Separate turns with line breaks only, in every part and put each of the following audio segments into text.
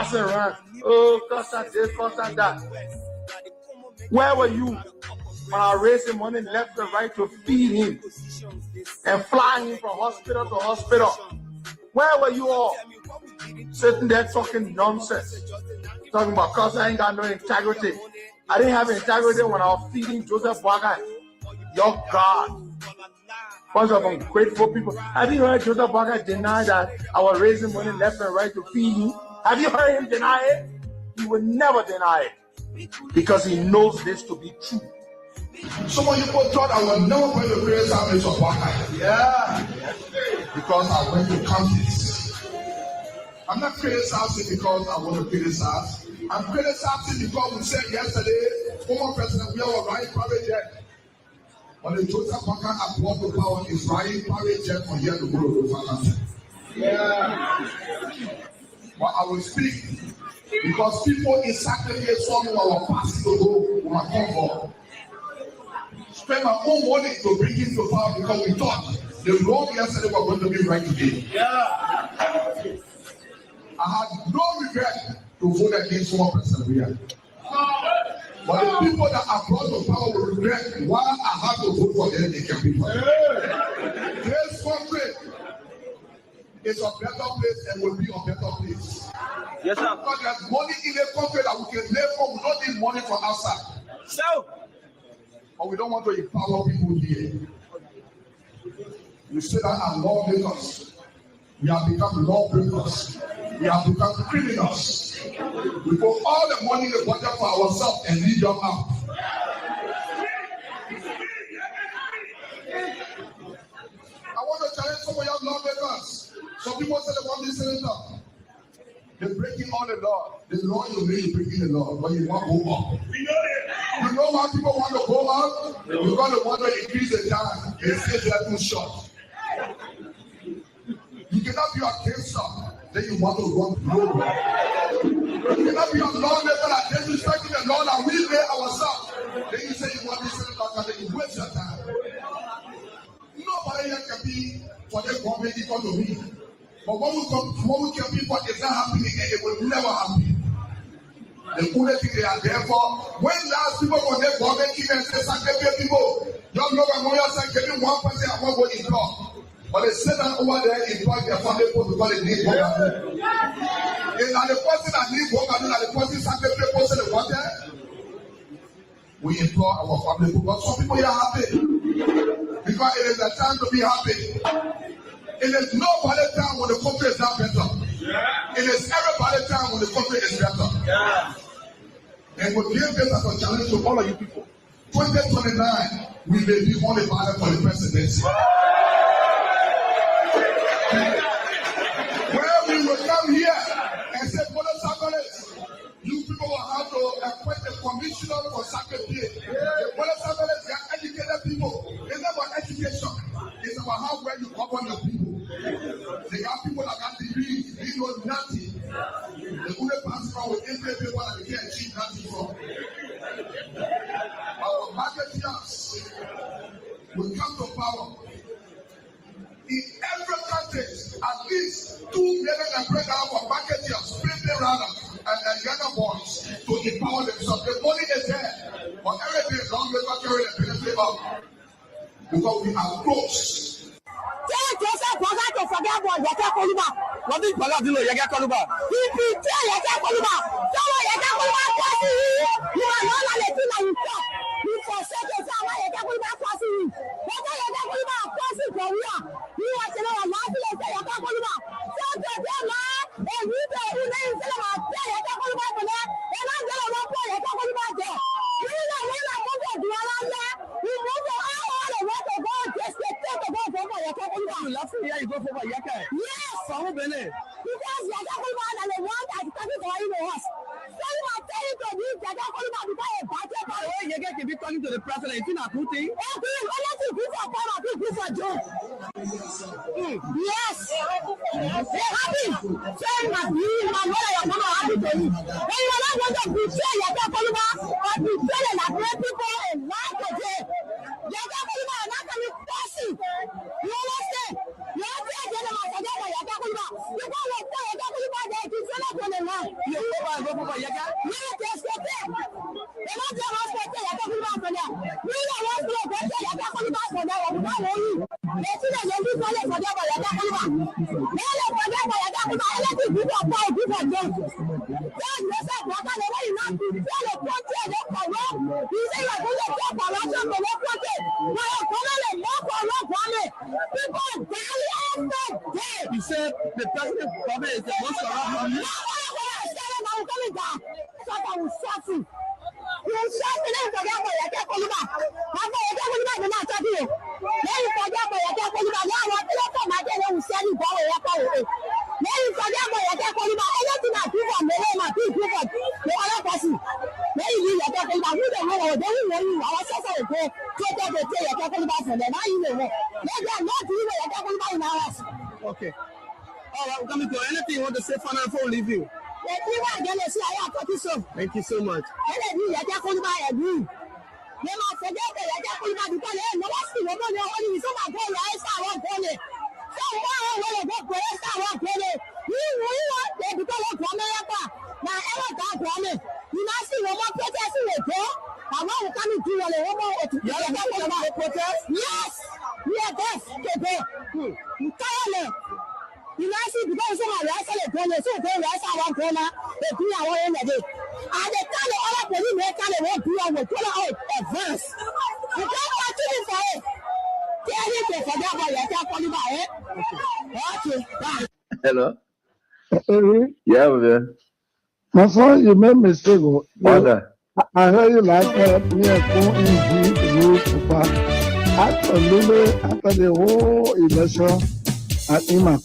passing around. Oh, cost that this, cost that. Where were you when I was raising money left and right to feed him and fly him from hospital to hospital? Where were you all? Sitting there talking nonsense. Talking about cause I ain't got no integrity. I didn't have integrity when I was feeding Joseph Boakai. Your God. Bunch of ungrateful people. Have you heard Joseph Boakai deny that I was raising money left and right to feed him? Have you heard him deny it? He would never deny it. Because he knows this to be true.
Some of you thought I was never going to create service of Boakai. Yeah. Because I went to counties. I'm not criticizing because I want to criticize. I'm criticizing because we said yesterday, former President, we are riding private jet. But the Joseph Boakai brought to power is riding private jet from here to go to Louisiana. Yeah. But I will speak because people in sacrifice saw me while I was passing to go with my comfort. Spend my own money to bring him to power because we thought the road yesterday was going to be right today. Yeah. I had no regret to vote against former President Weah. But the people that are brought to power will regret why I had to vote for them. They can be for this country is a better place and will be a better place. Yes, sir. Because there's money in the country that we can live for. We don't need money from outside. So, but we don't want to empower people here. You say that our lawmakers. We have become lawbreakers. We have become criminals. We put all the money in the budget for ourselves and leave them out. I want to challenge some of your lawmakers. Some people say they want this senator. They're breaking all the law. The law you mean breaking the law, but you want to go up. You know why people want to go up? Because they want to increase the time. They say they're too short. You cannot be a cancer, then you want to run global. You cannot be a lawmaker that disrespecting the law that we made ourselves. Then you say you want this senator, then you waste your time. Nobody here can be for the government economy. But when we can be for it's not happening, and it will never happen. The only thing they are there for, when last people from the government came and said, "Sanctify people," young love and lawyer said, "Give me 1% I want to go in law." But they sit down over there in their family post because they need work. And the person that needs work, and the person sacrifice post the water. We employ our family because some people are happy. Because it is the time to be happy. It is nobody's time when the country is not better. It is everybody's time when the country is better. And we give this as a challenge to all of you people. 2029, we may be on the ballot for the presidency. Where we will come here and say, you people will have to appoint a commissioner for sacrifice. They are educated people. It's not about education. It's about how well you govern your people. They are people that got degrees. They know nothing. The only person with every people that they can achieve nothing from. Our marketeers will come to power. In every country, at least 2 million and break out for marketeers, split rather, and younger boys to empower themselves. The money is there, but everything is long way carry the benefit up because we are close.
Tell Joseph Boakai to forget about Yaka Koluba. What did Boakai do? Yaka Koluba. If you tell Yaka Koluba, tell Yaka Koluba, you are not allowed to let you talk. You forsake yourself, Yaka Koluba, passing. What are Yaka Koluba passing for you? You are telling a lot to say Yaka Koluba. So to tell her, and you tell who they say about Yaka Koluba for that, and I'm going to work for Yaka Koluba there. You know when I want to do all that, you move your all the way to go, just to go for Yaka Koluba. You love to hear you go for Yaka. Yes. For who Bene? Because Yaka Koluba and the one that is talking for you was. So you are telling to me Yaka Koluba because a budget. Oh, Yaka can be talking to the president. It's not a good thing. Okay, unless you give for power, you give for job. Yes. They're happy. Saying that you, my mother, your mama happy to you. When you are not going to betray Yaka Koluba or betray the Nigerian people and lie to them. Yaka Koluba are not coming passing. You understand? You have to get them out of Yaka Koluba. You can't let Yaka Koluba there. It's not going to lie. You You said the president problem is the most corrupt. Okay. All right, we're coming to anything you want to say final before we leave you. Thank you so much.
Yes. You know, see, because some of the rest of the corner, so the rest of one corner, they do our own day. And the kind of other police make kind of what do on the corner out advance. You can't continue for it. Tell him to forget about your calling by it. Okay, bye.
Hello.
Yeah,
man.
My son, you made mistake.
What?
I heard you like me and phone in the after the whole election. At Ima,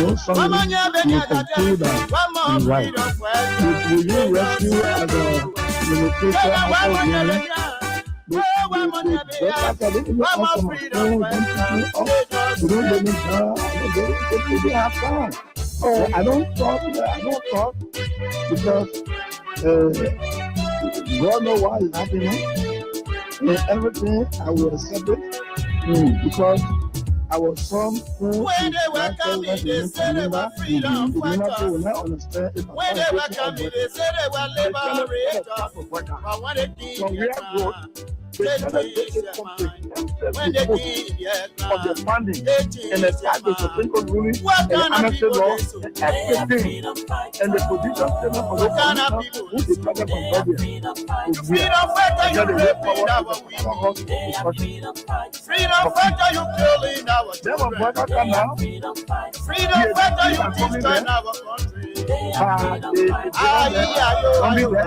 no son will conclude that in right. Will you rescue as a limitation after winning? I don't talk because God knows why it's happening. And everything I will accept it because our son who
when they were coming, they said they were freedom fighters. When they were coming, they said they were liberators. But when they did when they did
of the funding and the type of Supreme Court ruling and the amnesty law and everything and the position statement for the commission who decided from Gambia.
Freedom fighter, you raping our women. Freedom fighter, you killing our children. Freedom fighter, you destroying our country.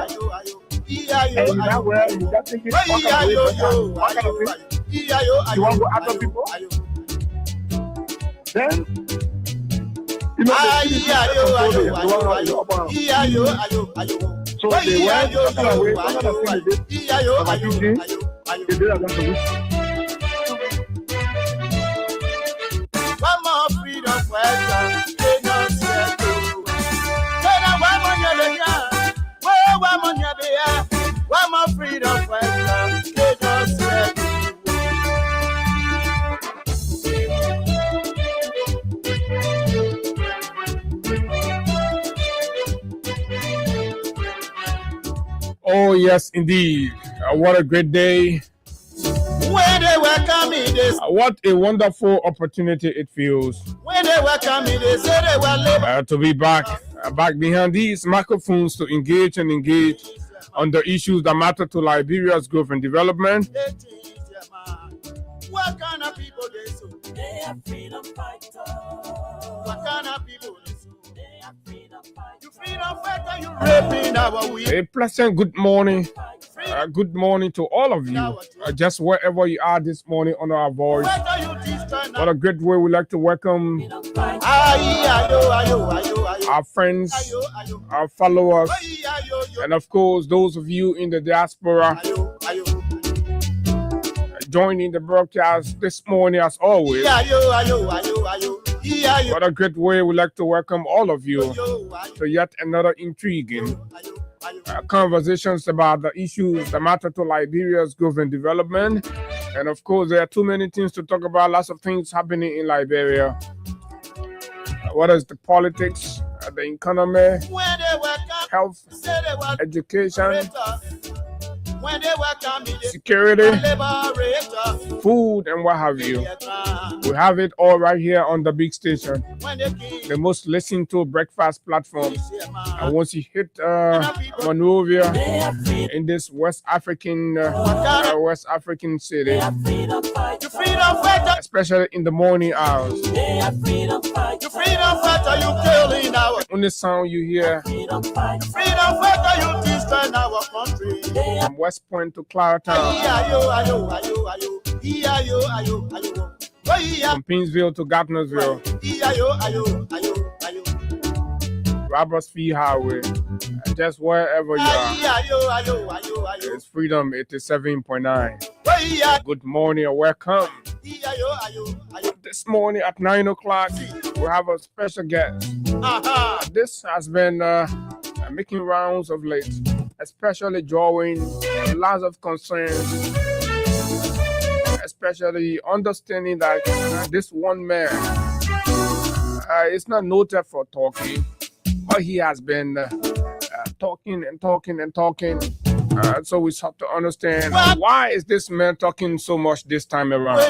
And now where you got thinking what kind of thing? You want to go after people? Then you know so they went away,
one more freedom fighter, they don't say no. Then one more freedom fighter, they don't say no.
Oh, yes, indeed. What a great day.
When they were coming, they
What a wonderful opportunity it feels
when they were coming, they said they were labor.
to be back behind these microphones to engage on the issues that matter to Liberia's growth and development.
What kind of people they so? They are freedom fighters. What kind of people they so? They are freedom fighters. You freedom fighter, you raping our women.
A pleasant good morning. Good morning to all of you. Just wherever you are this morning on our voice. What a great way we like to welcome our friends, our followers, and of course those of you in the diaspora joining the broadcast this morning as always. What a great way we like to welcome all of you to yet another intriguing conversations about the issues that matter to Liberia's growth and development. And of course, there are too many things to talk about, lots of things happening in Liberia. What is the politics, the economy, health, education, security, food, and what have you. We have it all right here on the big station, the most listened to breakfast platform. And once you hit Monrovia in this West African city, especially in the morning hours, the only sound you hear from West Point to Claratown, from Pinsville to Gardnersville, Robertsfield Highway, just wherever you are. It's Freedom 87.9. Good morning and welcome. This morning at 9 o'clock, we have a special guest. This has been making rounds of late, especially drawing lots of concerns, especially understanding that this one man is not noted for talking, but he has been talking and talking and talking. So we have to understand, why is this man talking so much this time around?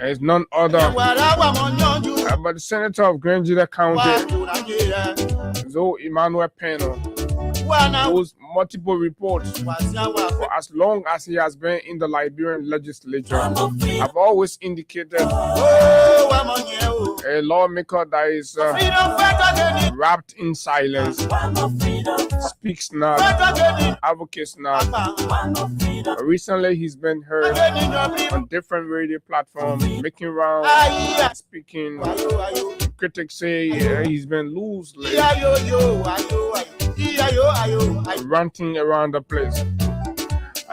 It's none other but the Senator of Grangeda County, Zoe Emmanuel Peno, whose multiple reports for as long as he has been in the Liberian legislature have always indicated a lawmaker that is wrapped in silence, speaks not, advocates not. Recently, he's been heard on different radio platforms, making rounds, speaking. Critics say he's been loosely ranting around the place.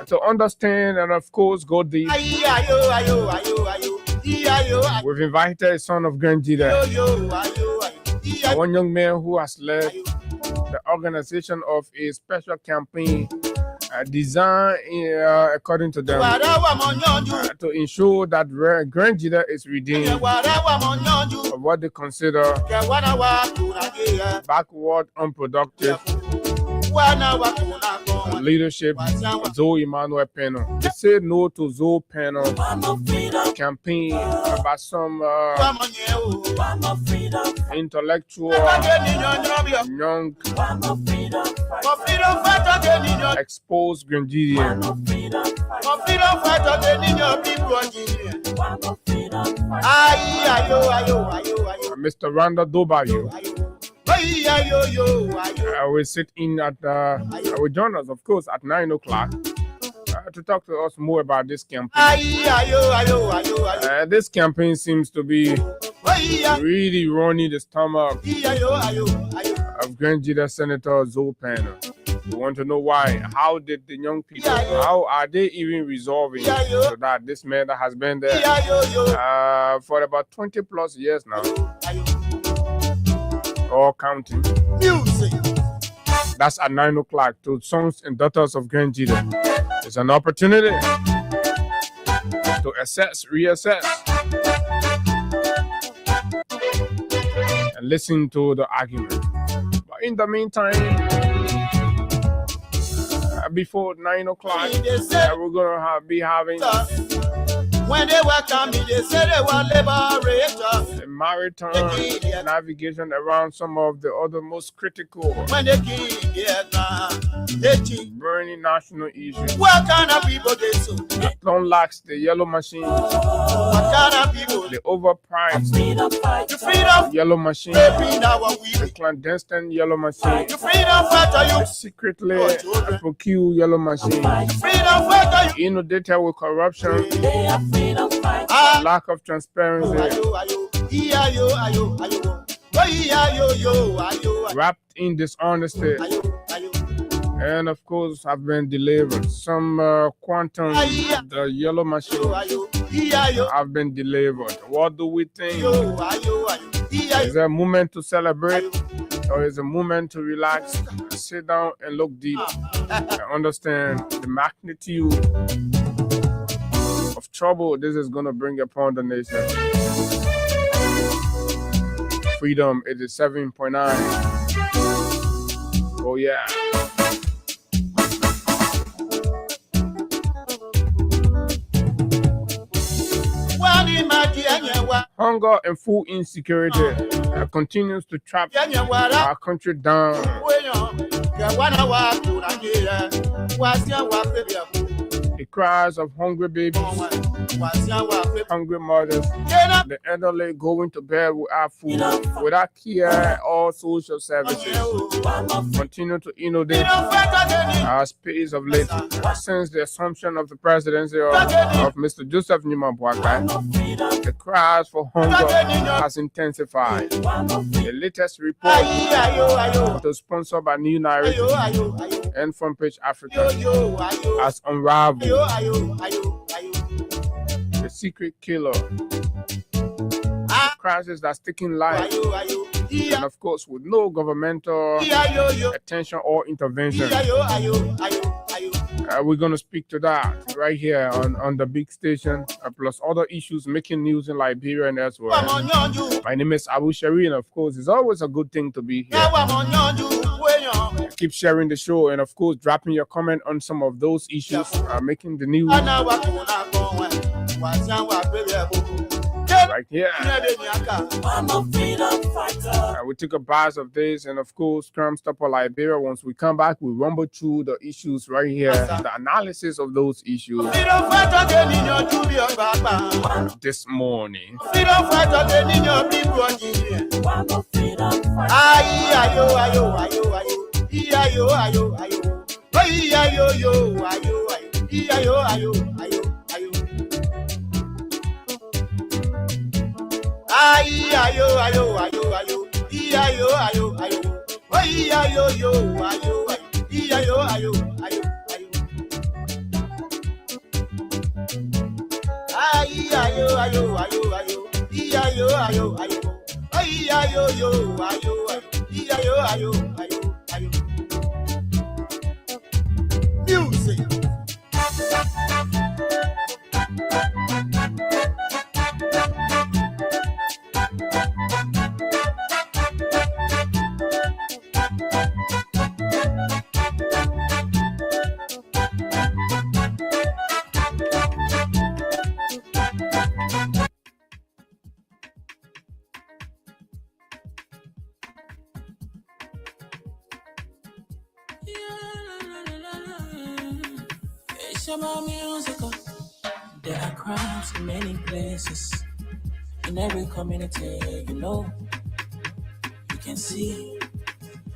To understand and of course go deep, we've invited a son of Grangeda, one young man who has led the organization of a special campaign designed, according to them, to ensure that Grangeda is redeemed of what they consider backward, unproductive leadership. Zoe Emmanuel Peno. They said no to Zoe Peno campaign by some intellectual, young, exposed Grangedian. Mr. Randall Dobayo will sit in at will join us, of course, at 9 o'clock to talk to us more about this campaign. This campaign seems to be really running the stomach of Grangeda Senator Zoe Peno. We want to know why. How did the young people, how are they even resolving so that this man that has been there for about 20 plus years now, all counting. Music. That's at 9 o'clock to Sons and Daughters of Grangeda. It's an opportunity to assess, reassess, and listen to the argument. But in the meantime, before 9 o'clock, we're going to be having when they were coming, they said they were liberators. A maritime navigation around some of the other most critical burning national issues. What kind of people they so? The don't lacks the yellow machines. What kind of people? The overpriced yellow machine. The clandestine yellow machine. The secretly procured yellow machine. Inundated with corruption. Lack of transparency, wrapped in dishonesty, and of course have been delivered. Some quantum, the yellow machine, have been delivered. What do we think? Is it a moment to celebrate, or is it a moment to relax, sit down and look deep and understand the magnitude of trouble this is going to bring upon the nation? Freedom 87.9. Oh yeah. Hunger and food insecurity continues to trap our country down. The cries of hungry babies, hungry mothers, the elderly going to bed without food, without care or social services, continue to inundate our space of late since the assumption of the presidency of Mr. Joseph Nima Boakai. The cries for hunger has intensified. The latest report was sponsored by New Narrative and Front Page Africa has unraveled the secret killer crisis that's taking life, and of course with no governmental attention or intervention. We're going to speak to that right here on the big station, plus other issues making news in Liberia and elsewhere. My name is Abu Shari, and of course it's always a good thing to be here. Keep sharing the show, and of course dropping your comment on some of those issues making the news right here. We took a buzz of this, and of course Crime Stopper Liberia. Once we come back, we rumble through the issues right here, the analysis of those issues this morning. Music.
There are crimes in many places, in every community, you can see.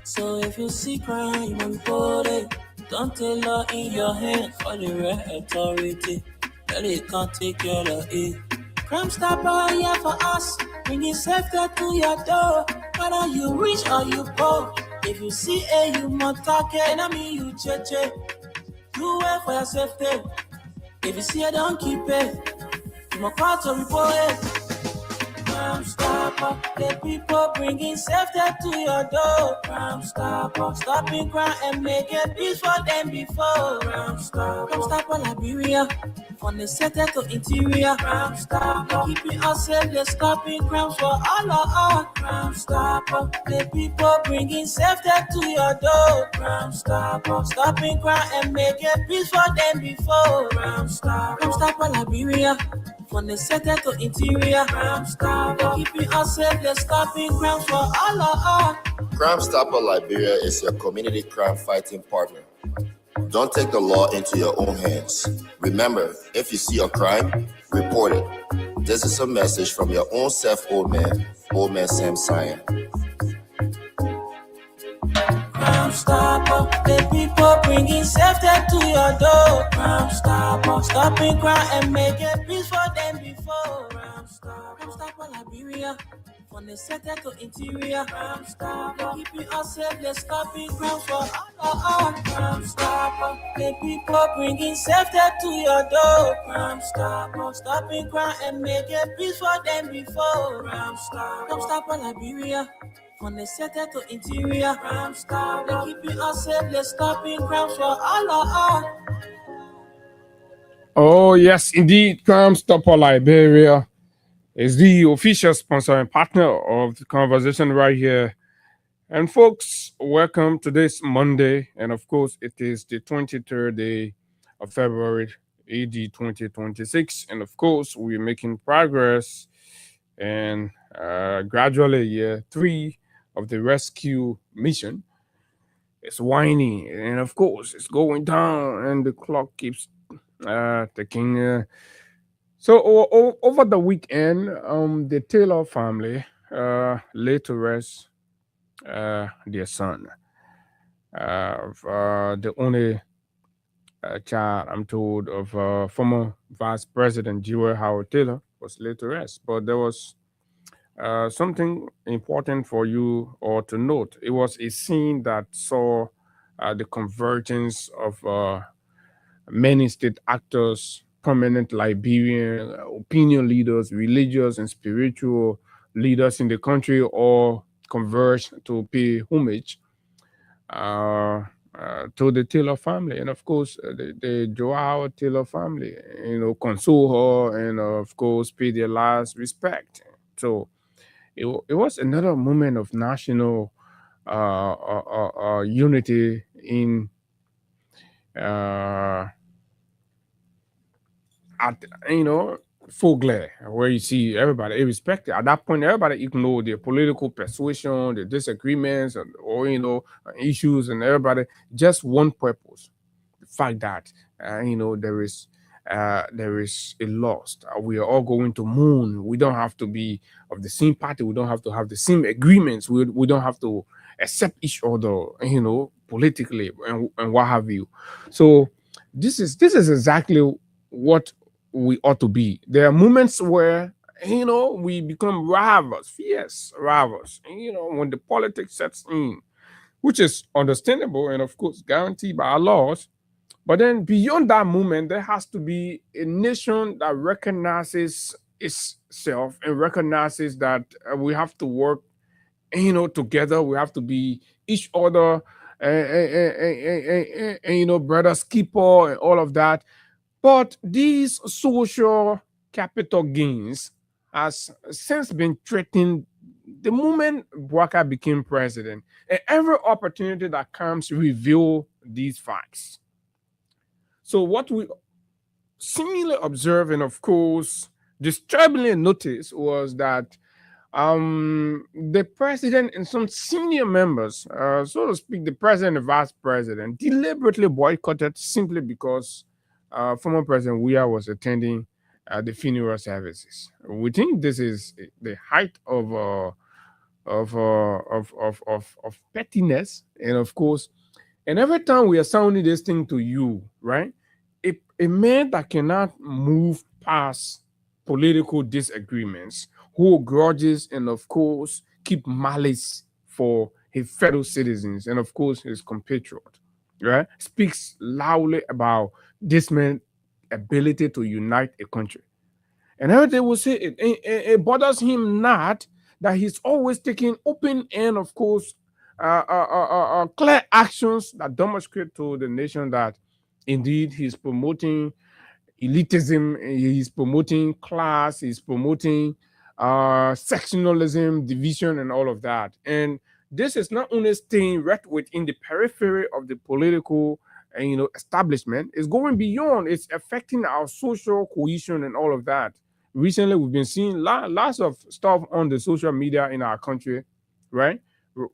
So if you see crime, you must report it. Don't take law in your hands for the right authority. That it can't take care of it. Crime Stopper here for us, bringing safety to your door. Whether you rich or you poor, if you see a you must talk it. I mean you cheche, you wait for your safety. If you see it, don't keep it. You must call to report it. Crime Stopper, the people bringing safety to your door. Crime Stopper, stopping crime and making peace for them before. Crime Stopper Liberia, from the center to interior. Crime Stopper, keeping us safe, they're stopping crimes for all of us. Crime Stopper, the people bringing safety to your door. Crime Stopper, stopping crime and making peace for them before. Crime Stopper Liberia, from the center to interior. Crime Stopper, keeping us safe, they're stopping crimes for all of us.
Crime Stopper Liberia is your community crime fighting partner. Don't take the law into your own hands. Remember, if you see a crime, report it. This is a message from your own self, Old Man Sam Cyan.
Crime Stopper, the people bringing safety to your door. Crime Stopper, stopping crime and making peace for them before. Crime Stopper Liberia, from the center to interior. Crime Stopper, keeping us safe, they're stopping crimes for all of us. Crime Stopper, the people bringing safety to your door. Crime Stopper, stopping crime and making peace for them before. Crime Stopper Liberia, from the center to interior. Crime Stopper, keeping us safe, they're stopping crimes for all of us.
Oh yes, indeed, Crime Stopper Liberia. is the official sponsor and partner of the conversation right here. And folks, welcome to this Monday. And of course, it is the 23rd day of February, AD 2026. And of course, we're making progress and gradually year 3 of the rescue mission. It's whining, and of course, it's going down, and the clock keeps ticking. So over the weekend, the Taylor family laid to rest their son, the only child, I'm told, of former Vice President Jewel Howard Taylor, was laid to rest. But there was something important for you all to note. It was a scene that saw the convergence of many state actors, prominent Liberian opinion leaders, religious and spiritual leaders in the country, all converged to pay homage to the Taylor family, and of course the Joao Taylor family. Console her, and of course pay their last respect. So it was another moment of national unity in at full glare, where you see everybody irrespective. At that point, everybody ignored their political persuasion, their disagreements, or issues, and everybody just one purpose: the fact that there is a loss. We are all going to mourn. We don't have to be of the same party. We don't have to have the same agreements. We don't have to accept each other, politically and what have you. So this is exactly what we ought to be. There are moments where we become rivals, fierce rivals. When the politics sets in, which is understandable and of course guaranteed by our laws. But then beyond that moment, there has to be a nation that recognizes itself and recognizes that we have to work, together. We have to be each other, brother's keeper and all of that. But these social capital gains has since been threatened the moment Boubacar became president. And every opportunity that comes reveal these facts. So what we seemingly observe, and of course disturbingly noticed, was that the president and some senior members, so to speak, the president and vice president, deliberately boycotted simply because former President Weah was attending the funeral services. We think this is the height of pettiness, and of course, and every time we are sounding this thing to you, right? A man that cannot move past political disagreements, hold grudges, and of course keep malice for his fellow citizens and of course his compatriot, right? Speaks loudly about this man's ability to unite a country. And everything will say it bothers him not that he's always taking open and of course clear actions that demonstrate to the nation that indeed he's promoting elitism, he's promoting class, he's promoting sectionalism, division, and all of that. And this is not only staying right within the periphery of the political establishment, it's going beyond. It's affecting our social cohesion and all of that. Recently, we've been seeing lots of stuff on the social media in our country, right?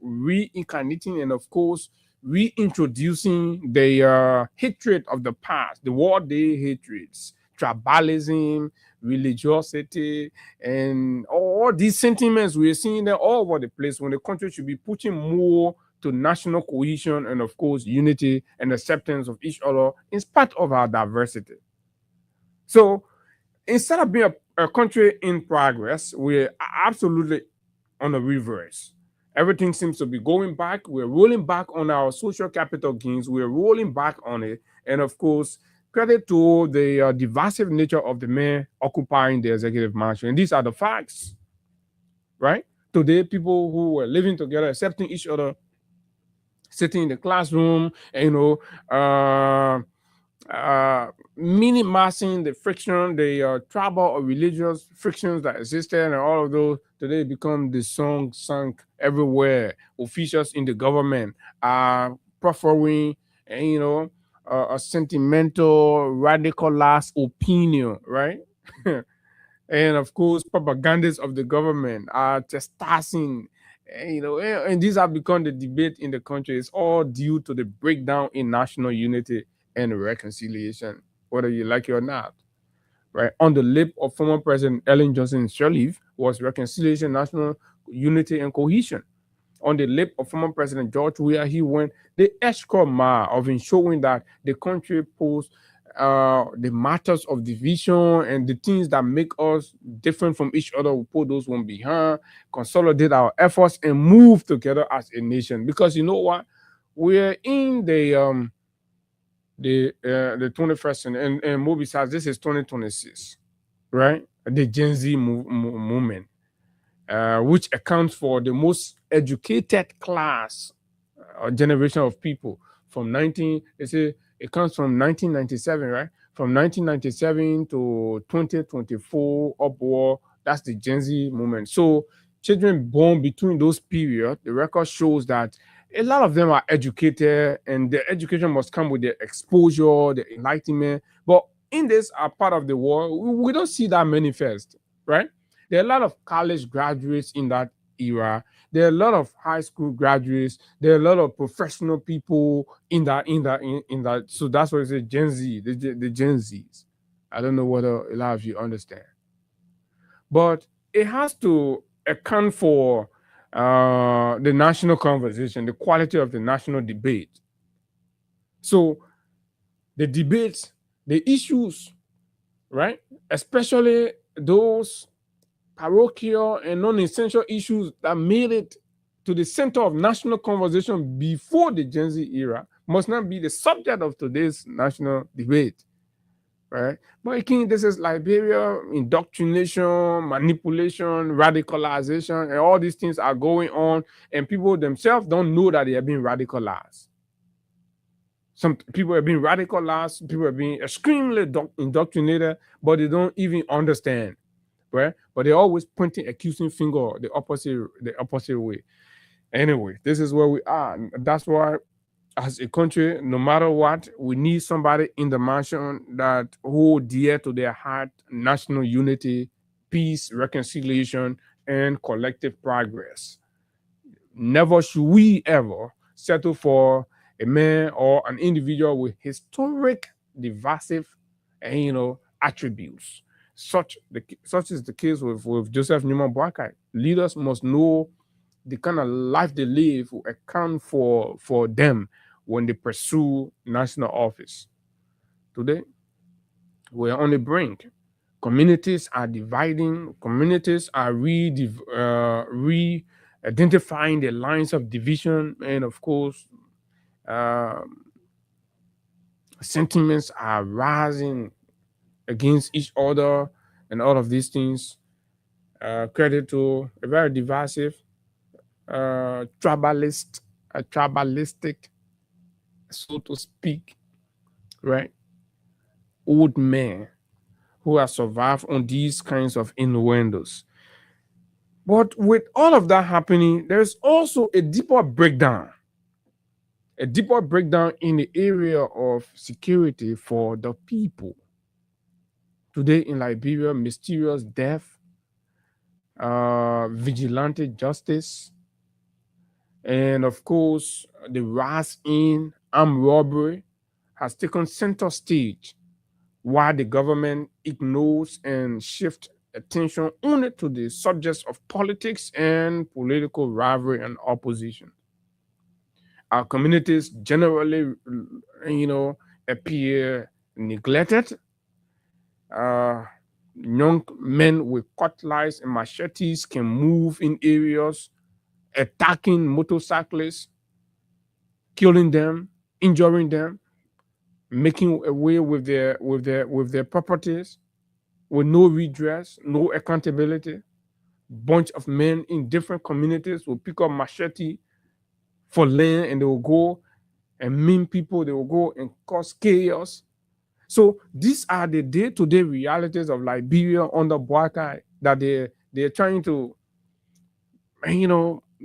Reincarnating and of course reintroducing the hatred of the past, the war day hatreds, tribalism, religiosity, and all these sentiments. We're seeing them all over the place when the country should be putting more to national cohesion and of course unity and acceptance of each other in spite of our diversity. So instead of being a country in progress, we're absolutely on the reverse. Everything seems to be going back. We're rolling back on our social capital gains. We're rolling back on it. And of course, credit to the divisive nature of the man occupying the executive mansion. And these are the facts, right? Today, people who were living together, accepting each other, sitting in the classroom, minimizing the friction, the tribal or religious frictions that existed, and all of those today become the song sung everywhere. Officials in the government are preferring, a sentimental, radicalized opinion, right? And of course, propagandists of the government are chastising, and these have become the debate in the country. It's all due to the breakdown in national unity and reconciliation, whether you like it or not. Right on the lip of former President Ellen Johnson Sirleaf was reconciliation, national unity, and cohesion. On the lip of former President George Weah, he went the extra mile of ensuring that the country posed the matters of division and the things that make us different from each other. We put those one behind, consolidate our efforts, and move together as a nation. Because you know what, we're in the 21st century, and more besides, this is 2026, right? The Gen Z movement, which accounts for the most educated class or generation of people from it comes from 1997, right? From 1997 to 2024 upward, that's the Gen Z movement. So children born between those periods, the record shows that a lot of them are educated, and their education must come with their exposure, the enlightenment. But in this part of the world, we don't see that manifest, right? There are a lot of college graduates in that era. There are a lot of high school graduates. There are a lot of professional people in that. So that's why I say Gen Z, the Gen Zs. I don't know whether a lot of you understand, but it has to account for the national conversation, the quality of the national debate. So the debates, the issues, right, especially those parochial and non-essential issues that made it to the center of national conversation before the Gen Z era, must not be the subject of today's national debate, right? But again, this is Liberia, indoctrination, manipulation, radicalization, and all these things are going on, and people themselves don't know that they are being radicalized. Some people are being radicalized, people are being extremely indoctrinated, but they don't even understand, right? But they're always pointing accusing finger the opposite way. Anyway, this is where we are. That's why, as a country, no matter what, we need somebody in the mansion that hold dear to their heart national unity, peace, reconciliation, and collective progress. Never should we ever settle for a man or an individual with historic, divisive, and attributes. Such is the case with Joseph Newman Boakai. Leaders must know the kind of life they live will account for them when they pursue national office. Today, we're on the brink. Communities are dividing. Communities are re-identifying the lines of division, and of course, sentiments are rising against each other, and all of these things credit to a very divisive, tribalistic, so to speak, right? Old men who have survived on these kinds of innuendos. But with all of that happening, there's also a deeper breakdown in the area of security for the people. Today in Liberia, mysterious death, vigilante justice, and of course, the rise in armed robbery has taken center stage, while the government ignores and shifts attention only to the subjects of politics and political rivalry and opposition. Our communities generally, appear neglected. Young men with cutlass and machetes can move in areas, attacking motorcyclists, killing them, injuring them, making away with their properties, with no redress, no accountability. Bunch of men in different communities will pick up machete for land, and they will go and maim people. They will go and cause chaos. So these are the day-to-day realities of Liberia under Boakai that they're trying to,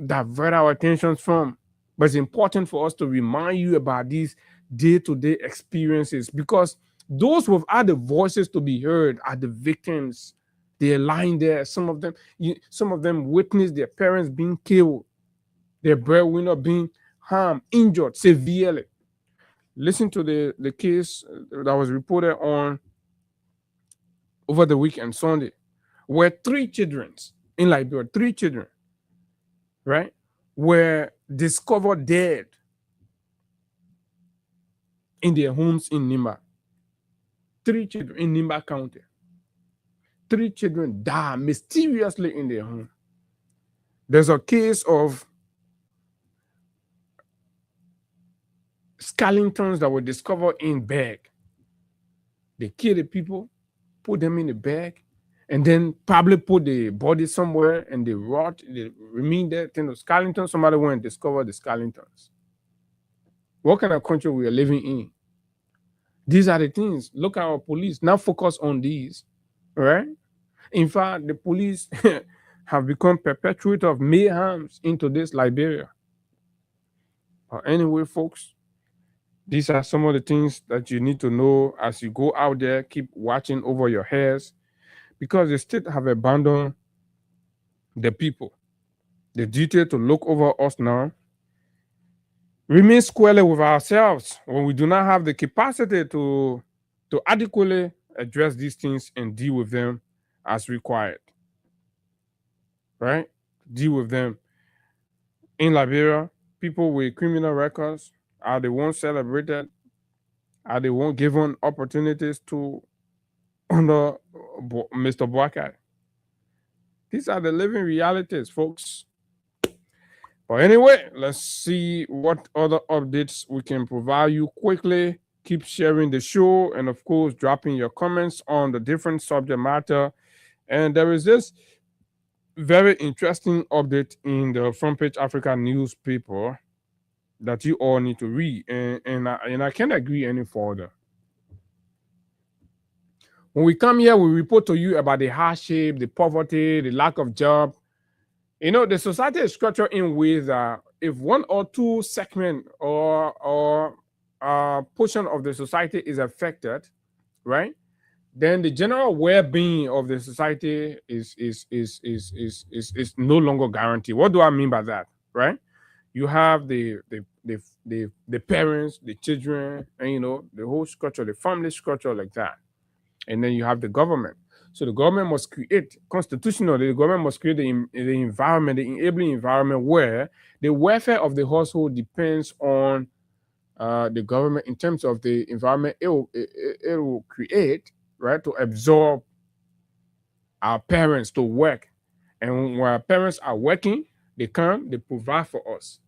divert our attentions from. But it's important for us to remind you about these day-to-day experiences, because those without the voices to be heard are the victims. They're lying there. Some of them witnessed their parents being killed, their breadwinner being harmed, injured severely. Listen to the case that was reported on over the weekend, Sunday, where 3 children in Liberia, 3 children, right, were discovered dead in their homes in Nimba. 3 children in Nimba County. 3 children died mysteriously in their home. There's a case of skeletons that were discovered in bag. They killed the people, put them in a bag, and then probably put the body somewhere, and they remain there. Then the skeletons, somebody went and discovered the skeletons. What kind of country we are living in? These are the things. Look at our police. Now focus on these, right? In fact, the police have become perpetuators of mayhem into this Liberia. But anyway, folks, these are some of the things that you need to know as you go out there. Keep watching over your heads, because the state have abandoned the people. The duty to look over us now remain squarely with ourselves when we do not have the capacity to adequately address these things and deal with them as required. Right? Deal with them. In Liberia, people with criminal records are the ones celebrated, are the ones given opportunities to under Mr. Boakai. These are the living realities, folks. But anyway, let's see what other updates we can provide you quickly. Keep sharing the show, and of course, dropping your comments on the different subject matter. And there is this very interesting update in the Front Page Africa newspaper that you all need to read, and I can't agree any further. When we come here, we report to you about the hardship, the poverty, the lack of job. The society is structured in ways that if 1 or 2 segment or portion of the society is affected, right, then the general well-being of the society is no longer guaranteed. What do I mean by that? Right? You have the parents, the children, and the whole structure, the family structure like that, and then you have the government. So the government must create, constitutionally, the government must create the environment, the enabling environment where the welfare of the household depends on the government in terms of the environment it will create, right, to absorb our parents to work. And when our parents are working, they provide for us.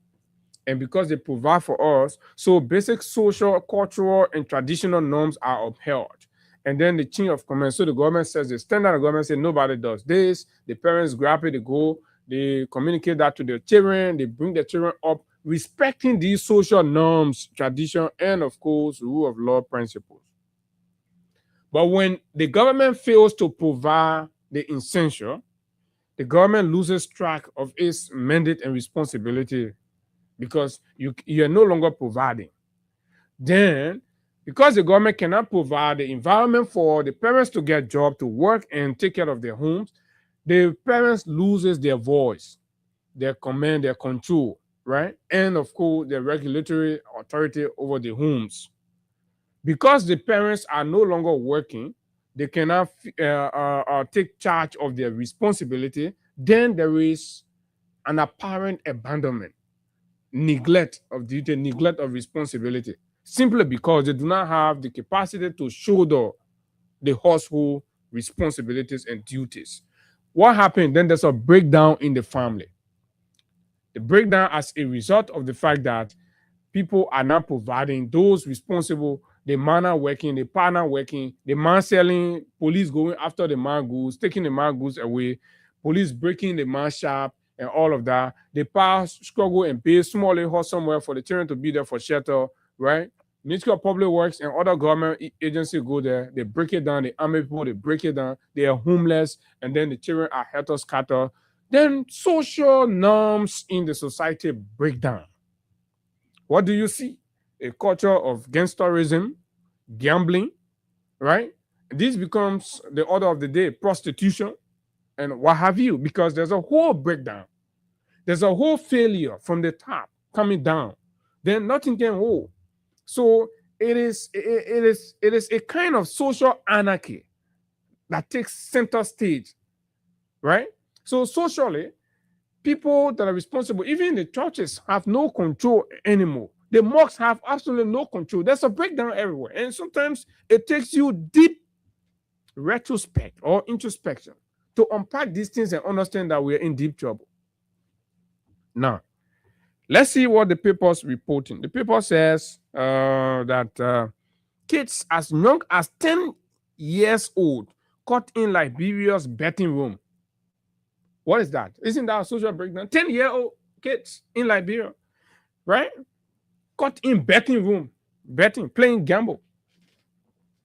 And because they provide for us, so basic social, cultural, and traditional norms are upheld. And then the chain of command. So the government says, the standard government says nobody does this. The parents grab it, they go, they communicate that to their children, they bring their children up, respecting these social norms, tradition, and of course, rule of law principles. But when the government fails to provide the essential, the government loses track of its mandate and responsibility, because you are no longer providing. Then, because the government cannot provide the environment for the parents to get jobs, to work and take care of their homes, the parents loses their voice, their command, their control, right? And of course, their regulatory authority over the homes. Because the parents are no longer working, they cannot take charge of their responsibility, then there is an apparent abandonment, neglect of duty, neglect of responsibility, simply because they do not have the capacity to shoulder the household responsibilities and duties. What happened? Then there's a breakdown in the family. The breakdown as a result of the fact that people are not providing, those responsible, the man are working, the partner working, the man selling, police going after the man goods, taking the man goods away, police breaking the man shop, and all of that. The parents struggle and pay small house somewhere for the children to be there for shelter, right? Ministry of Public Works and other government agencies go there, they break it down, the army people, they break it down, they are homeless, and then the children are helter-skelter. Then social norms in the society break down. What do you see? A culture of gangsterism, gambling, right? This becomes the order of the day, prostitution, and what have you, because there's a whole breakdown. There's a whole failure from the top coming down. Then nothing can hold. So it is a kind of social anarchy that takes center stage, right? So socially, people that are responsible, even the churches, have no control anymore. The mosques have absolutely no control. There's a breakdown everywhere. And sometimes it takes you deep retrospect or introspection to unpack these things and understand that we're in deep trouble. Now, let's see what the paper's reporting. The paper says that kids as young as 10 years old caught in Liberia's betting room. What is that? Isn't that a social breakdown? 10-year-old kids in Liberia, right? Caught in betting room, betting, playing gamble.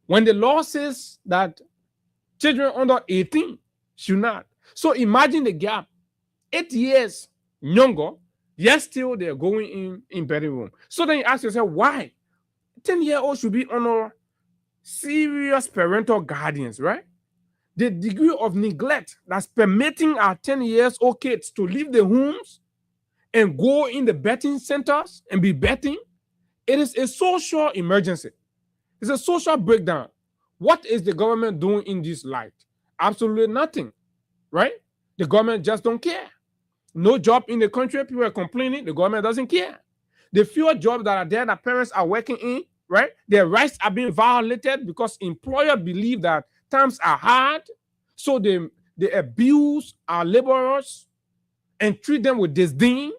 When the law says that children under 18 should not. So imagine the gap. 8 years younger, yet still they're going in betting room. So then you ask yourself, why? 10-year-old should be under serious parental guardians, right? The degree of neglect that's permitting our 10-year-old kids to leave the homes and go in the betting centers and be betting, it is a social emergency. It's a social breakdown. What is the government doing in this light? Absolutely nothing, right? The government just don't care. No job in the country, people are complaining, the government doesn't care. The fewer jobs that are there that parents are working in, right? Their rights are being violated because employers believe that times are hard, so they abuse our laborers and treat them with disdain,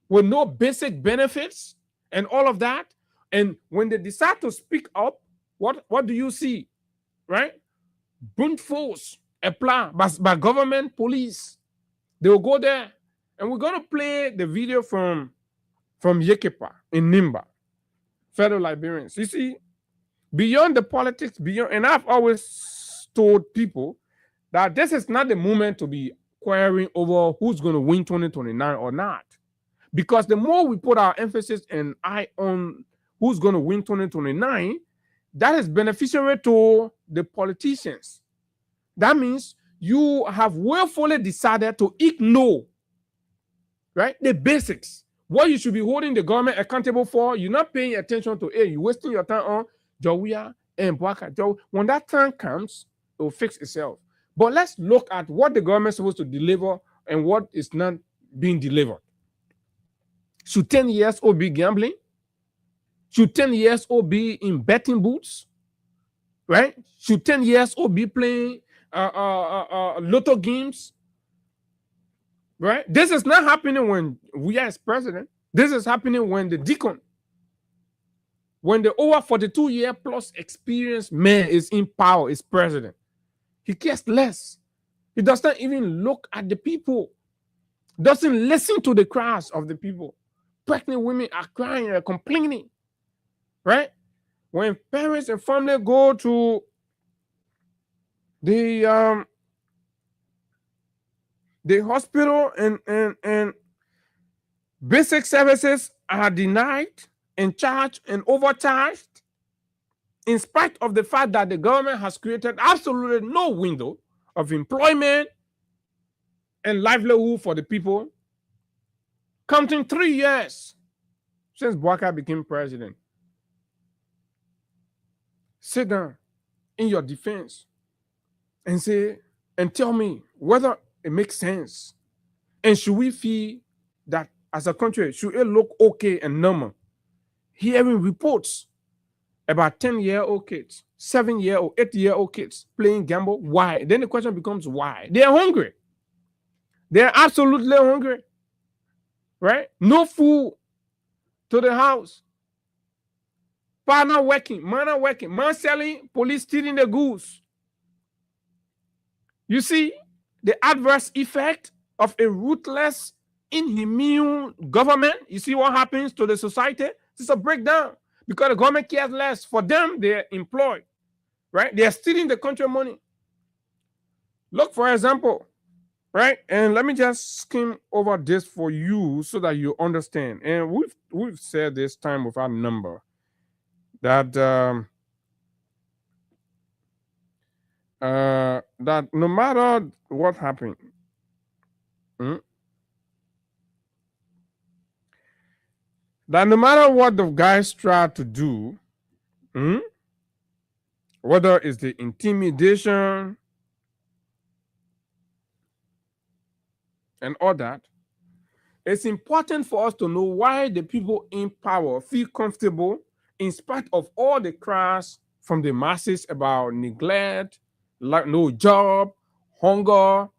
with no basic benefits and all of that. And when they decide to speak up, what do you see, right? Brute force applied by government police. They will go there, and we're going to play the video from Yekepa in Nimba, fellow Liberians. You see, beyond the politics, and I've always told people that this is not the moment to be quarreling over who's going to win 2029 or not. Because the more we put our emphasis and eye on who's going to win 2029, that is beneficial to the politicians. That means you have willfully decided to ignore, right, the basics. What you should be holding the government accountable for, you're not paying attention to it. You're wasting your time on Jawia and Bwaka. When that time comes, it will fix itself. But let's look at what the government is supposed to deliver and what is not being delivered. Should 10 years old be gambling? Should 10 years old be in betting booths? Right? Should 10 years old be playing lotto games? Right? This is not happening when we are as president. This is happening when the deacon, when the over 42-year plus experienced man is in power, is president. He cares less. He does not even look at the people. Doesn't listen to the cries of the people. Pregnant women are crying and complaining. Right? When parents and family go to the hospital and basic services are denied and charged and overcharged, in spite of the fact that the government has created absolutely no window of employment and livelihood for the people. Counting 3 years since Bwaka became president. Sit down in your defense and say, and tell me whether it makes sense. And should we feel that as a country, should it look okay and normal? Hearing reports about 10-year-old kids, 7-year-old, 8-year-old kids playing gamble. Why? Then the question becomes why? They are hungry. They are absolutely hungry. Right? No food to the house. Partner working, man selling, police stealing the goods. You see the adverse effect of a ruthless, inhumane government. You see what happens to the society? It's a breakdown. because the government cares less. For them, they're employed, right? They're stealing the country money. Look, for example, right? And let me just skim over this for you so that you understand. And we've said this time without number that that no matter what happened, that no matter what the guys try to do, whether it's the intimidation and all that, it's important for us to know why the people in power feel comfortable in spite of all the cries from the masses about neglect, like no job, hunger,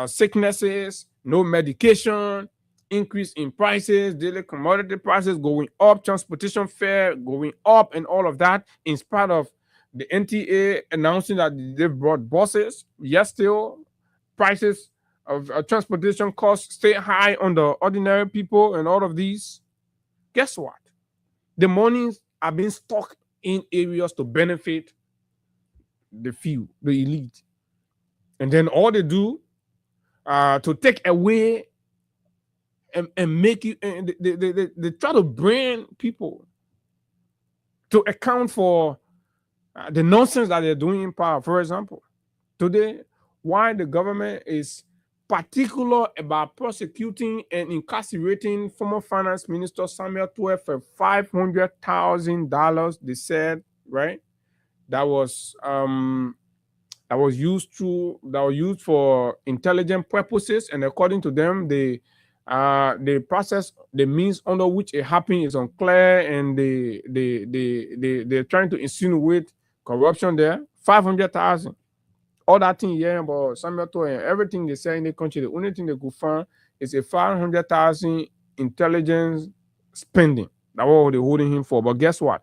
sicknesses, no medication, increase in prices, daily commodity prices going up, transportation fare going up, and all of that, in spite of the NTA announcing that they brought buses, yet still prices of transportation costs stay high on the ordinary people and all of these. Guess what? The monies are being stuck in areas to benefit the few, the elite. And then all they do to take away and make you, and they try to bring people to account for the nonsense that they're doing in power. For example, today, why the government is particular about prosecuting and incarcerating former finance minister Samuel Tuer for $500,000, they said, right? That was used for intelligent purposes, and according to them, the process, the means under which it happened is unclear, and they're trying to insinuate corruption there. 500,000. All that thing here about Samuel Tuer and everything they say in the country, the only thing they could find is a 500,000 intelligence spending. That's what they're holding him for. But guess what?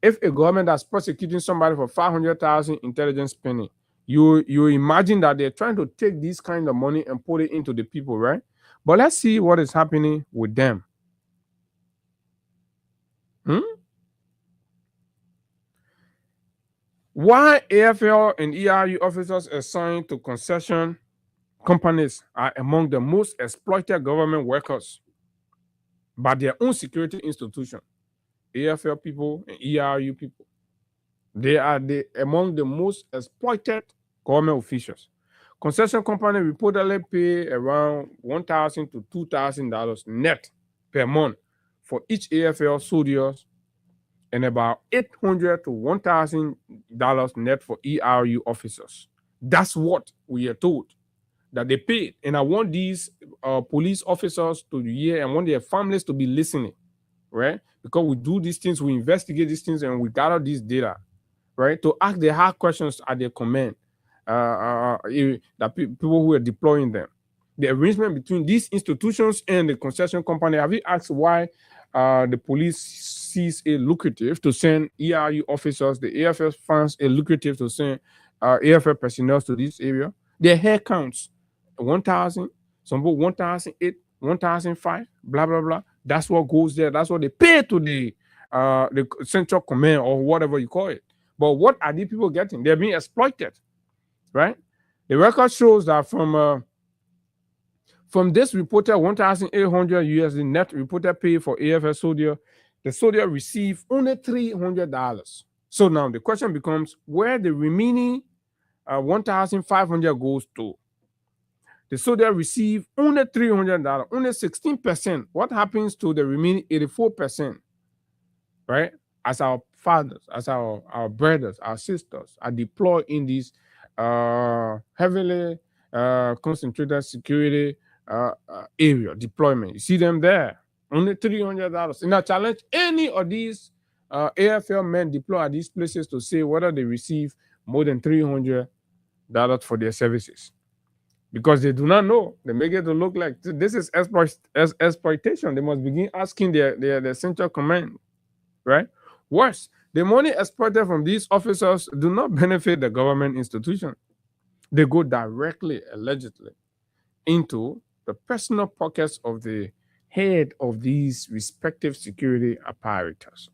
If a government that's prosecuting somebody for 500,000 intelligence spending, you imagine that they're trying to take this kind of money and put it into the people, right? But let's see what is happening with them. Why AFL and ERU officers assigned to concession companies are among the most exploited government workers by their own security institution. AFL people and ERU people, they are among the most exploited government officials. Concession company reportedly pay around $1,000 to $2,000 net per month for each AFL soldiers, and about $800 to $1,000 net for ERU officers. That's what we are told that they paid. And I want these police officers to hear, and want their families to be listening, right? Because we do these things, we investigate these things, and we gather this data, right? To ask the hard questions at their command, the people who are deploying them. The arrangement between these institutions and the concession company, have you asked why the police sees it lucrative to send ERU officers, the AFL funds it lucrative to send AFL personnel to this area? Their head counts 1,000, some people 1,008, 1,005, blah blah blah. That's what goes there. That's what they pay to the central command or whatever you call it. But what are these people getting? They're being exploited, right? The record shows that from this reported 1,800 USD net reported pay for AFL soldier, the soldier received only $300. So now the question becomes where the remaining 1,500 goes to. The soldier received only $300, only 16%. What happens to the remaining 84%? Right? As our fathers, as our brothers, our sisters are deployed in these heavily concentrated security area deployment. You see them there. Only $300. And I challenge any of these AFL men deployed at these places to say whether they receive more than $300 for their services. Because they do not know. They make it to look like this is exploitation. They must begin asking their central command, right? Worse, the money exploited from these officers do not benefit the government institution. They go directly, allegedly, into the personal pockets of the head of these respective security apparatus.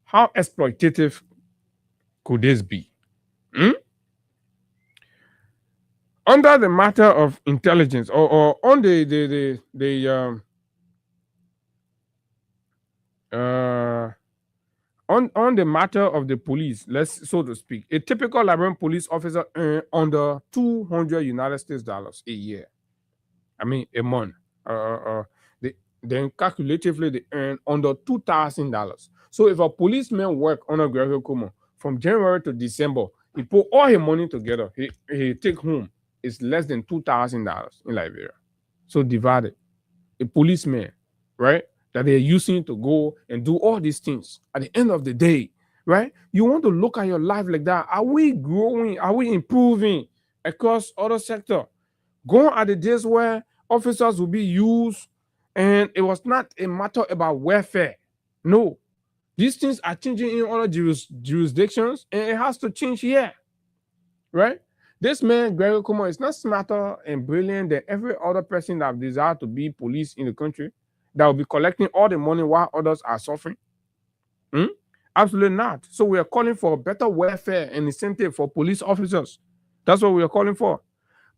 How exploitative could this be? Under the matter of intelligence, or on the on the matter of the police, let's so to speak, a typical Liberian police officer earns under $200 a year. I mean, a month. Then calculatively they earn under $2,000. So if a policeman work under Gregory Kumo from January to December, he put all his money together, he take home is less than $2,000 in Liberia. So divided. A policeman, right, that they're using to go and do all these things. At the end of the day, right, you want to look at your life like that. Are we growing? Are we improving across other sector? Going at the days where officers will be used and it was not a matter about welfare. No. These things are changing in other jurisdictions and it has to change here, right? This man, Gregory Kumo, is not smarter and brilliant than every other person that desires to be police in the country that will be collecting all the money while others are suffering. Absolutely not. So we are calling for better welfare and incentive for police officers. That's what we are calling for.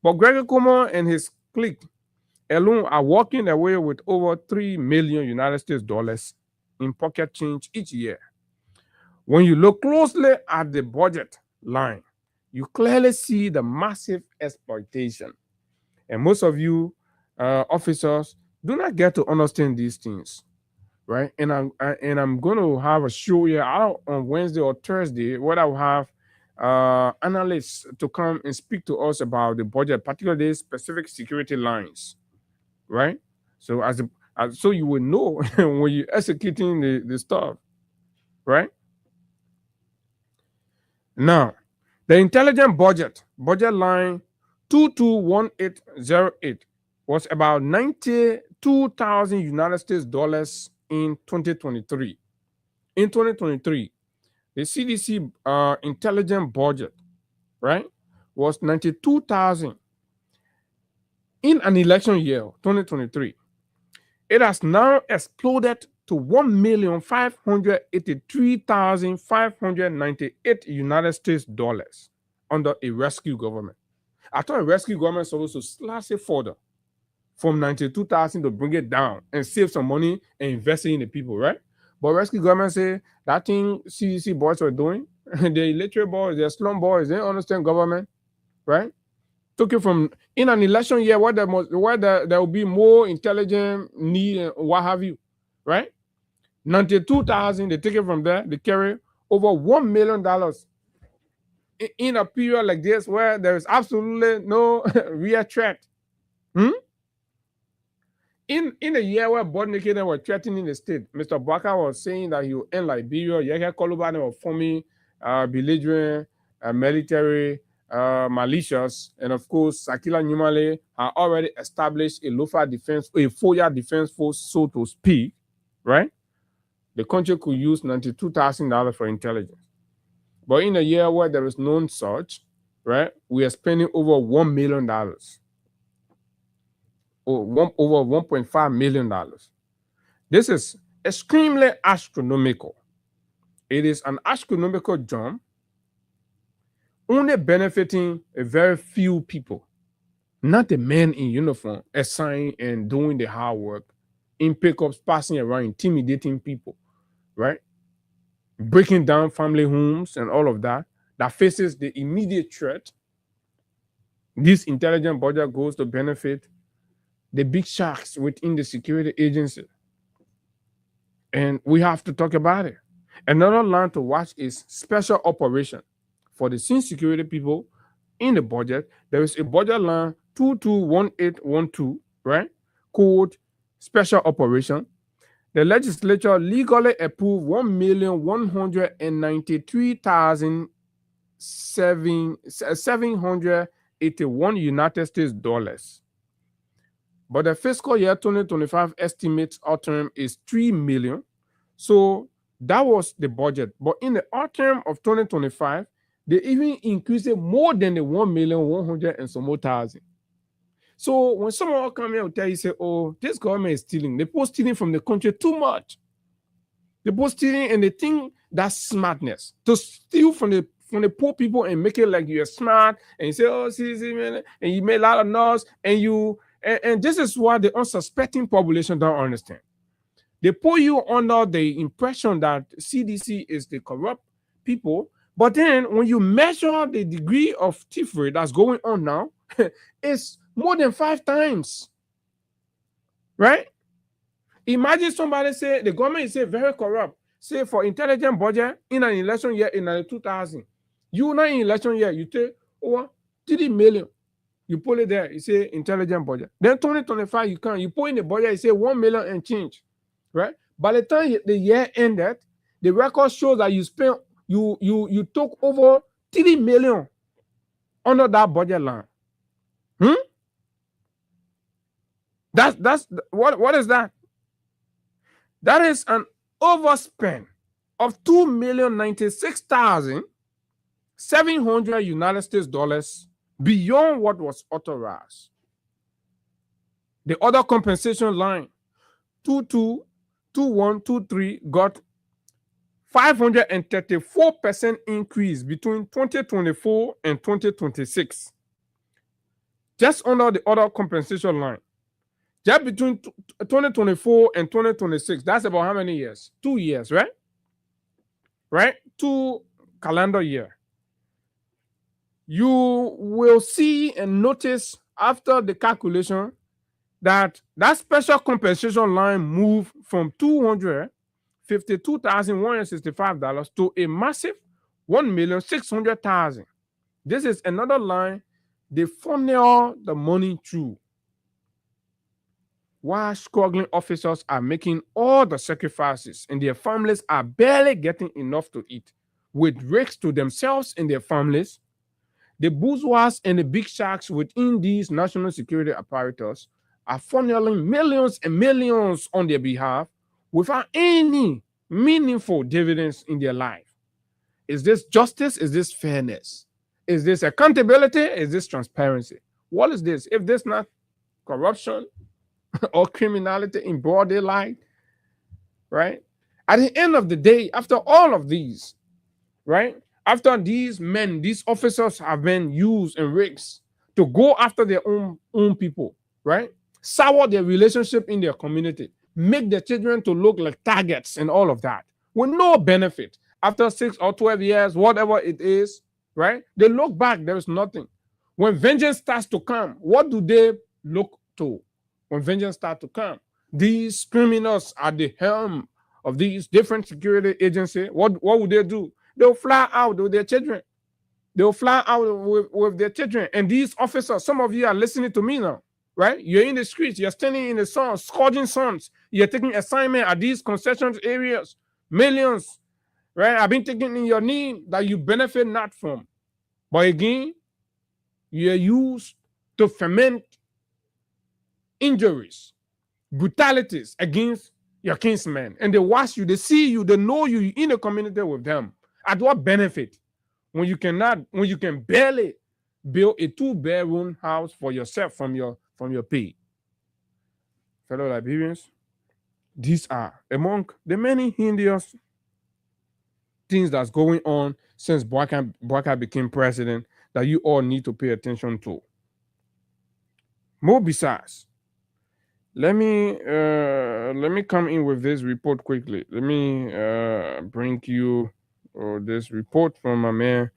But Gregory Kumo and his clique alone are walking away with over $3 million in pocket change each year. When you look closely at the budget line, you clearly see the massive exploitation. And most of you officers do not get to understand these things, right? And I'm going to have a show here out on Wednesday or Thursday where I will have analysts to come and speak to us about the budget, particularly specific security lines, right? So so you will know when you're executing the stuff, right? Now, the intelligent budget line 221808 was about $92,000 in 2023. In 2023, the CDC intelligent budget, right, was $92,000 in an election year, 2023. It has now exploded to $1,583,598 under a rescue government. I thought a rescue government is supposed to slash it further from $92,000 to bring it down and save some money and invest it in the people, right? But rescue government say that thing CDC boys were doing, the illiterate boys, the slum boys, they understand government, right? Took it from in an election year where there will be more intelligent need and what have you, right? 92,000, they take it from there, they carry over $1 million in a period like this where there is absolutely no real threat. In a year where Bodnike were threatening the state, Mr. Baka was saying that he will end Liberia. Yeke Koluba were forming belligerent military militias, and of course, Sakila Numale had already established a FOIA defense force, so to speak, right? The country could use $92,000 for intelligence. But in a year where there is none such, right, we are spending over $1 million. Over $1.5 million. This is extremely astronomical. It is an astronomical jump, only benefiting a very few people, not the men in uniform assigned and doing the hard work in pickups, passing around, intimidating people, right? Breaking down family homes and all of that faces the immediate threat. This intelligent budget goes to benefit the big sharks within the security agency. And we have to talk about it. Another line to watch is special operation. For the scene security people in the budget, there is a budget line 221812, right? Called special operation. The legislature legally approved $1,193,781 United States dollars. But the fiscal year 2025 estimates term is $3 million. So that was the budget. But in the term of 2025, they even increased it more than the 1,100,000 and some more thousand. So when someone come here and tell you, say, oh, this government is stealing, they post stealing from the country too much. They post stealing and they think that's smartness. To steal from the poor people and make it like you're smart and you say, oh, see, man, and you make a lot of noise and this is what the unsuspecting population don't understand. They put you under the impression that CDC is the corrupt people, but then when you measure the degree of thievery that's going on now, it's more than 5 times, right? Imagine somebody say the government is very corrupt. Say for intelligent budget in an election year in 2000, you not in election year, you take over 3 million. You put it there, you say intelligent budget. Then 2025, you put in the budget, you say 1 million and change, right? By the time the year ended, the record shows that you spent, you took over 3 million under that budget line. That's what is that? That is an overspend of $2,096,700 United States dollars beyond what was authorized. The other compensation line, 222123, got 534% increase between 2024 and 2026. Just under the other compensation line. Just between 2024 and 2026, that's about how many years? 2 years, right? Right? 2 calendar year. You will see and notice after the calculation that special compensation line moved from $252,165 to a massive $1,600,000. This is another line they funnel the money through. While struggling officers are making all the sacrifices and their families are barely getting enough to eat, with risks to themselves and their families, the bourgeois and the big sharks within these national security apparatus are funneling millions and millions on their behalf without any meaningful dividends in their life. Is this justice? Is this fairness? Is this accountability? Is this transparency? What is this? If this not corruption or criminality in broad daylight, right? At the end of the day, after all of these, right? After these men, these officers have been used and rigged to go after their own people, right? Sour their relationship in their community, make their children to look like targets and all of that, with no benefit. After 6 or 12 years, whatever it is, right? They look back, there is nothing. When vengeance starts to come, what do they look to? When vengeance starts to come, these criminals at the helm of these different security agencies, what would they do? They'll fly out with their children. They'll fly out with their children. And these officers, some of you are listening to me now, right? You're in the streets, you're standing in the sun, scourging suns. You're taking assignment at these concession areas, millions, right? I've been taking in your name that you benefit not from. But again, you're used to ferment injuries, brutalities against your kinsmen. And they watch you, they see you, they know you in the community with them. At what benefit? When you can barely build a 2-bedroom house for yourself from your pay. Fellow Liberians, these are among the many hideous things that's going on since Bouakai became president that you all need to pay attention to. More besides, let me come in with this report quickly. Let me bring you this report from my man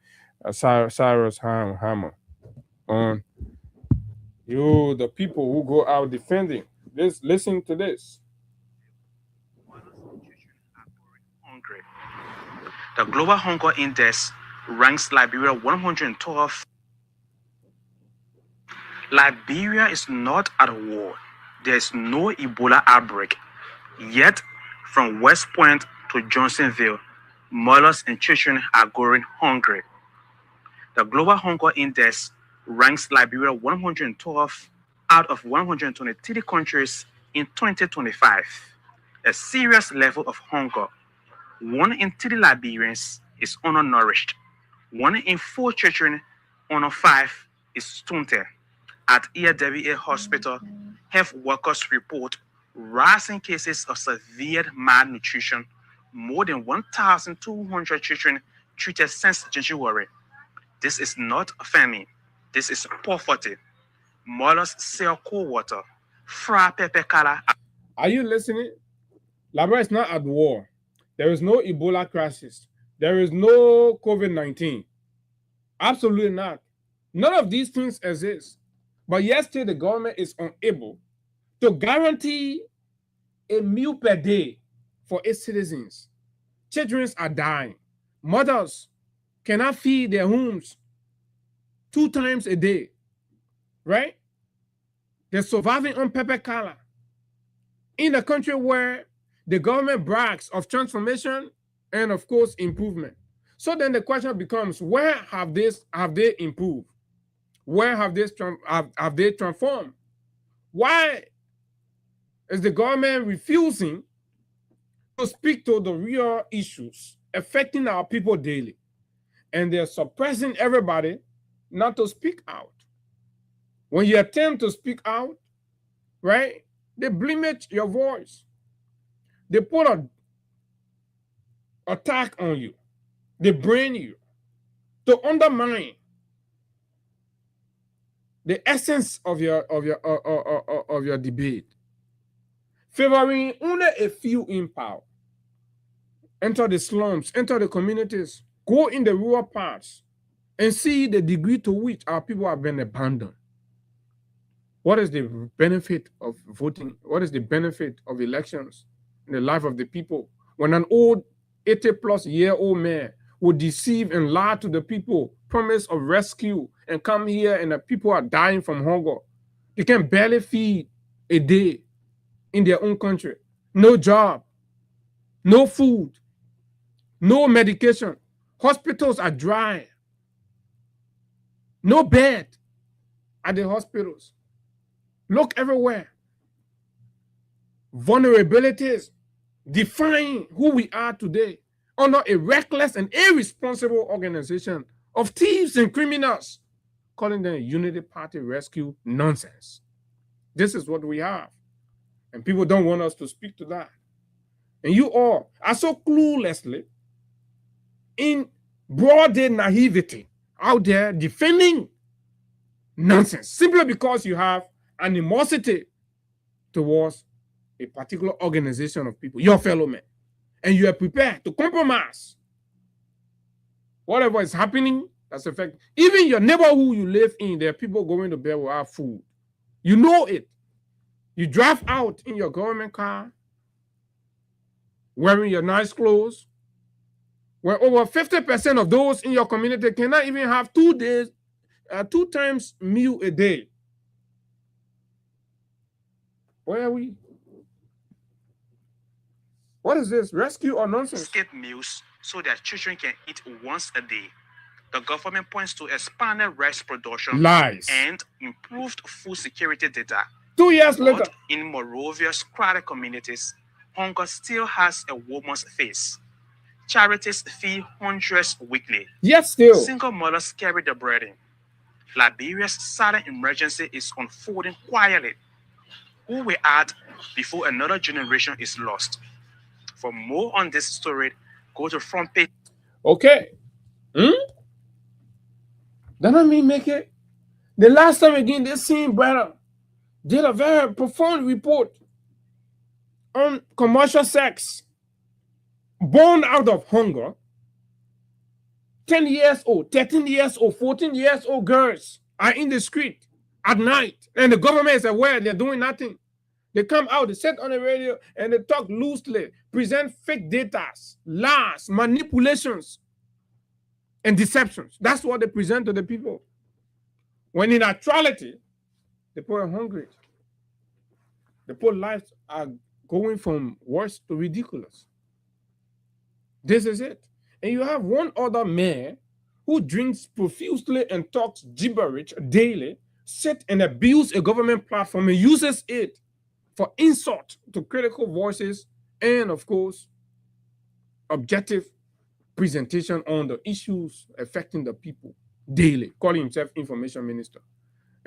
Cyrus Hammer on the people who go out defending this. Listen to this.
The Global Hunger Index ranks Liberia 112. Liberia is not at war. There is no Ebola outbreak. Yet, from West Point to Johnsonville, mothers and children are going hungry. The Global Hunger Index ranks Liberia 112 out of 123 countries in 2025, a serious level of hunger. 1 in 3 Liberians is undernourished. 1 in 4 children under 5 is stunted. At EWA Hospital, health workers report rising cases of severe malnutrition. More than 1,200 children treated since January. This is not famine. This is poverty. Mothers sell cold water. Fra pepper color.
Are you listening? Liberia is not at war. There is no Ebola crisis. There is no COVID-19. Absolutely not. None of these things exist. But yet still the government is unable to guarantee a meal per day for its citizens. Children are dying. Mothers cannot feed their homes 2 times a day, right? They're surviving on pepper color. In a country where the government brags of transformation and, of course, improvement. So then the question becomes, where have they improved? Where have they transformed? Why is the government refusing to speak to the real issues affecting our people daily? And they're suppressing everybody not to speak out. When you attempt to speak out, right, they limit your voice. They put an attack on you. They brain you to undermine the essence of your debate, favoring only a few in power. Enter the slums, enter the communities, go in the rural parts, and see the degree to which our people have been abandoned. What is the benefit of voting? What is the benefit of elections in the life of the people when an old 80-plus-year-old man would deceive and lie to the people, promise of rescue, and come here and the people are dying from hunger? They can barely feed a day in their own country. No job, no food, no medication. Hospitals are dry. No bed at the hospitals. Look everywhere. Vulnerabilities define who we are today under a reckless and irresponsible organization of thieves and criminals, calling them a unity party rescue nonsense. This is what we have. And people don't want us to speak to that. And you all are so cluelessly in broad day naivety out there defending nonsense simply because you have animosity towards a particular organization of people, your fellow men, and you are prepared to compromise whatever is happening that's affecting. Even your neighborhood you live in, there are people going to bed without food. You know it. You drive out in your government car, wearing your nice clothes, where over 50% of those in your community cannot even have 2 times meal a day. Where are we? What is this? Rescue or nonsense?
Skip meals so that children can eat once a day. The government points to expanded rice production and improved food security data.
2 years later,
in Moravia's crowded communities, hunger still has a woman's face. Charities feed hundreds weekly.
Yes, still.
Single mothers carry the burden. Liberia's sudden emergency is unfolding quietly. Who we add before another generation is lost? For more on this story, go to front page.
Okay. That don't mean make it. The last time again, this same brother did a very profound report on commercial sex. Born out of hunger. 10 years old, 13 years old, 14 years old girls are in the street at night, and the government is aware they're doing nothing. They come out, they sit on the radio, and they talk loosely, present fake data, lies, manipulations, and deceptions. That's what they present to the people. When in actuality, the poor are hungry. The poor lives are going from worse to ridiculous. This is it. And you have one other man who drinks profusely and talks gibberish daily, sit and abuse a government platform and uses it for insult to critical voices and, of course, objective presentation on the issues affecting the people daily, calling himself information minister.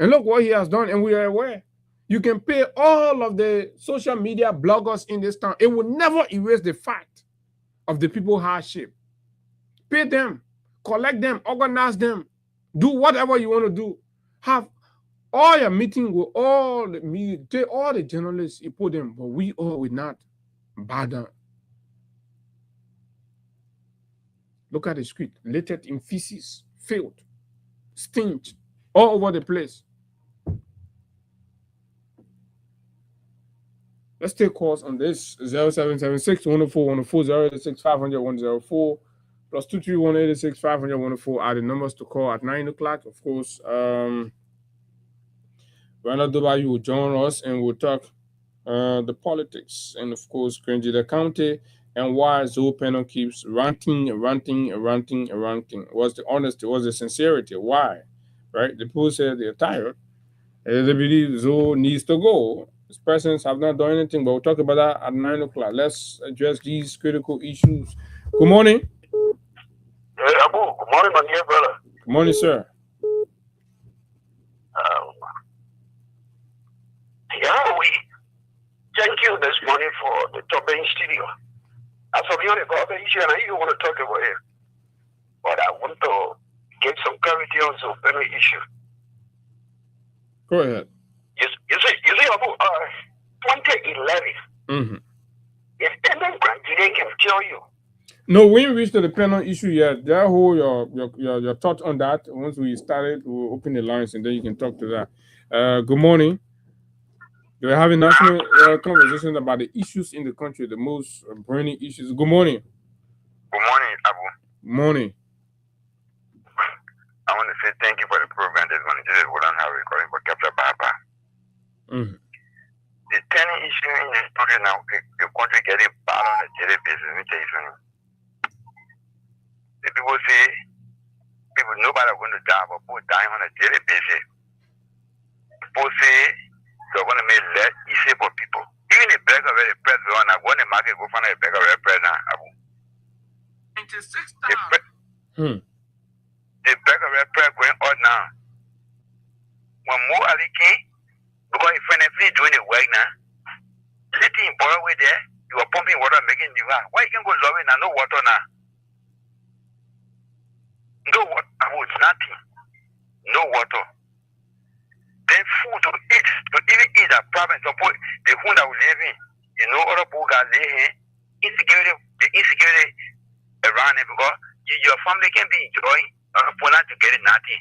And look what he has done, and we are aware. You can pay all of the social media bloggers in this town. It will never erase the fact of the people's hardship. Pay them, collect them, organize them, do whatever you want to do. Have all your meeting with all the media, take all the journalists, you put them, but we all will not bow down. Look at the street, littered in feces, filled, stench, all over the place. Let's take calls on this 0776 104 104 086 500 104 plus 231 86 500 104 are the numbers to call at 9 o'clock. Of course, Ronald Dubai will join us and we'll talk the politics and, of course, Grangeda County and why Zoe Pennon keeps ranting. What's the honesty? What's the sincerity? Why? Right? The people say they're tired. And they believe Zoe needs to go. These persons have not done anything, but we'll talk about that at 9 o'clock. Let's address these critical issues. Good morning.
Hey, Abu. Good morning, my dear brother.
Good morning, sir.
We thank you this morning for the Tobin studio. As for the government issue, and I even want to talk about it, but I want to get some clarity on the Pennon issue.
Go ahead.
You see, Abu, 2011, if Pennon Grangeda can tell you.
No, we ain't reached the Pennon issue yet. That whole your thought on that. Once we started, we'll open the lines and then you can talk to that. Good morning. We're having national conversation about the issues in the country, the most burning issues. Good morning.
Good morning, Abu.
Good morning.
I want to say thank you for the program this morning. This is Woodland Harry calling for Captain Baba. The turning issue in the country now, the country getting bad on a daily basis. Let me tell you something. The people say, nobody are going to die, but people dying on a daily basis. People say, they're going to make less easy for people. Even the bag of the president, I go in the market, go find a bag of the president. The bag of the president going on now. When more Ali came, because if you're doing the work now, letting him borrow away there, you are pumping water, making new water. Why you can go loving and no water now? No water, nothing. No water. Then food to eat, to even eat a problem, support the food that we live in. You know, other people got lay here, insecurity around it because your family can be enjoying, other people not to get it nothing.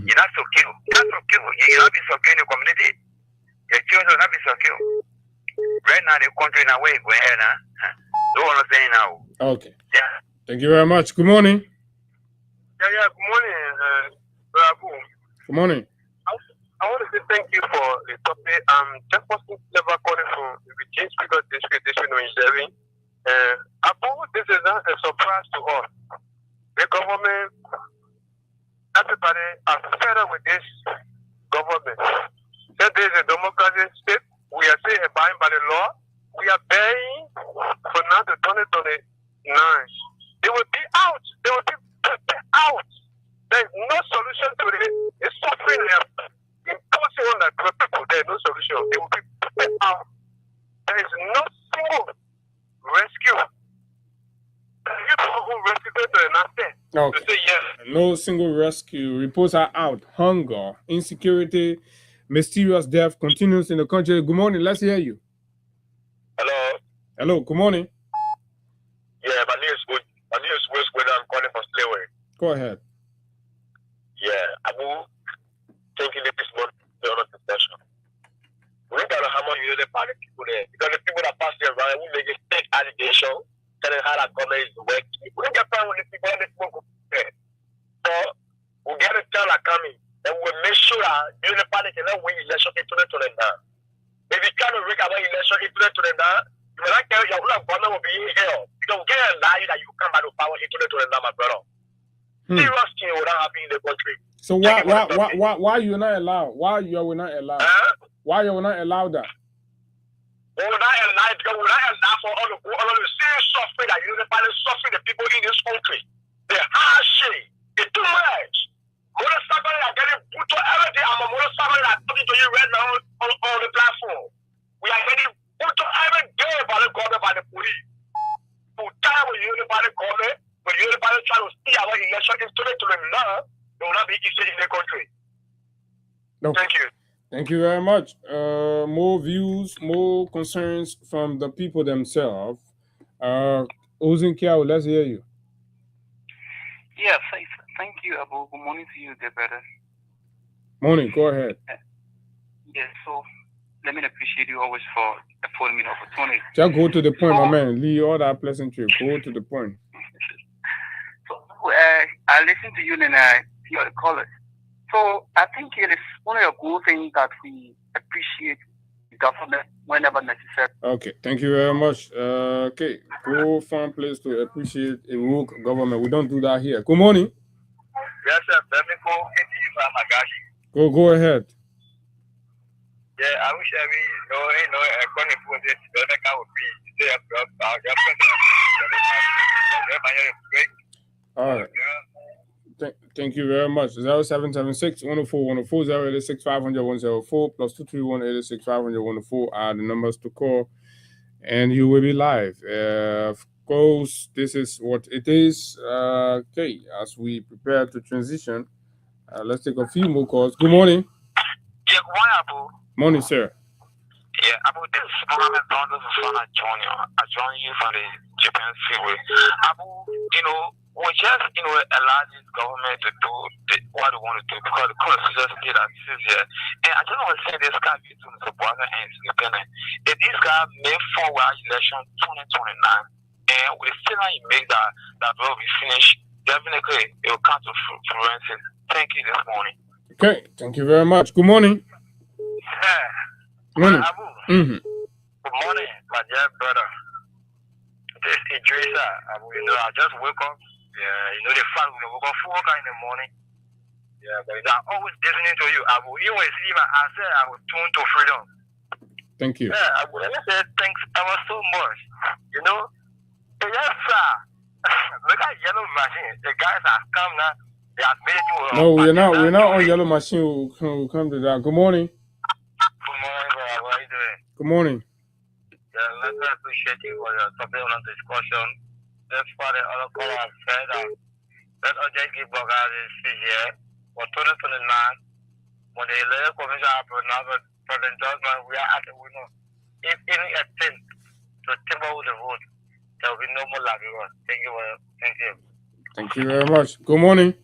You're not secure. You're not secure. You're not be secure in the community. Your children will not be secure. Right now, the country in a way going ahead now. Don't want to say now.
Okay. Yeah. Thank you very much. Good morning.
Yeah. Good morning, Abu.
Good morning.
I want to say thank you for the topic. Just wasn't never calling from the change because this is Abu, this is not a surprise to us. The government, everybody are fed up with this government. That there is a democratic state. We are still abiding by the law. We are begging for now to 2029. They will be out. They will be out. There is no solution to it. It's suffering them. Imposing on the people, there is no solution. They will be put out. There is no single rescue.
Okay.
To say yes.
No single rescue. Reports are out. Hunger, insecurity, mysterious death continues in the country. Good morning. Let's hear you.
Hello.
Hello. Good morning.
Yeah, my name is West. I'm calling from Slayway.
Go ahead.
Yeah, Abu. Thinking this month, the other discussion. We don't know how much you know the party people there. Because the people that pass there around, we make a fake allegation, telling how that government is working. We don't get time when the people go there. So, we get a tell are coming, and we'll make sure that the party cannot win election in 2029. If you can't rig about election in 2029, you will not carry your government will be in hell. Because we can't lie that you come back to power in 2029, my brother. Serious thing will not happen in the country.
So why you not allow? Why you will not allow? Why you will not allow that?
We will not allow for all the serious suffering that suffering the people in this country. The hardship, it's too much. Motorcycle are getting brutal every day. I'm a motorcycle anybody call it, but you anybody try to see our election instrument to them now, they will not be easy in the country.
No.
Thank you.
Thank you very much. More views, more concerns from the people themselves. Ozinkia, let's hear you.
Yes, thank you, Abu. Good morning to you, dear brother.
Morning, go ahead.
Yes, so let me appreciate you always for affording me the opportunity.
Just go to the point, my man. Leave all that pleasantry. Go to the point.
So, I listened to you and I hear the callers. So I think it is one of the good things that we appreciate the government whenever necessary.
Okay, thank you very much. Okay, go find a place to appreciate a woke government. We don't do that here. Good morning.
Yes, sir. Let me go.
Go ahead.
Yeah, I wish according to this,
all right. Thank you very much. 0776 104 104 086 500 104 plus 231 86 500 104 are the numbers to call, and you will be live. Of course, this is what it is. Okay, as we prepare to transition, let's take a few more calls. Good morning.
Yeah, good morning, Abu.
Morning, sir.
Yeah, Abu, this is Mohammed Bonders from Junior. I join you from the Japan Freeway. Abu, we just, allow this government to do what they want to do because the constitution state that this is here. And I just want to say this guy to Mr. Boyer and his independent. If this guy made forward election 2029 and we still not make that will be finished, definitely it will come to fruition. Thank you this morning.
Okay, thank you very much. Good morning.
Yeah.
Morning.
Abu.
Mm-hmm.
Good morning, my dear brother. This is Idrissa. Abu, I just woke up. Yeah, the fact we woke up 4 o'clock in the morning. Yeah, but I'm always listening to you. Abu, you always see my answer. I will tune to freedom.
Thank you.
Yeah, Abu, let me say thanks ever so much. Yes, sir. Look at Yellow Machine. The guys have come now. They have made it.
No, we're not on Yellow Machine. We'll come to that. Good morning.
Good morning, brother. How are you doing?
Good morning.
Yeah, let's appreciate you for your topic on the discussion. That's why the other caller has said that let us just give Boga this year for 2029 when the electoral commission have pronounced for the judgment. We are at the winner. If any attempt to tamper with the vote, there will be no more Labrador. Thank you. Thank you.
Thank you very much. Good morning.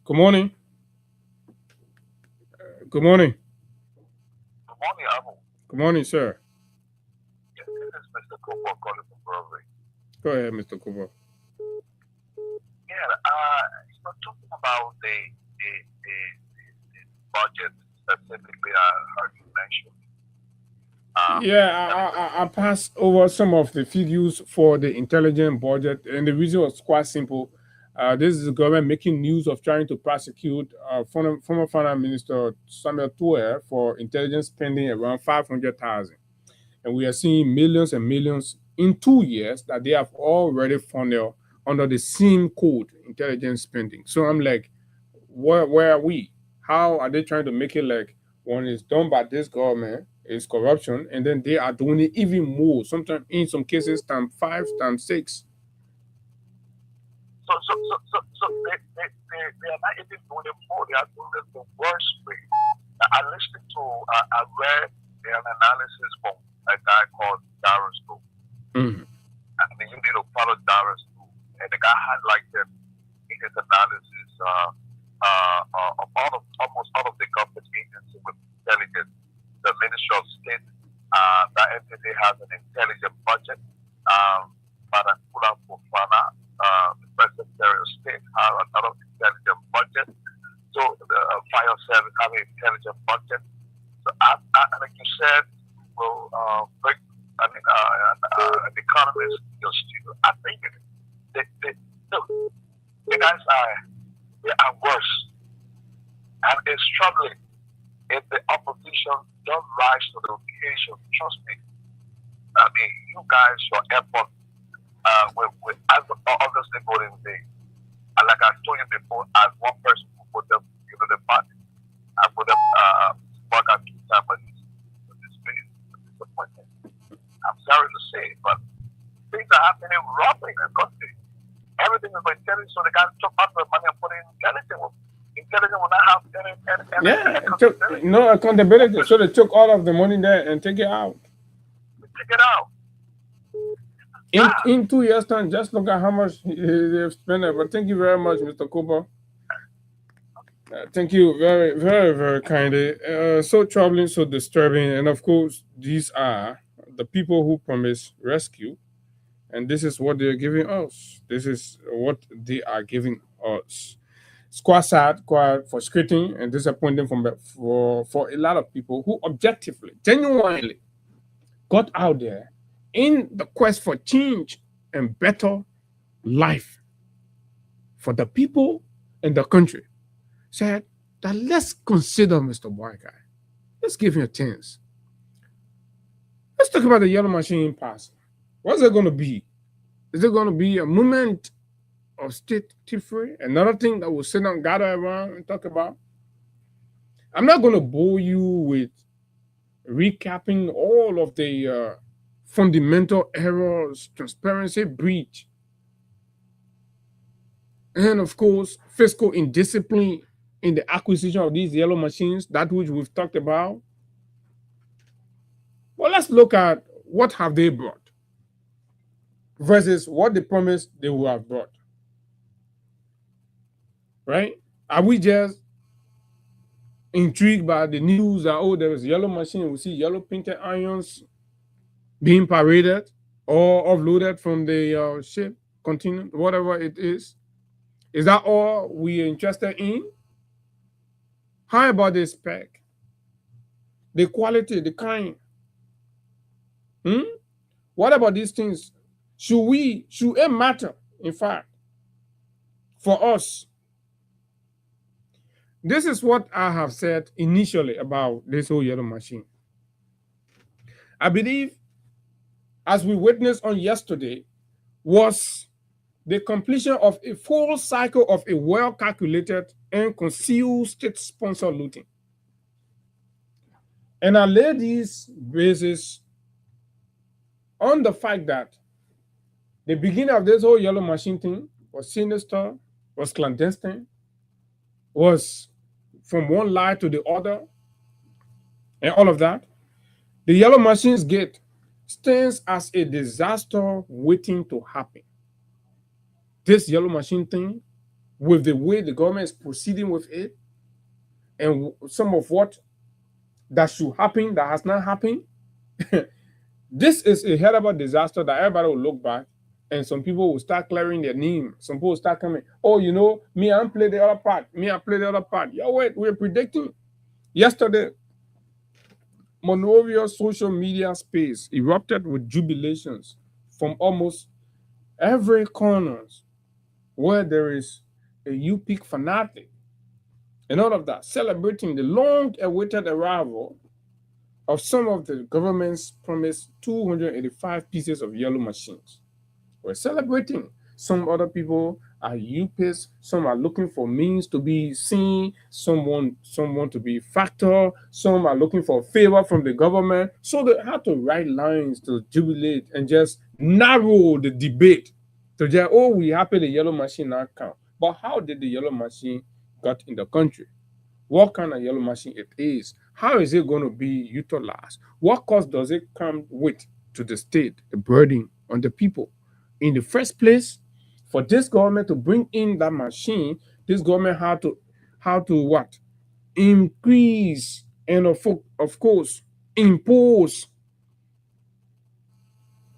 Good morning. Good morning.
Good morning, Abu.
Good morning, sir.
Yes, this is Mr. Cooper calling from Broadway.
Go ahead, Mr. Cooper.
Yeah, talking about the budget specifically, I heard you mention.
I passed over some of the figures for the intelligent budget, and the reason was quite simple. This is the government making news of trying to prosecute former Finance Minister Samuel Tuer for intelligence spending around 500,000. And we are seeing millions and millions in 2 years that they have already funneled under the same code, intelligence spending. So I'm like, where are we? How are they trying to make it like when it's done by this government, it's corruption, and then they are doing it even more, sometimes in some cases, times 5, times 6.
So they are not even doing it more. They are doing it the worst way. I listened to, I read an analysis from a guy called Darius Too.
Mm-hmm.
I mean, you need to follow Darius Too. And the guy highlighted in his analysis of almost all of the government agencies with intelligence. The Ministry of State, that entity has an intelligent budget. Madam Kula Fofana, the President of State, has another intelligent budget. So the fire service have an intelligent budget. So like you said, an economist, I think the guys are worse, and they're struggling. If the opposition don't rise to the occasion, trust me. I mean, you guys, your effort with obviously voting day. And like I told you before, as one person who put them, the party, I put them work at 2 times, but it's disappointing. I'm sorry to say, but things are have any robbery in the country. Everything is for intelligence, so they can chop out the money and put it in intelligence. Intelligence will not have any
accountability. No accountability. So they took all of the money there and take it out.
Take it out.
In 2 years' time, just look at how much they've spent. But thank you very much, Mr. Cooper. Thank you very, very, very kindly. So troubling, so disturbing. And of course, these are the people who promise rescue. And this is what they're giving us. This is what they are giving us. It's quite sad, quite frustrating, and disappointing for a lot of people who objectively, genuinely got out there in the quest for change and better life for the people and the country. Said that let's consider Mr. White Guy. Let's give him a chance. Let's talk about the yellow machine pass. What's it going to be? Is it going to be a movement of state free? Another thing that we'll sit down, gather around and talk about? I'm not going to bore you with recapping all of the fundamental errors, transparency breach, and of course, fiscal indiscipline in the acquisition of these yellow machines, that which we've talked about. Well, let's look at what have they brought versus what they promised they will have brought. Right? Are we just intrigued by the news that, oh, there is a yellow machine, we see yellow painted irons being paraded or offloaded from the ship, container, whatever it is? Is that all we are interested in? How about the spec? The quality, the kind? What about these things? Should it matter, in fact, for us? This is what I have said initially about this whole yellow machine. I believe, as we witnessed on yesterday, was the completion of a full cycle of a well-calculated and concealed state-sponsored looting. And I lay these bases on the fact that the beginning of this whole yellow machine thing was sinister, was clandestine, was from one lie to the other, and all of that. The yellow machine's gate stands as a disaster waiting to happen. This yellow machine thing, with the way the government is proceeding with it, and some of what that should happen that has not happened, this is a hell of a disaster that everybody will look back, and some people will start clearing their name. Some people will start coming, oh, you know, me, I play the other part. Me, I play the other part. Yo, wait, we're predicting. Yesterday, Monrovia social media space erupted with jubilations from almost every corner where there is a UPIC fanatic and all of that, celebrating the long-awaited arrival of some of the government's promised 285 pieces of yellow machines. We're celebrating. Some other people are UPIs, some are looking for means to be seen, some want to be factor, some are looking for a favor from the government. So they had to write lines to jubilate and just narrow the debate to just, oh, we happy the yellow machine now count. But how did the yellow machine got in the country? What kind of yellow machine it is? How is it going to be utilized? What cost does it come with to the state, the burden on the people? In the first place, for this government to bring in that machine, this government had to what? Increase and of course impose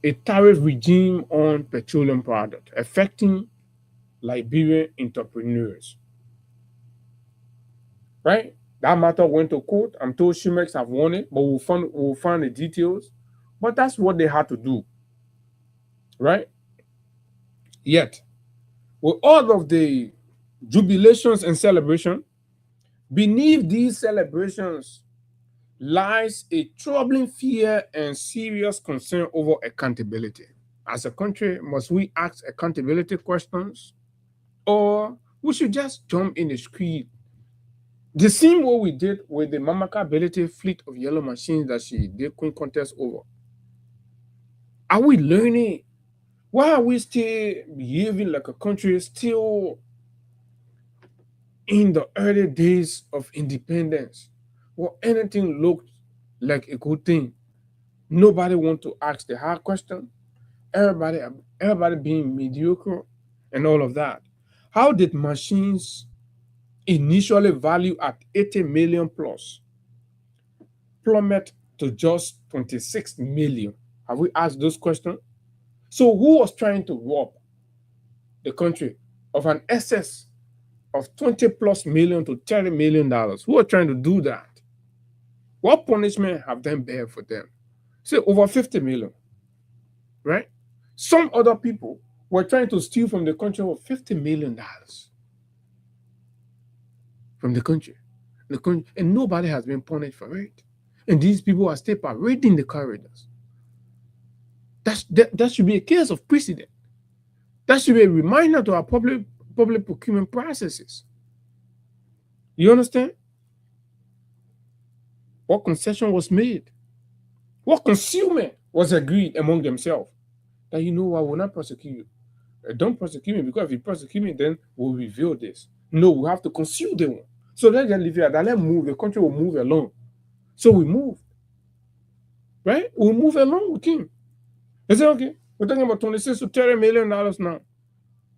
a tariff regime on petroleum products, affecting Liberian entrepreneurs. Right? That matter went to court. I'm told Shemex have won it, but we'll find the details. But that's what they had to do. Right? Yet, with all of the jubilations and celebration, beneath these celebrations lies a troubling fear and serious concern over accountability. As a country, must we ask accountability questions? Or we should just jump in the street? The same way we did with the Mamaka Ability fleet of yellow machines that she did Queen Contest over. Are we learning Why are we still behaving like a country still in the early days of independence? Well, anything looked like a good thing. Nobody want to ask the hard question. Everybody being mediocre and all of that. How did machines initially valued at 80 million plus plummet to just 26 million? Have we asked those questions? So who was trying to rob the country of an excess of 20 plus million to $30 million? Who are trying to do that? What punishment have them bear for them? Say over 50 million, right? Some other people were trying to steal from the country for $50 million from the country, and nobody has been punished for it. And these people are still parading the corridors. That should be a case of precedent. That should be a reminder to our public procurement processes. You understand? What concession was made? What concealment was agreed among themselves? That, you know, I will not prosecute you. Don't prosecute me, because if you prosecute me, then we'll reveal this. No, we have to conceal the one. So let's just leave it at that. Let's move. The country will move along. So we moved. Right? We'll move along with him. They say, okay, we're talking about 26 to $30 million now.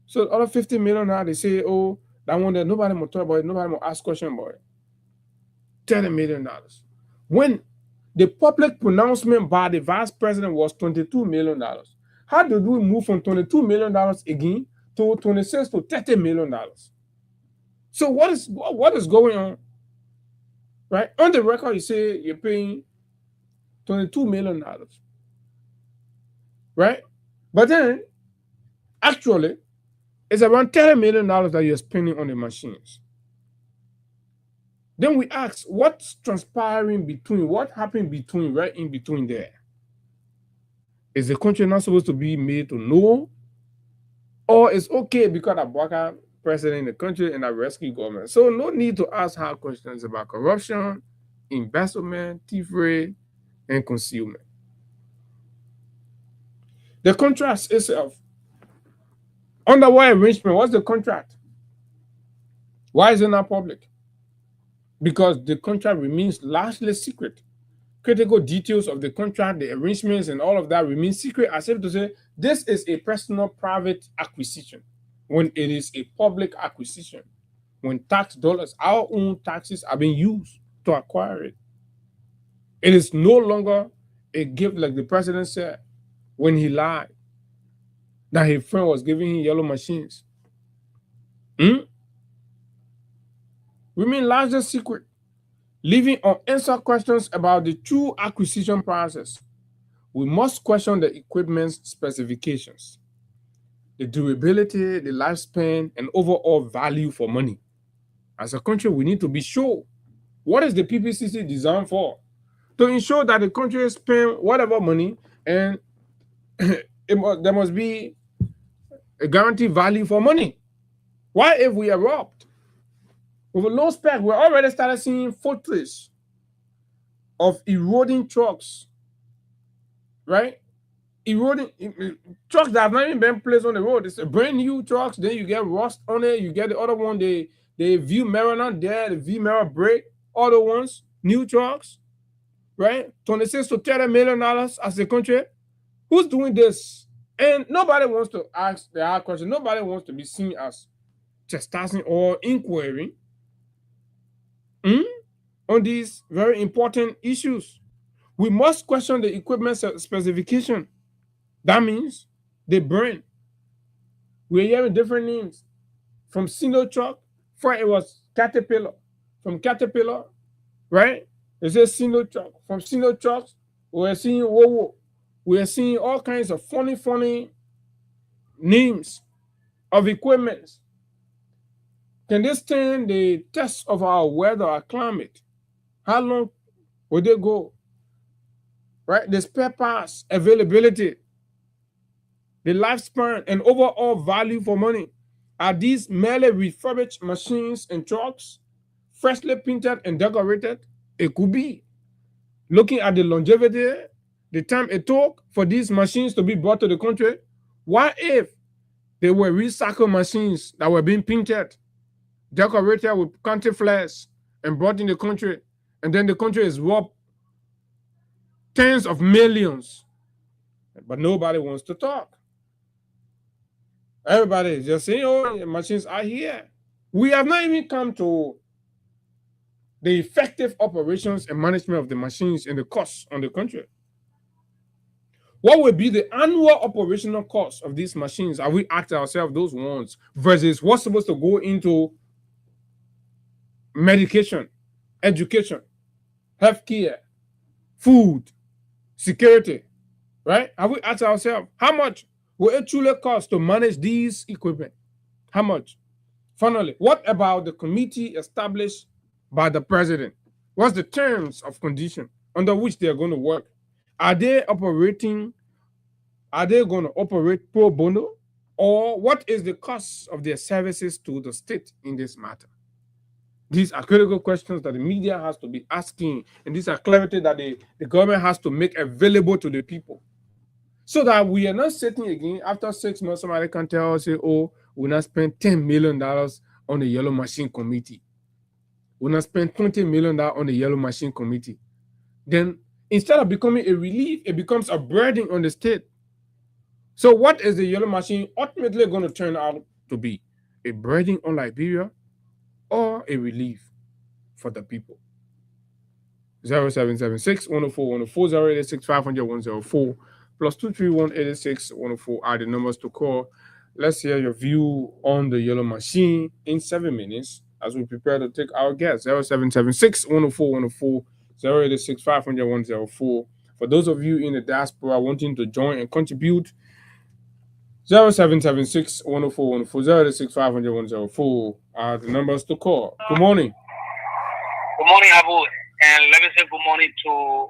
So the other 50 million now, they say, oh, that one that nobody will talk about it, nobody will ask questions about it. $30 million. When the public pronouncement by the vice president was $22 million. How did we move from $22 million again to 26 to $30 million? So what is going on? Right? On the record, you say you're paying $22 million. Right? But then, actually, it's around $30 million that you're spending on the machines. Then we ask, what's transpiring between, what happened between, right in between there? Is the country not supposed to be made to know? Or it's okay because Abubakar president in the country and a rescue government? So no need to ask hard questions about corruption, embezzlement, thievery, and concealment. The contract itself, under what arrangement? What's the contract? Why is it not public? Because the contract remains largely secret. Critical details of the contract, the arrangements, and all of that remain secret, as if to say this is a personal, private acquisition, when it is a public acquisition. When tax dollars, our own taxes, are being used to acquire it. It is no longer a gift, like the president said when he lied that his friend was giving him yellow machines. Remain largely secret, leaving unanswered questions about the true acquisition process. We must question the equipment's specifications, the durability, the lifespan, and overall value for money. As a country, we need to be sure, what is the PPCC designed for? To ensure that the country spend whatever money, and there must be a guaranteed value for money. Why, if we erupt with a low spec, we already started seeing footage of eroding trucks, right? Eroding trucks that have not even been placed on the road. It's a brand new trucks. Then you get rust on it. You get the other one, the view mirror not there, the view mirror break. Other ones, new trucks, right? 26 to $30 million as a country. Who's doing this? And nobody wants to ask the hard question. Nobody wants to be seen as chastising or inquiring on these very important issues. We must question the equipment specification. That means the brand. We're hearing different names. From Sino Truck, before it was Caterpillar. From Caterpillar, right? It says Sino Truck. From Sino Trucks, we're seeing Wowo. We're seeing all kinds of funny names of equipment. Can they stand the test of our weather, our climate? How long will they go? Right? The spare parts availability, the lifespan, and overall value for money. Are these merely refurbished machines and trucks, freshly painted and decorated? It could be. Looking at the longevity, the time it took for these machines to be brought to the country, What if they were recycled machines that were being painted, decorated with country flags, and brought in the country, and then the country is worth tens of millions, but nobody wants to talk. Everybody is just saying, oh, the machines are here. We have not even come to the effective operations and management of the machines and the costs on the country. What would be the annual operational cost of these machines? Are we asked ourselves those ones versus what's supposed to go into medication, education, healthcare, food, security, right? Have we asked ourselves how much will it truly cost to manage these equipment? How much? Finally, what about the committee established by the president? What's the terms of condition under which they are going to work? Are they going to operate pro bono? Or what is the cost of their services to the state in this matter? These are critical questions that the media has to be asking, and these are clarity that the government has to make available to the people. So that we are not sitting again after 6 months, somebody can tell us, oh, we're not spend $10 million on the Yellow Machine Committee. We're not spend $20 million on the Yellow Machine Committee. Then instead of becoming a relief, it becomes a burden on the state. So what is the Yellow Machine ultimately going to turn out to be? A burden on Liberia or a relief for the people? 0776-104-104, 086-500-104, plus 231-86-104 are the numbers to call. Let's hear your view on the Yellow Machine in 7 minutes as we prepare to take our guests. 0776-104-104, 086-500-104. For those of you in the diaspora wanting to join and contribute, 0776-104-104, 086-500-104 are the numbers to call. Good morning.
Good morning, Abu. And let me say good morning to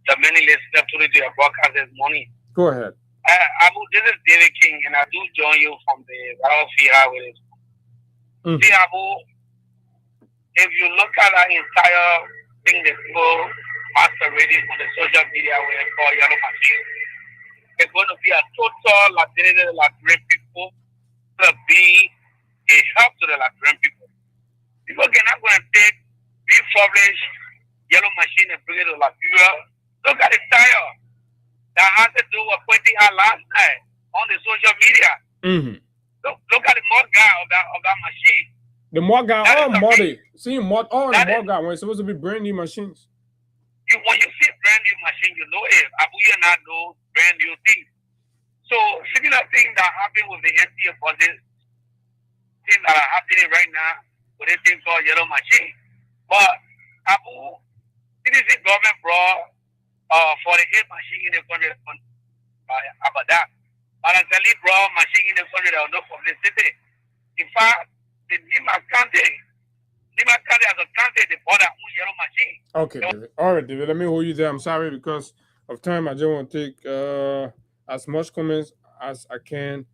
the many listeners to the broadcast this morning.
Go ahead.
Abu, this is David King, and I do join you from the battlefield highway. See, Abu, if you look at that entire thing that people masquerading on the social media where it's called Yellow Machine, it's going to be a total Liberian people to be a help to the Liberian people. People cannot go and take, refurbish Yellow Machine and bring it to Liberia. Look at the tire that has to do with what they had last night on the social media. Look at the mod guy of that machine.
The mod guy or Muddy. See mod on the mod guy when it's supposed to be brand new machines.
When you see brand new machine, you know it. Abu, you not know brand new things. So similar thing that happened with the NTA buses, things that are happening right now with this thing called Yellow Machine. But Abu, CDC government brought 48 machine in the country about that. But actually brought machine in the country that are not publicity. In fact, the Nima County as a county, they bought their own Yellow Machine.
Okay, David. All right, David, let me hold you there. I'm sorry because of time. I just want to take as much comments as I can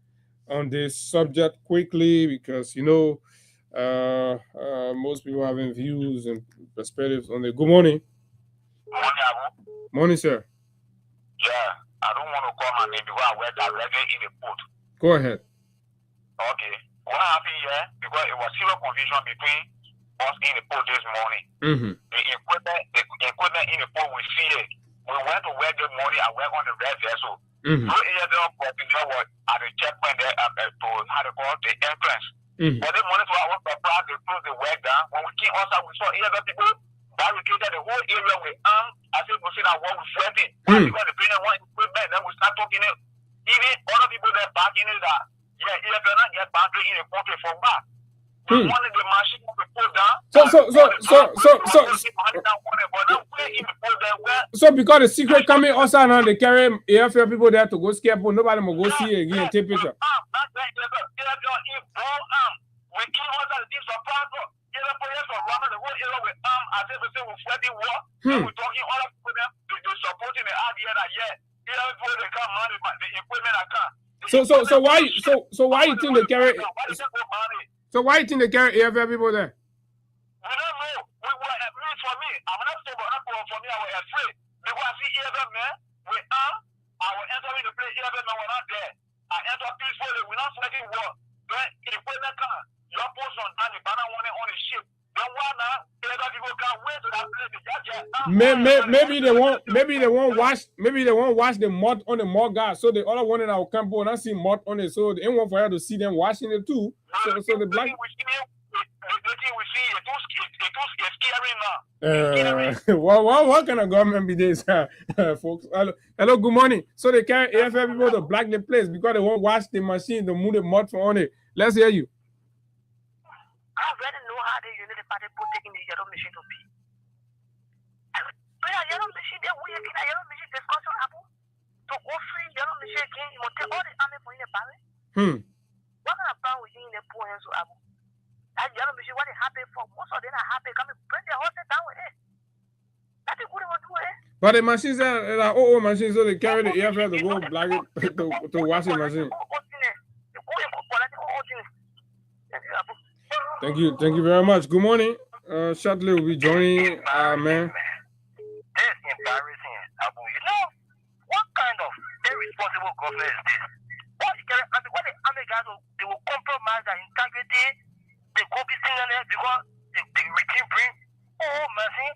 on this subject quickly because, you know, most people having views and perspectives on it. Good morning. Morning, sir.
Yeah, I don't want to call my name because I work directly in the port.
Go ahead.
Okay. What happened here? Because it was serious confusion between us in the port this morning. The equipment in the port we see it. We went to work this morning. I work on the red vessel. No EFL personnel was at the checkpoint there to how to call the entrance. But this morning, so I was surprised they closed the work down. When we came outside, we saw EFL people barricaded the whole area with arms. I think we see that one was sweating. Because the president want equipment, then we start talking it. Even other people there backing it that, yeah, EFL not get boundary in the country from back. We wanted the machine to pull down.
So because the secret coming outside now, they carry AFL people there to go scare people. Nobody will go see it again and take picture.
We came outside the team surprise. The whole area with as if we say we're fighting war. We're talking all of them to supporting the idea that they come money, but the equipment I can't.
So why you think they carry? So why you think they carry AFL people there?
We don't know. We were at least for me. I'm not saying for me. I was afraid because I see AFL man with I was entering the place. AFL man were not there. I entered we're not selecting what. Then if we make your post on the banner one on the ship. Then why not? The other people can't wait to that place.
Maybe they won't wash the mud on the mud guard. So the other one in our camp will not see mud on it. So they want for her to see them washing it too. So the black. What kind of government be this, folks? Hello, good morning. So they can't AFL people to black the place because they won't wash the machine to move the mud from on it. Let's hear you.
I already know how the United Party put taking the yellow machine to be. But a yellow machine, they will get a yellow machine discussion happen. To offer yellow machine again, you must take all the army for the barrel. What kind of power we in the poor hands to Abu? That yellow machine, what they happy for? Most of them are happy. Come and bring their horses down with it. That's a good one to it.
But the machines are old machines, so they carry the AFL to go black it to wash the machine. Thank you very much. Good morning. Shortly we'll be joining man.
This embarrassing, Abu. You know what kind of irresponsible government is this? What the army guys they will compromise their integrity, they go be singing there because the regime bring machine.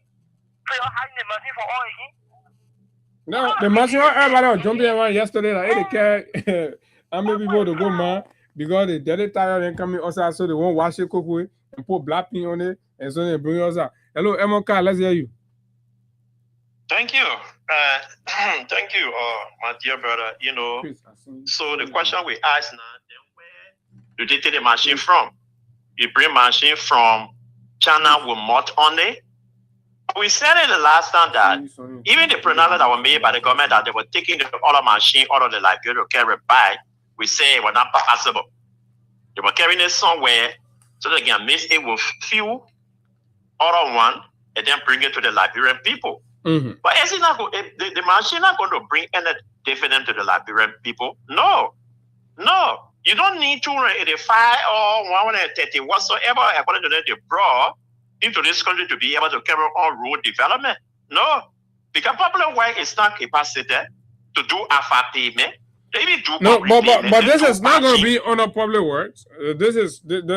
So you're hiding the machine for all again?
No, the machine everybody was jumping around yesterday like they care army people to go man. Because they did tired and coming outside, so they won't wash it, cook with, and put black pin on it, and so they bring us out. Hello, MOK, let's hear you.
Thank you. Thank you, my dear brother. You know, so the question we ask now, then where do they take the machine from? You bring machine from China with mud on it. We said it the last time that even the pronouncement that were made by the government that they were taking the other machine out of the Liberia to carry back, we say it was not possible. They were carrying it somewhere so they can mix it with few other one and then bring it to the Liberian people. But is it not the machine not going to bring any dividend to the Liberian people? No. You don't need 285 or 130 whatsoever according to that they brought into this country to be able to carry on road development. No. Because public work is not capacity to do AFA payment.
No, but this is not going to be on a public works. There's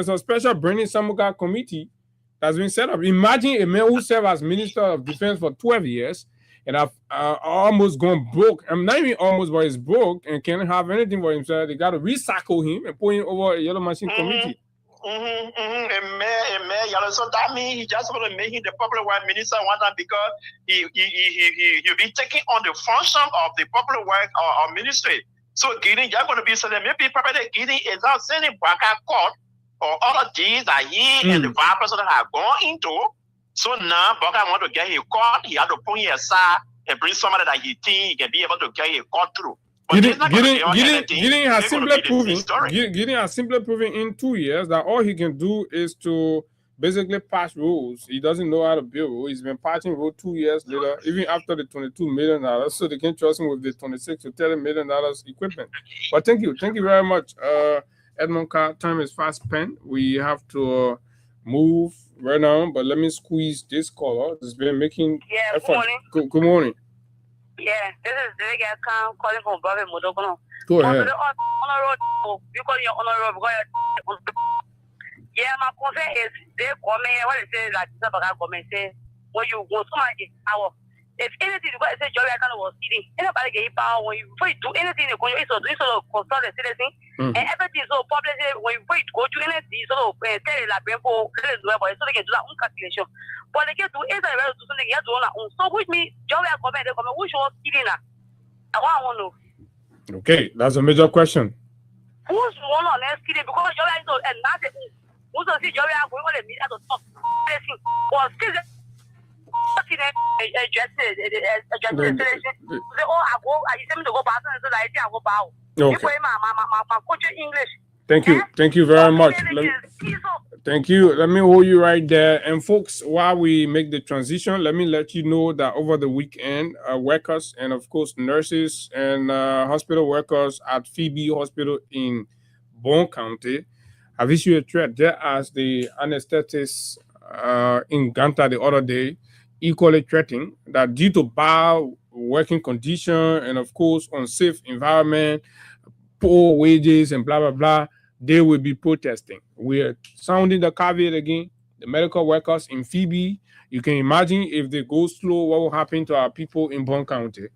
a special Bernie Samuka committee that's been set up. Imagine a man who served as Minister of Defense for 12 years and have almost gone broke. I'm not even almost, but he's broke and can't have anything for himself. They got to recycle him and put him over a yellow machine committee.
So that means he just want to make him the public work minister one time because he'll be taking on the function of the public work or ministry. So getting you're going to be saying maybe probably getting is not sending back at court or other deeds that he and the vice president have gone into. So now Baka want to get his court, he had to put him aside and bring somebody that he think he can be able to get his court through.
Gideon has simply proven in 2 years that all he can do is to basically patch roads. He doesn't know how to build roads. He's been patching road 2 years later, even after the $22 million. So they can trust him with the $26 to $30 million equipment. But thank you very much, Edmond Carr. Time is fast spent. We have to move right now, but let me squeeze this caller. It's been making effort.
Good morning.
Good morning.
Yeah, this is the guy calling from Brother Modokono.
Go ahead.
You call your honor road because yeah, my concern is they come here. What they say like Sabaka come and say when you go to my hour. If anything, what I say, Joey, I kind of was eating. Anybody get power when you do anything, you sort of consult the citizen and everything. So public when you go to anything, sort of tell the people so they can do their own calculation. But they can do either to do something they have to own. So which means Joey, I come and they come and which was eating now. I want to know.
Okay, that's a major question.
Who's one on that kidding because Joey is and not the who's on see Joey, I'm going to meet at the top. Well, still.
Thank you very much. Thank you. Let me hold you right there. And folks, while we make the transition, let me let you know that over the weekend, workers and of course nurses and hospital workers at Phoebe Hospital in Bone County have issued a threat there as the anesthetists in Ganta the other day equally threatening that due to bad working condition and of course unsafe environment, poor wages and blah, blah, blah, they will be protesting. We are sounding the caveat again. The medical workers in Phoebe, you can imagine if they go slow, what will happen to our people in Bond County.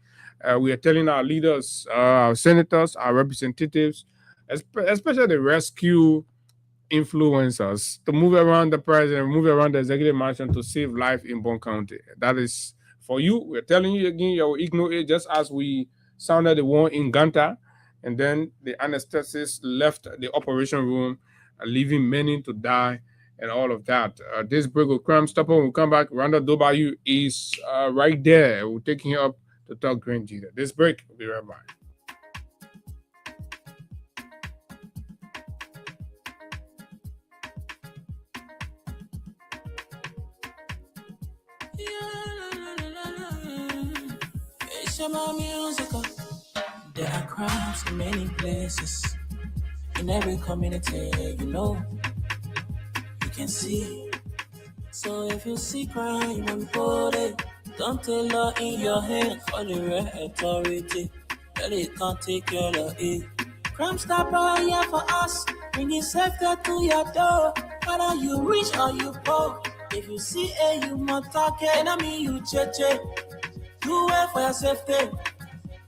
We are telling our leaders, our senators, our representatives, especially the rescue influencers, to move around the president, move around the executive mansion to save life in Bond County. That is for you. We're telling you again, you will ignore it, just as we sounded the one in Ganta, and then the anesthetist left the operation room, leaving many to die and all of that. This break of Crime Stopper, when we come back, Randall Dobayu is right there. We're taking him up to talk Grand Jita. This break, we'll be right back.
There are crimes in many places, in every community, you know, you can see. So if you see crime, report it. Don't take law in your hands for the right authority. Really can't take care of it. Crime Stopper here for us, bringing safety to your door. Whether you rich or you poor, if you see a you must talk it. And I mean you cheche, do it for your safety.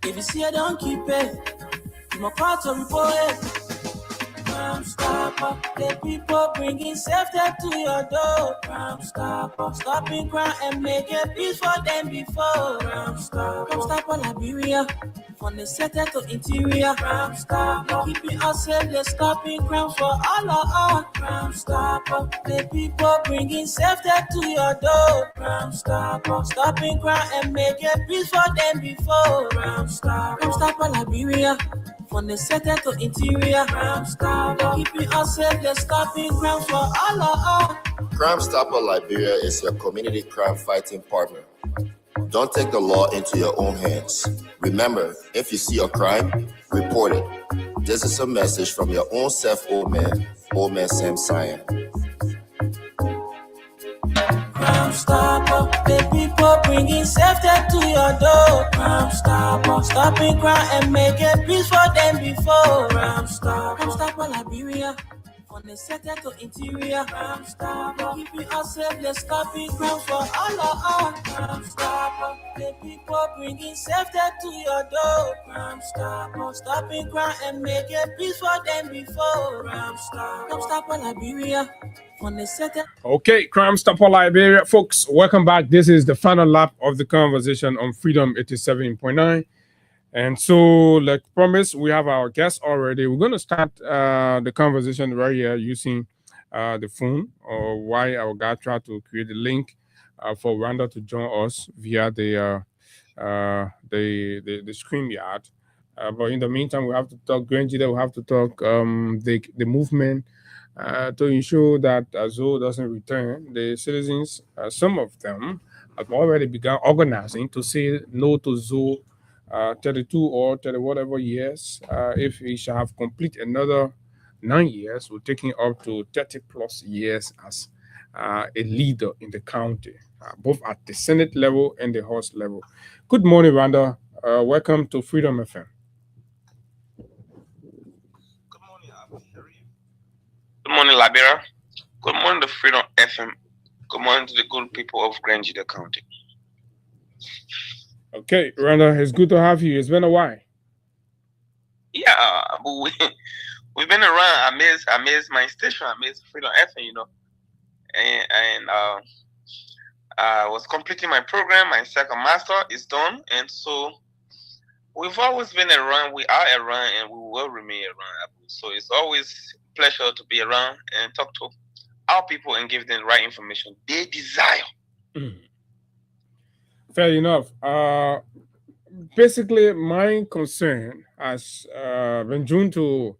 If you see it, don't keep it. You must call to report it. Crime Stopper, the people bringing safety to your door. Crime Stopper, stopping crime and making peace for them before. Crime Stopper, Liberia, from the center to interior. Crime Stopper, keeping us safe, they're stopping crime for all of us. Crime Stopper, the people bringing safety to your door. Crime Stopper, stopping crime and making peace for them before. Crime Stopper, Liberia, from the center to interior. Crime Stopper, keeping us safe, they're stopping crime for all of us.
Crime Stopper Liberia is your community crime fighting partner. Don't take the law into your own hands. Remember, if you see a crime, report it. This is a message from your own self, old man Sam Cyan.
Crime Stopper, the people bringing safety to your door. Crime Stopper, stopping crime and making peace for them before. Crime Stopper, Liberia, from the center to interior. Crime Stopper, keeping us safe, they're stopping crime for all of us. Crime Stopper, the people bringing safety to your door. Crime Stopper, stopping crime and making peace for them before. Crime Stopper, Liberia.
Okay, Crime Stopper Liberia, folks, welcome back. This is the final lap of the conversation on Freedom 87.9. And so, like promised, we have our guest already. We're going to start the conversation right here using the phone, or why our guy tried to create a link for Randall to join us via the StreamYard. But in the meantime, we have to talk Grand Jita, we have to talk the movement. To ensure that Zoe doesn't return, the citizens, some of them, have already begun organizing to say no to Zoe 32 or 30 whatever years. If he shall have complete another 9 years, we're taking up to 30 plus years as a leader in the county, both at the Senate level and the House level. Good morning, Randall. Welcome to Freedom FM.
Good morning, Liberia. Good morning to Freedom FM. Good morning to the good people of Grand Jita County.
Okay, Randall, it's good to have you. It's been a while.
Yeah, but we've been around. I miss my station. I miss Freedom FM, you know. And I was completing my program. My second master is done. And so we've always been around. We are around and we will remain around. So it's always pleasure to be around and talk to our people and give them the right information they desire.
Fair enough. Basically, my concern has been due to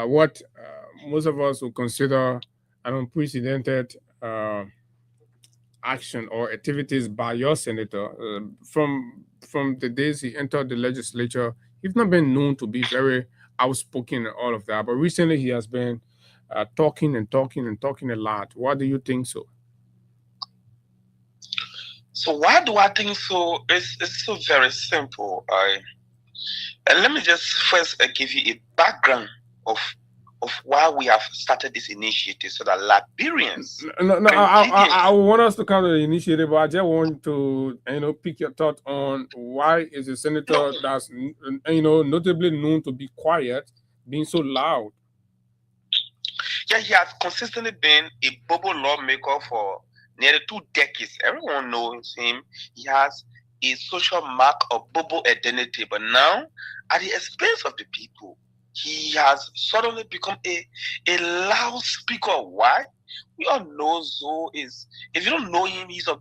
what most of us would consider an unprecedented action or activities by your senator. From the days he entered the legislature, he's not been known to be very outspoken and all of that, but recently he has been talking a lot. Why do you think so?
So why do I think so? It's so very simple. Let me just first give you a background of why we have started this initiative, so that Liberians.
I want us to come to the initiative, but I just want to pick your thought on why is a senator that's notably known to be quiet being so loud.
Yeah, he has consistently been a Bobo lawmaker for nearly 2 decades. Everyone knows him. He has a social mark of Bobo identity, but now, at the expense of the people, he has suddenly become a loud speaker. Why? We all know Zoe is. If you don't know him, he's a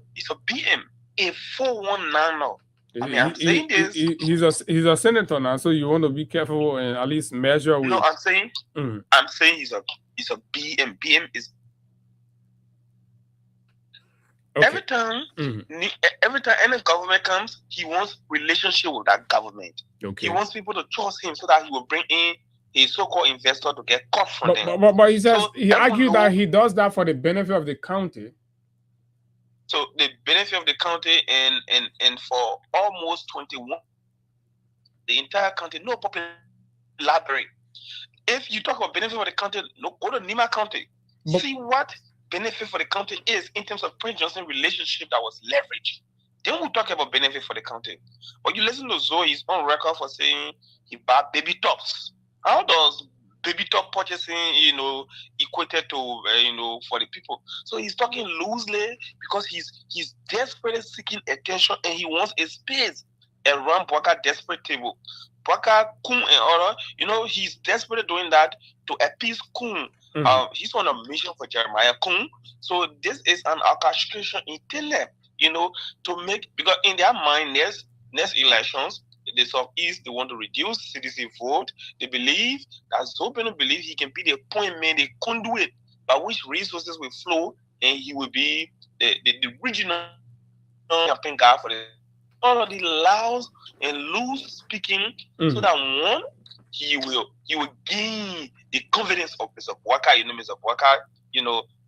BM, a 419er. I mean, I'm saying this.
He's a senator now, so you want to be careful and at least measure with.
No, I'm saying he's a BM. BM is. Okay. Every time any government comes, he wants relationship with that government. Okay. He wants people to trust him so that he will bring in a so-called investor to get cut from them.
But he says he argued that he does that for the benefit of the county.
So the benefit of the county and for almost 21, the entire county, no public library. If you talk about benefit for the county, go to Nima County. See what benefit for the county is in terms of Prince Johnson relationship that was leveraged. Then we'll talk about benefit for the county. But you listen to Zoe, he's on record for saying he bought baby tops. How does baby top purchasing, equated to, for the people? So he's talking loosely because he's desperately seeking attention and he wants a space around Bwaka desperate table. Bwaka, Kum and other, he's desperately doing that to appease Kum. He's on a mission for Jeremiah Kum. So this is an orchestration intellect, to make, because in their mind, next elections, the Southeast, they want to reduce citizen vote. They believe that Zobeno believes he can be the appointment, the conduit by which resources will flow, and he will be the regional campaign guy for all of the loud and loose speaking, so that one, he will gain the confidence of Mr. Bwaka. Mr. Bwaka,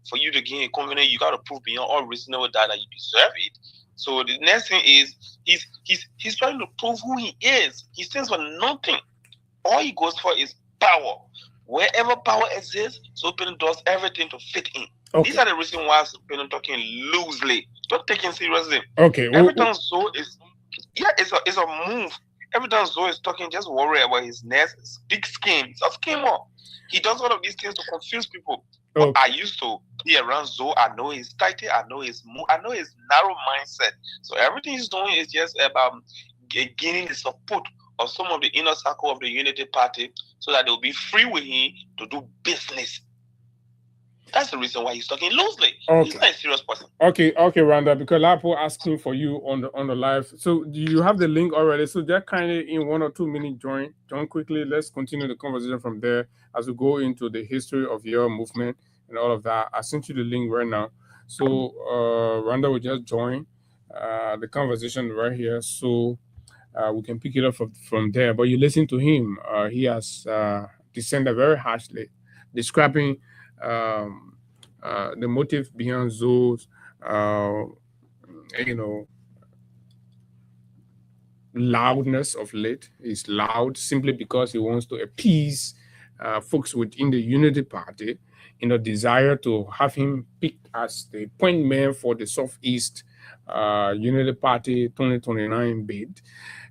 for you to gain confidence, you got to prove beyond all reasonable doubt that you deserve it. So the next thing is he's trying to prove who he is. He stands for nothing. All he goes for is power. Wherever power exists, Zobeno does everything to fit in. Okay. These are the reasons why Zobeno talking loosely. Don't take him seriously.
Okay.
Every time Zoe is, it's a move. Every time Zoe is talking, just worry about his next big scheme. It's a schemer. He does all of these things to confuse people. But I used to be around Zoe. I know his title. I know his move. I know his narrow mindset. So everything he's doing is just about gaining the support of some of the inner circle of the Unity Party, so that they'll be free with him to do business. That's the reason why he's talking loosely. Okay. He's not a serious person.
Okay, Randa, because a lot of people asking for you on the live. So do you have the link already? So just kind of in 1 or 2 minutes join quickly. Let's continue the conversation from there as we go into the history of your movement and all of that. I sent you the link right now. So Randa will just join the conversation right here, so we can pick it up from there. But you listen to him. He has descended very harshly, describing the motive behind Zoe's, loudness of late. He's loud simply because he wants to appease folks within the Unity Party in a desire to have him picked as the point man for the Southeast Unity Party 2029 bid.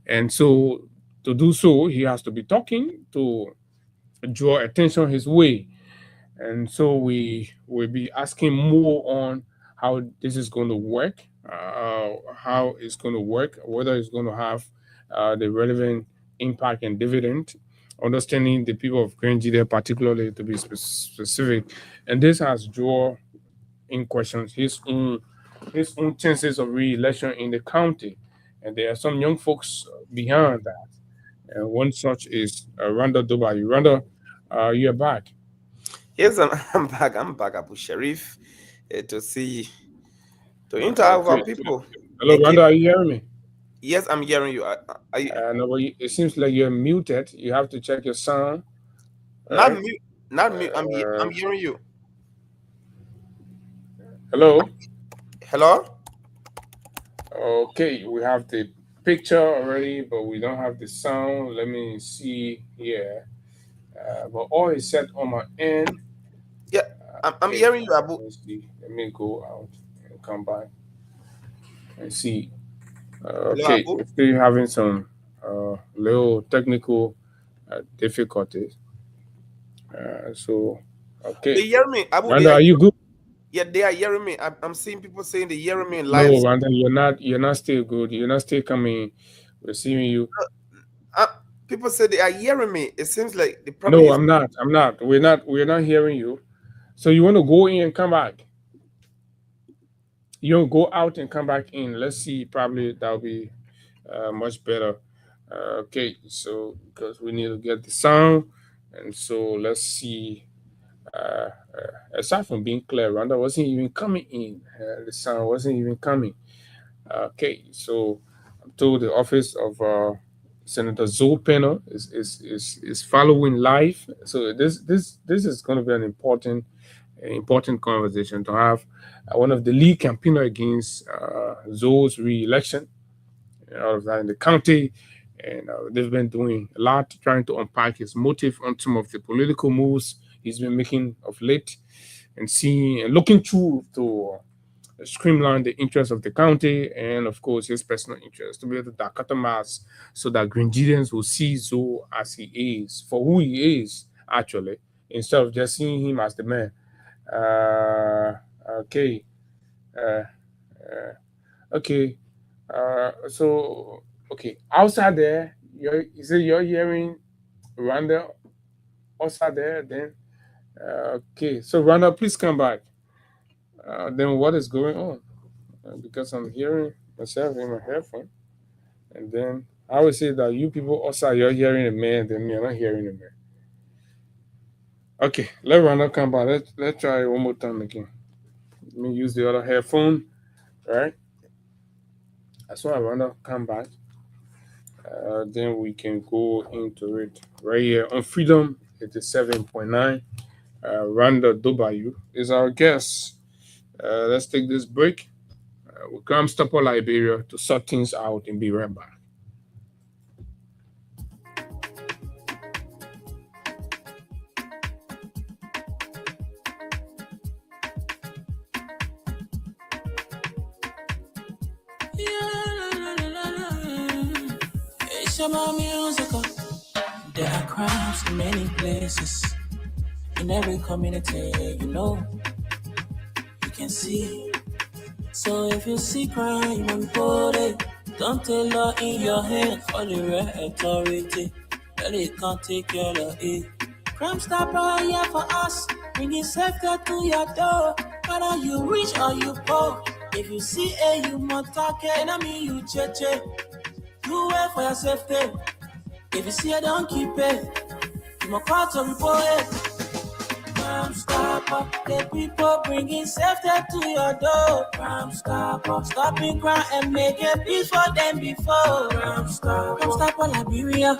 And so to do so, he has to be talking to draw attention his way. And so we will be asking more on how this is going to work, how it's going to work, whether it's going to have the relevant impact and dividend, understanding the people of Grand Judea particularly, to be specific. And this has drawn in questions his own chances of re-election in the county. And there are some young folks behind that. And one such is Randa Dubai. Randa, you're back.
Yes, I'm back. I'm back, Abu Sharif, to interact with our people.
Hello, Randa, are you hearing me?
Yes, I'm hearing you.
No, but it seems like you're muted. You have to check your sound.
Not mute. I'm hearing you.
Hello.
Hello.
Okay, we have the picture already, but we don't have the sound. Let me see here. But all is set on my end.
Yeah, I'm hearing you, Abu.
Let me go out and come back and see. Okay, we're still having some little technical difficulties. So, okay.
They hear me, Abu.
Randa, are you good?
Yeah, they are hearing me. I'm seeing people saying they hear me live.
No, Randa, you're not still good. You're not still coming. We're seeing you.
People say they are hearing me. It seems like the problem.
No, I'm not. We're not hearing you. So you want to go in and come back? You want to go out and come back in. Let's see. Probably that'll be much better. Okay, so because we need to get the sound, and so let's see. Aside from being clear, Randa wasn't even coming in. The sound wasn't even coming. Okay, so I'm told the office of Senator Zoe Penner is following live. So this is going to be an important conversation to have. One of the lead campaigner against Zoe's re-election, all of that in the county. And they've been doing a lot trying to unpack his motive on some of the political moves he's been making of late, and seeing and looking through to streamline the interests of the county and, of course, his personal interests to be able to dichotomize so that Grenadians will see Zoe as he is, for who he is, actually, instead of just seeing him as the man. Okay. So, okay, outside there, you're hearing Randa outside there, then, okay, so Randa, please come back. Then what is going on? Because I'm hearing myself in my headphone, and then I would say that you people outside, you're hearing a man, then me, I'm not hearing a man. Okay, let Randa come back. Let's try it one more time again. Let me use the other headphone, right? As soon as Randa come back, then we can go into it right here on Freedom 87.9. Randa Dobayu is our guest. Let's take this break. We'll come stop on Liberia to sort things out and be right back.
There are crimes in many places, in every community, you can see. So if you see crime, you won't report it. Don't take law in your hands for the real authority. Really can't take care of it. Crime Stopper here for us, bringing safety to your door. Whether you rich or you poor, if you see a you must talk it. I mean you cheche. Do it for your safety. If you see it, don't keep it. You must call to report it. Crime Stopper, the people bringing safety to your door. Crime Stopper, stopping crime and making peace for them before. Crime Stopper Liberia,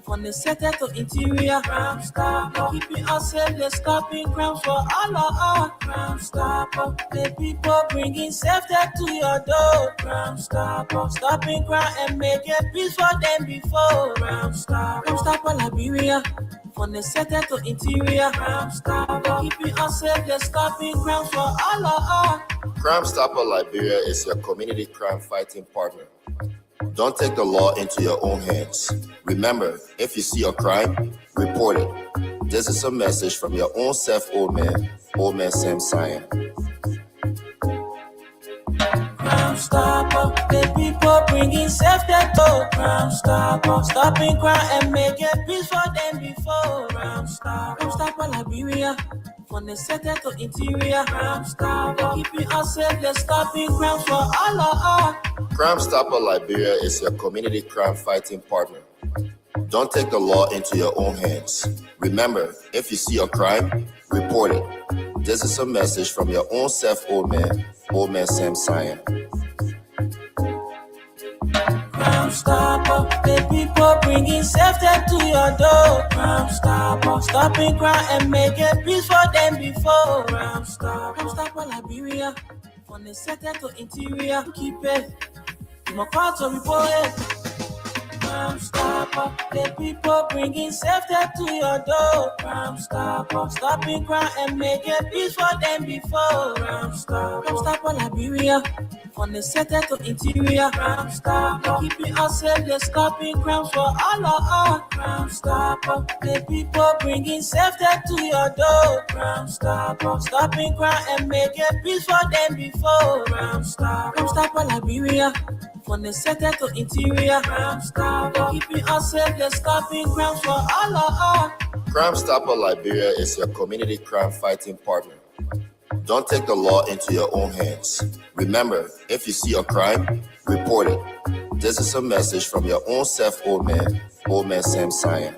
from the center to interior. Crime Stopper, keeping us safe, they're stopping crime for all of us. Crime Stopper, the people bringing safety to your door. Crime Stopper, stopping crime and making peace for them before. Crime Stopper Liberia, from the center to interior. Crime Stopper, keeping us safe, they're stopping crime for all of us.
Crime Stopper Liberia is your community crime fighting partner. Don't take the law into your own hands. Remember, if you see a crime, report it. This is a message from your own self, Old Man Sam Cyan.
Crime Stopper, the people bringing safety to. Crime Stopper, stopping crime and making peace for them before. Crime Stopper Liberia, from the center to interior. Crime Stopper, keeping us safe, they're stopping crime for all of us.
Crime Stopper Liberia is your community crime fighting partner. Don't take the law into your own hands. Remember, if you see a crime, report it. This is a message from your own self, Old Man Sam Cyan.
Crime Stopper, the people bringing safety to your door. Crime Stopper, stopping crime and making peace for them before. Crime Stopper Liberia, from the center to interior. Keep it. Mokoto report. Crime Stopper, the people bringing safety to your door. Crime Stopper, stopping crime and making peace for them before. Crime Stopper, Liberia, from the center to interior. Crime Stopper, keeping us safe, they're stopping crimes for all of us. Crime Stopper, the people bringing safety to your door. Crime Stopper, stopping crime and making peace for them before. Crime Stopper, Liberia. From the center to interior, Crime Stopper, keeping us safe, they're stopping crimes for all of us.
Crime Stopper Liberia is your community crime fighting partner. Don't take the law into your own hands. Remember, if you see a crime, report it. This is a message from your own self, Old Man Sam Cyan.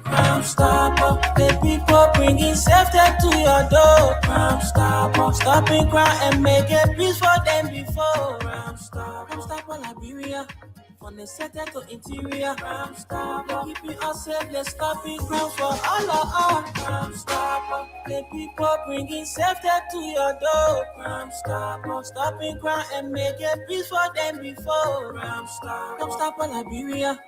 Crime Stopper, the people bringing safety to your door. Crime Stopper, stopping crime and making peace for them before. Crime Stopper, Liberia, from the center to interior. Crime Stopper, keeping us safe, they're stopping crimes for all of us. Crime Stopper, the people bringing safety to your door. Crime Stopper, stopping crime and making peace for them before. Crime Stopper, Liberia.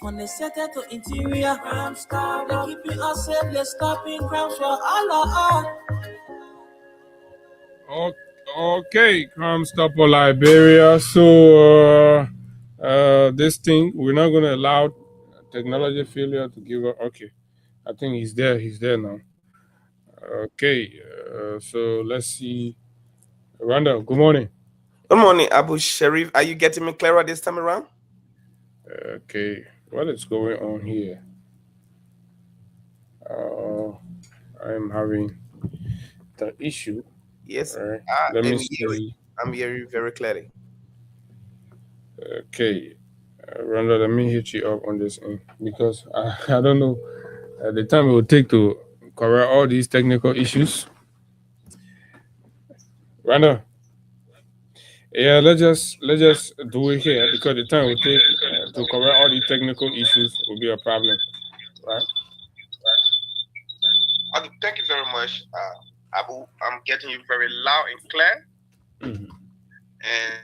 From the center to interior, Crime Stopper, keeping us safe, they're stopping crimes for all of us.
Okay, Crime Stopper Liberia. So this thing, we're not going to allow technology failure to give up. Okay, I think he's there now. Okay, so let's see. Randall, good morning.
Good morning, Abu Sharif. Are you getting me clearer this time around?
Okay, what is going on here? I'm having the issue.
Yes.
Let me see.
I'm hearing you very clearly.
Okay, Randall, let me hit you up on this end because I don't know the time it will take to cover all these technical issues. Randall, yeah, let's just do it here because the time it will take to cover all these technical issues will be a problem, right?
Okay, thank you very much, Abu. I'm getting you very loud and clear.
Mm-hmm.
And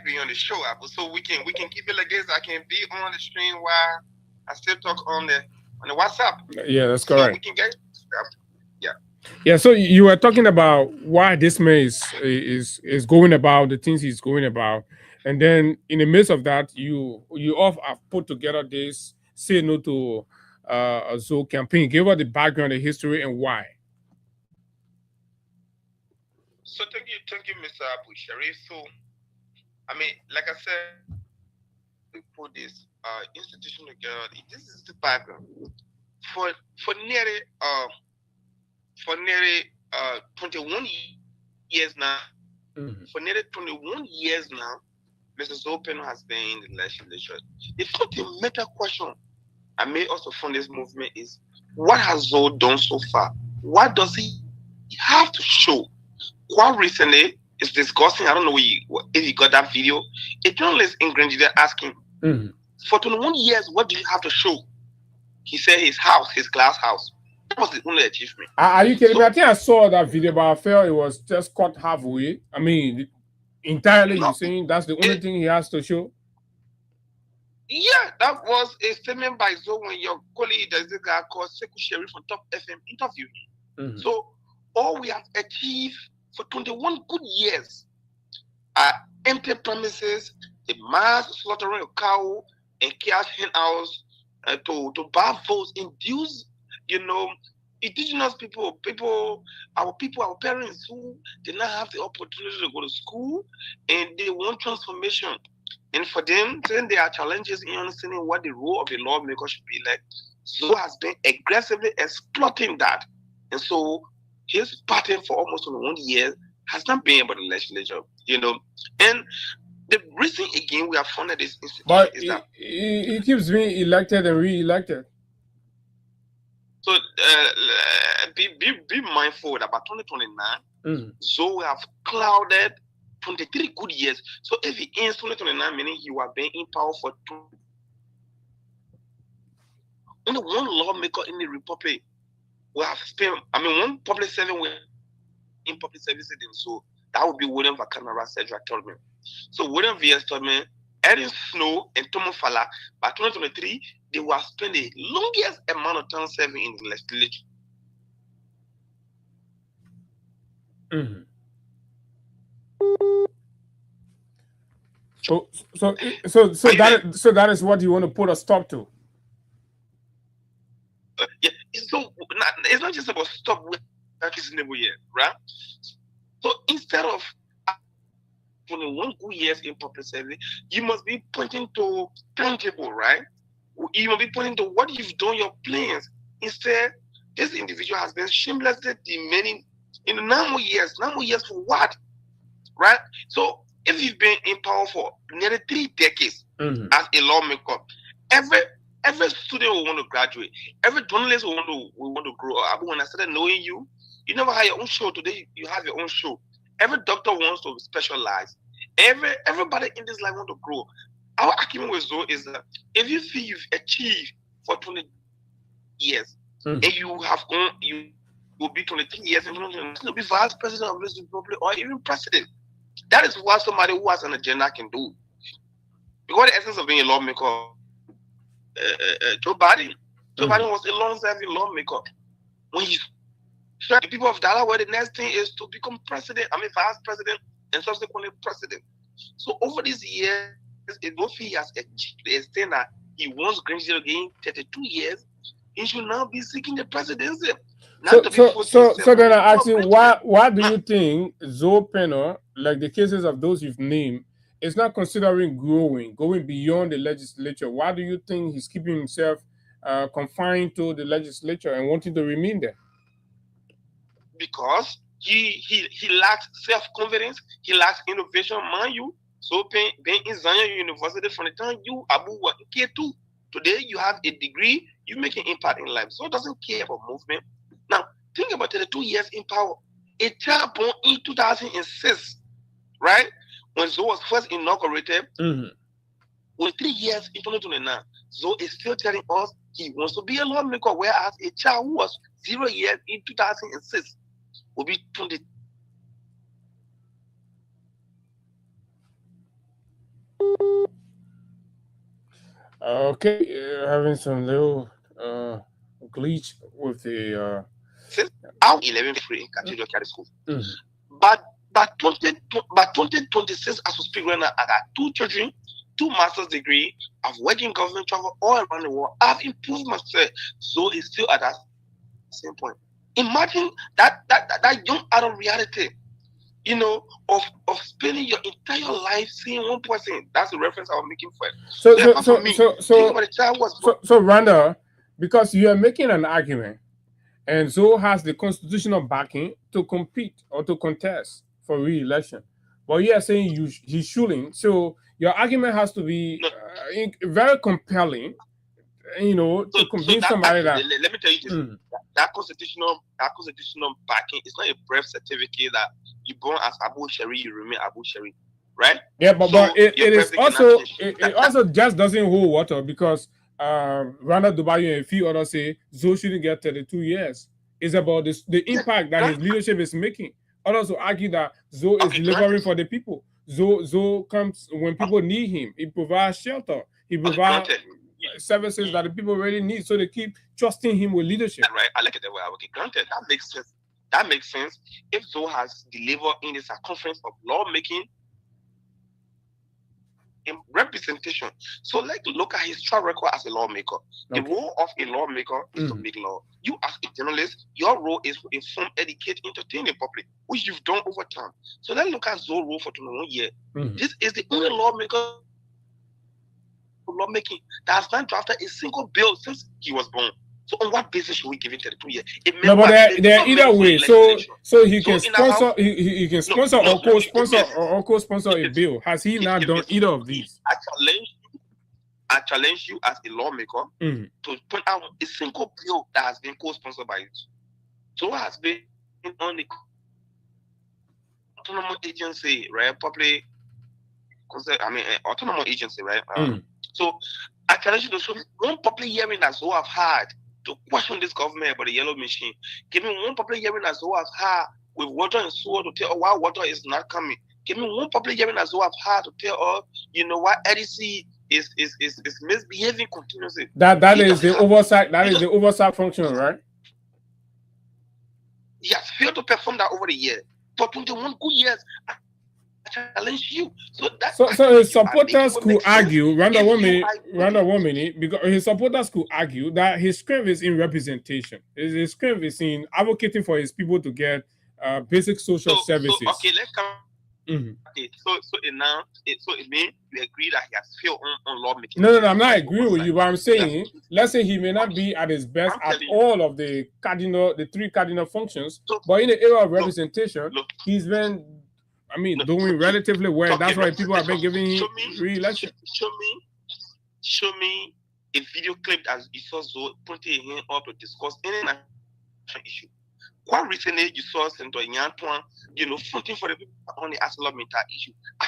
be on the show, Abu, so we can keep it like this. I can be on the stream while I still talk on the WhatsApp.
Yeah, that's correct.
So we can get
Yeah, so you were talking about why this man is going about the things he's going about, and then in the midst of that, you all have put together this Say No to Zoe campaign. Give us the background, the history, and why.
So thank you, Mr. Abu Sharif. So I mean, like I said, we put this institution together. This is the background for nearly 21 years now.
Mm-hmm.
For nearly 21 years now, Mr. Zopeno has been in the legislature. The fundamental question I made also from this movement is, what has Zoe done so far? What does he have to show? Quite recently, it's disgusting. I don't know if you got that video. A journalist in Grenada asking,
mm-hmm.
for 21 years, what do you have to show? He said his house, his glass house. That was the only achievement.
Are you kidding me? I think I saw that video, but I felt it was just cut halfway. I mean, entirely, you're saying that's the only thing he has to show?
Yeah, that was a statement by Zoe when your colleague, there's a guy called Sekou Sherif from Top FM interviewed him.
Mm-hmm.
So, all we have achieved for 21 good years are empty promises, the mass slaughtering of cow and cash handouts to buy votes, induce, indigenous people, our parents who did not have the opportunity to go to school and they want transformation. And for them, then there are challenges in understanding what the role of the lawmaker should be like. Zoe has been aggressively exploiting that. And so his pattern for almost 1 year has not been about the legislature, And the reason again we have funded this institution is that
he keeps being elected and re-elected.
So be mindful that by 2029, Zoe have clouded 23 good years. So if he ends 2029, meaning he will have been in power for only one lawmaker in the republic will have spent. One public servant will in public services. So That would be William Vakanara Cedric Tolman. So William V.S. Tolman, Erin Snow, and Tomo Fala, by 2023, they will spend the longest amount of time serving in the legislature.
Mm-hmm. So that is what you want to put a stop to.
Yeah, so it's not just about stop with right? So instead of 21 good years in public service, you must be pointing to tangible, right? You must be pointing to what you've done, your plans. Instead, this individual has been shamelessly demanding in 9 more years. 9 more years for what? Right? So if you've been in power for nearly 3 decades as a lawmaker, every student will want to graduate. Every journalist will want to grow up. When I started knowing you, you never had your own show. Today you have your own show. Every doctor wants to specialize. Everybody in this life want to grow. Our argument with Zoe is that if you feel you've achieved for 20 years and you have gone, you will be 23 years and you'll be vice president of this republic or even president. That is what somebody who has an agenda can do. Because the essence of being a lawmaker, Joe Biden was a long-serving lawmaker. When he the people of Delaware, the next thing is to become president, vice president, and subsequently president. So over these years, if he has achieved the extent that he wants Greenfield again 32 years, he should now be seeking the presidency.
So then I ask you, why do you think Zoe Penner, like the cases of those you've named, is not considering going beyond the legislature? Why do you think he's keeping himself confined to the legislature and wanting to remain there?
Because he lacks self-confidence, he lacks innovation, mind you. So being in Zion University from the time you Abu were in K2, today you have a degree, you make an impact in life. So it doesn't care about movement. Now, think about 32 years in power. A child born in 2006, right? When Zoe was first inaugurated, with 3 years in 2029, Zoe is still telling us he wants to be a lawmaker, whereas a child who was 0 years in 2006 will be 20.
Okay, having some little glitch with the
out 11 free in Cathedral Catholic School. But 2026, as we speak right now, I got 2 children, 2 master's degree. I've worked in government, travel all around the world. I've improved myself. So it's still at that same point. Imagine that young adult reality, of spending your entire life seeing one person. That's the reference I was making for it.
So Randa, because you are making an argument, and Zoe has the constitutional backing to compete or to contest for re-election, but you are saying he shouldn't. So your argument has to be very compelling, to convince somebody that.
Let me tell you this: that constitutional backing is not a birth certificate that you born as Abu Shari, you remain Abu Shari, right?
Yeah, but it is also it also just doesn't hold water because Randa Dubayo and a few others say Zoe shouldn't get 32 years. It's about the impact that his leadership is making. Others will argue that Zoe is delivering for the people. Zoe comes when people need him. He provides shelter. He provides services that the people really need, so they keep trusting him with leadership.
Right, I like it that way. Okay, granted, that makes sense. That makes sense. If Zoe has delivered in the circumference of lawmaking and representation, so let's look at his track record as a lawmaker. The role of a lawmaker is to make law. You, as a journalist, your role is to inform, educate, entertain the public, which you've done over time. So let's look at Zoe's role for 21 years. This is the only lawmaker lawmaking that has not drafted a single bill since he was born. So on what basis should we give him 32 years?
No, but they're either way. So he can sponsor, he can sponsor or co-sponsor a bill. Has he not done either of these?
I challenge you as a lawmaker to point out a single bill that has been co-sponsored by you. So has been on the autonomous agency, right? Autonomous agency, right? So I challenge you to show me one public hearing that Zoe have had to question this government about the yellow machine. Give me one public hearing that Zoe have had with water and sewer to tell why water is not coming. Give me one public hearing as well I've had to tell why EDC is misbehaving continuously.
That is the oversight. That is the oversight function, right?
He has failed to perform that over the year. For 21 good years, I challenge you.
So his supporters could argue, random woman, because his supporters could argue that his strength is in representation. His strength is in advocating for his people to get basic social services.
Okay, let's come. Okay, so it means you agree that he has failed on lawmaking.
No, I'm not agreeing with you, but I'm saying, let's say he may not be at his best at all of the three cardinal functions, but in the area of representation, he's been, doing relatively well. That's why people have been giving him re-election.
Show me a video clip that you saw Zoe putting him up to discuss any national issue. Quite recently, you saw Senator Nyantuan, fighting for the people on the ArcelorMittal issue. I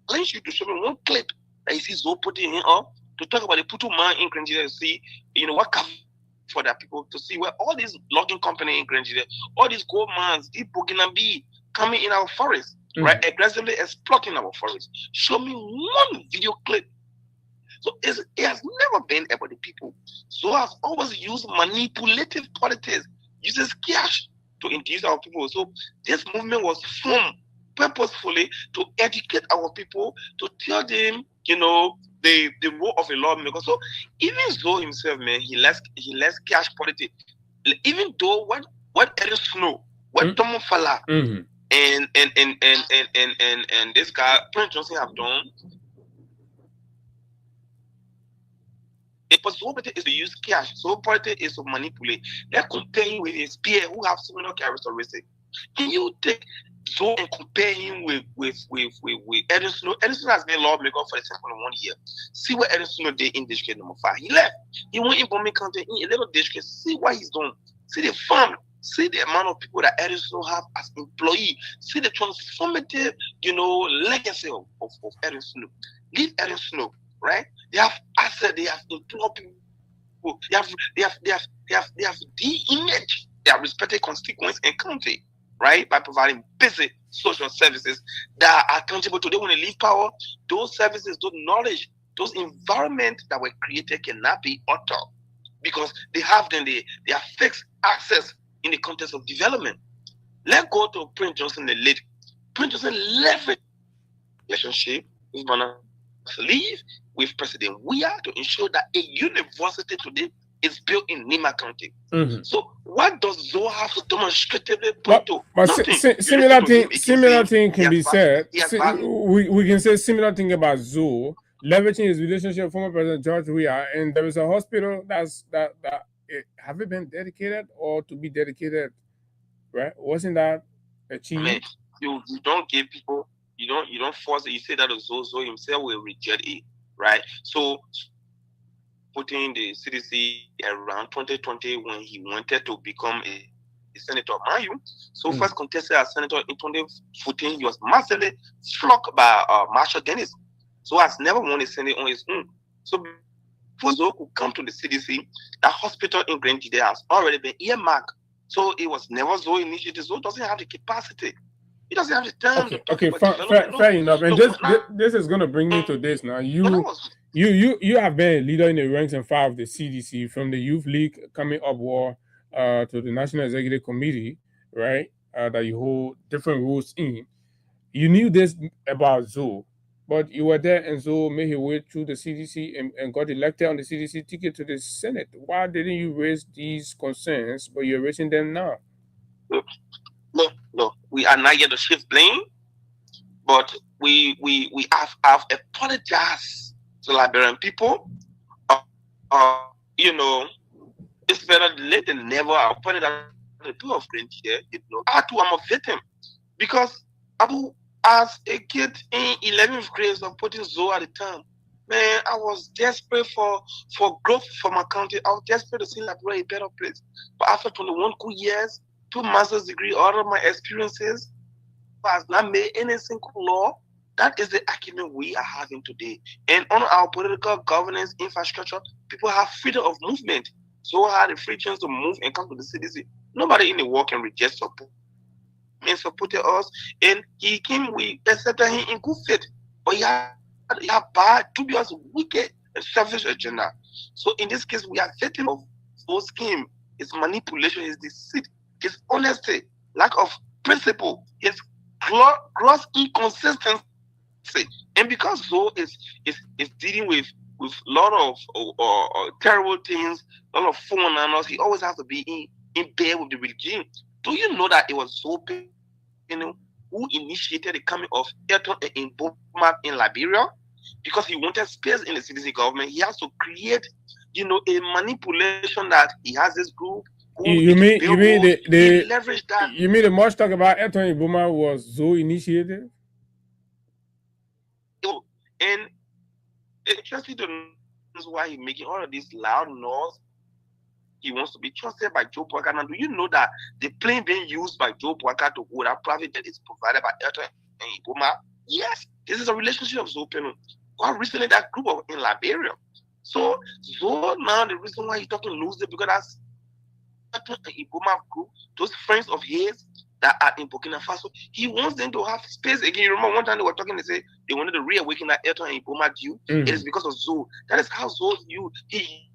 want you to show me one clip that you see Zoe putting him up to talk about the Putu man in Grenada to see, what comes for that people, to see where all these logging company in Grenada, all these gold mines, these Burkinabe coming in our forest, right, aggressively exploiting our forest. Show me one video clip. So it has never been about the people. So I've always used manipulative politics, uses cash to induce our people. So this movement was formed purposefully to educate our people, to tell them, the role of a lawmaker. So even Zoe himself, man, he less cash politics. Even though what Eric Snow, what Tomo Fala, and this guy Prince Johnson have done. So politics is to use cash. So politics is to manipulate. They're comparing with his peer who have similar characteristics. Can you take Zoe and compare him with Edison Snow? Edison has been a lawmaker for the second 1 year. See what Edison Snow did in district number 5. He left. He went in Bombay County in a little district. See what he's done. See the farm. See the amount of people that Edison Snow have as employee. See the transformative, legacy of Edison Snow. Leave Edison Snow. Right? They have assets, they have employed people, they have de-image their respective constituents and country, right? By providing basic social services that are accountable to them when they leave power. Those services, those knowledge, those environments that were created cannot be altered because they have fixed access in the context of development. Let's go to Prince Johnson the late. Prince Johnson left a relationship with Ghana to leave with President Weah to ensure that a university today is built in Nima County. So what does Zoe have to demonstratively point to?
Similar thing can be said. We can say similar thing about Zoe leveraging his relationship with former President George Weah, and there is a hospital that have it been dedicated or to be dedicated, right? Wasn't that achieved?
I mean, you don't give people. You don't force it. You say that Zoe himself will reject it, right? So putting the CDC around 2020 when he wanted to become a senator, mind you. So first contested as senator in 2014, he was massively flocked by Marshall Dennis. So has never won a senate on his own. So for Zoe to come to the CDC, that hospital in Grenada has already been earmarked. So it was never Zoe initiative. Zoe doesn't have the capacity. He doesn't have the time.
Okay, fair enough. And this is going to bring me to this now. You have been a leader in the ranks and file of the CDC, from the Youth League coming up war to the National Executive Committee, right? That you hold different roles in. You knew this about Zoe, but you were there and Zoe made his way through the CDC and got elected on the CDC ticket to the Senate. Why didn't you raise these concerns, but you're raising them now?
No, we are not yet to shift blame, but we have apologized to Liberian people. It's better late than never. I apologize to the people of Grenada. I too am a victim because as a kid in 11th grade of putting Zoe at the time, man, I was desperate for growth for my country. I was desperate to see Liberia a better place. But after 21 good years, 2 master's degree, all of my experiences, has not made any single law. That is the argument we are having today. And on our political governance infrastructure, people have freedom of movement. So had the free chance to move and come to the CDC. Nobody in the world can reject support and supported us, and he came, we accepted him in good faith. But he had bad, dubious, wicked, and selfish agenda. So in this case, we are victim of those scheme. His manipulation, his deceit, his honesty, lack of principle, his gross inconsistency. And because Zoe is dealing with a lot of terrible things, a lot of foreigners, he always has to be in bed with the regime. Do you know that it was Zoe, who initiated the coming of Ayrton and Boma in Liberia? Because he wanted space in the CDC government, he has to create, a manipulation that he has this group.
You mean the
leverage that?
You mean the much talk about Ayrton Iboma was Zoe initiated?
And interesting to know why he's making all of this loud noise. He wants to be trusted by Joe Boyka. Now, do you know that the plane being used by Joe Boyka to go that private jet is provided by Ayrton and Iboma? Yes, this is a relationship of Zoe Peno. Quite recently, that group in Liberia. So Zoe now, the reason why he's talking loosely, because that's Ayrton and Iboma group, those friends of his that are in Burkina Faso, he wants them to have space again. You remember one time they were talking, they say they wanted to reawaken that Ayrton and Iboma due. It is because of Zoe. That is how Zoe he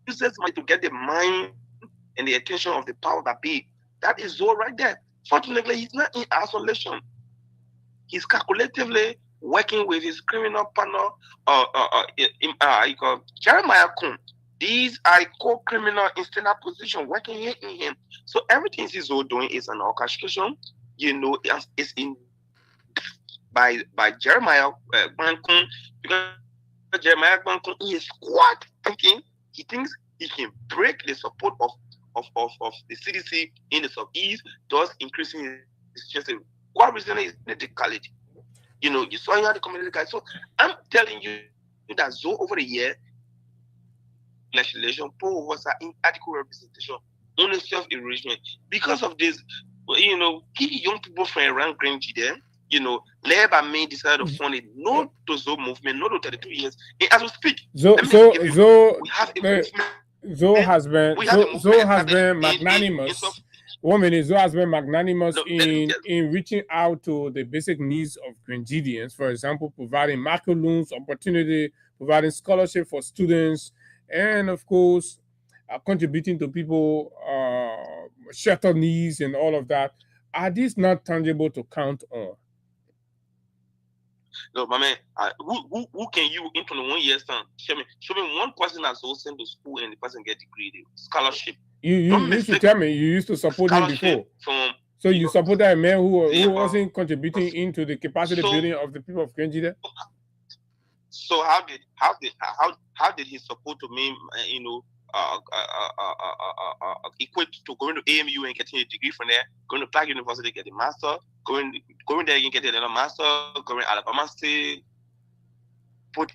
uses money to get the mind and the attention of the power that be. That is Zoe right there. Fortunately, he's not in isolation. He's calculatively working with his criminal partner, Jeremiah Kun. These are co-criminal in standard position working in him. So everything he's all doing is an orchestration. It's in by Jeremiah Bankun, because Jeremiah Bankun is squad thinking. He thinks he can break the support of the CDC in the Southeast, thus increasing his chances. What reason is the college? You saw you had the community guys. So I'm telling you that Zoe over the year, legislation, poor was an inadequate representation, only self-enrichment. Because of this, key young people from around Green GDM, Labour may decide to fund it, no to Zoe movement, no to 32 years. And as we speak, Zoe
has been magnanimous. 1 minute, Zoe has been magnanimous in reaching out to the basic needs of Grenadians. For example, providing macro loans, opportunity, providing scholarship for students, and of course, contributing to people shelter needs and all of that. Are these not tangible to count on?
No, my man, who can you in 21 years time? Show me one person that's all sent to school and the person get degree, scholarship.
You used to tell me you used to support him before. So you supported a man who wasn't contributing into the capacity building of the people of Grenada?
So how did he support to me, equate to going to AMU and getting a degree from there, going to Clark University, get a master, going there and get another master, going to Alabama State, put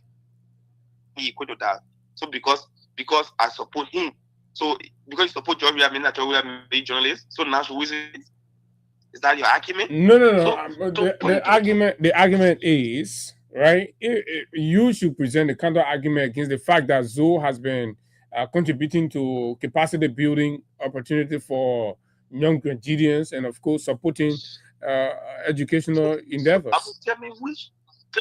he equate to that. So because I support him, so because you support George, I mean that George will be a journalist. So now is that your argument?
No. The argument is, right, you should present the counter argument against the fact that Zoe has been contributing to capacity building opportunity for young Grenadians and, of course, supporting educational endeavors.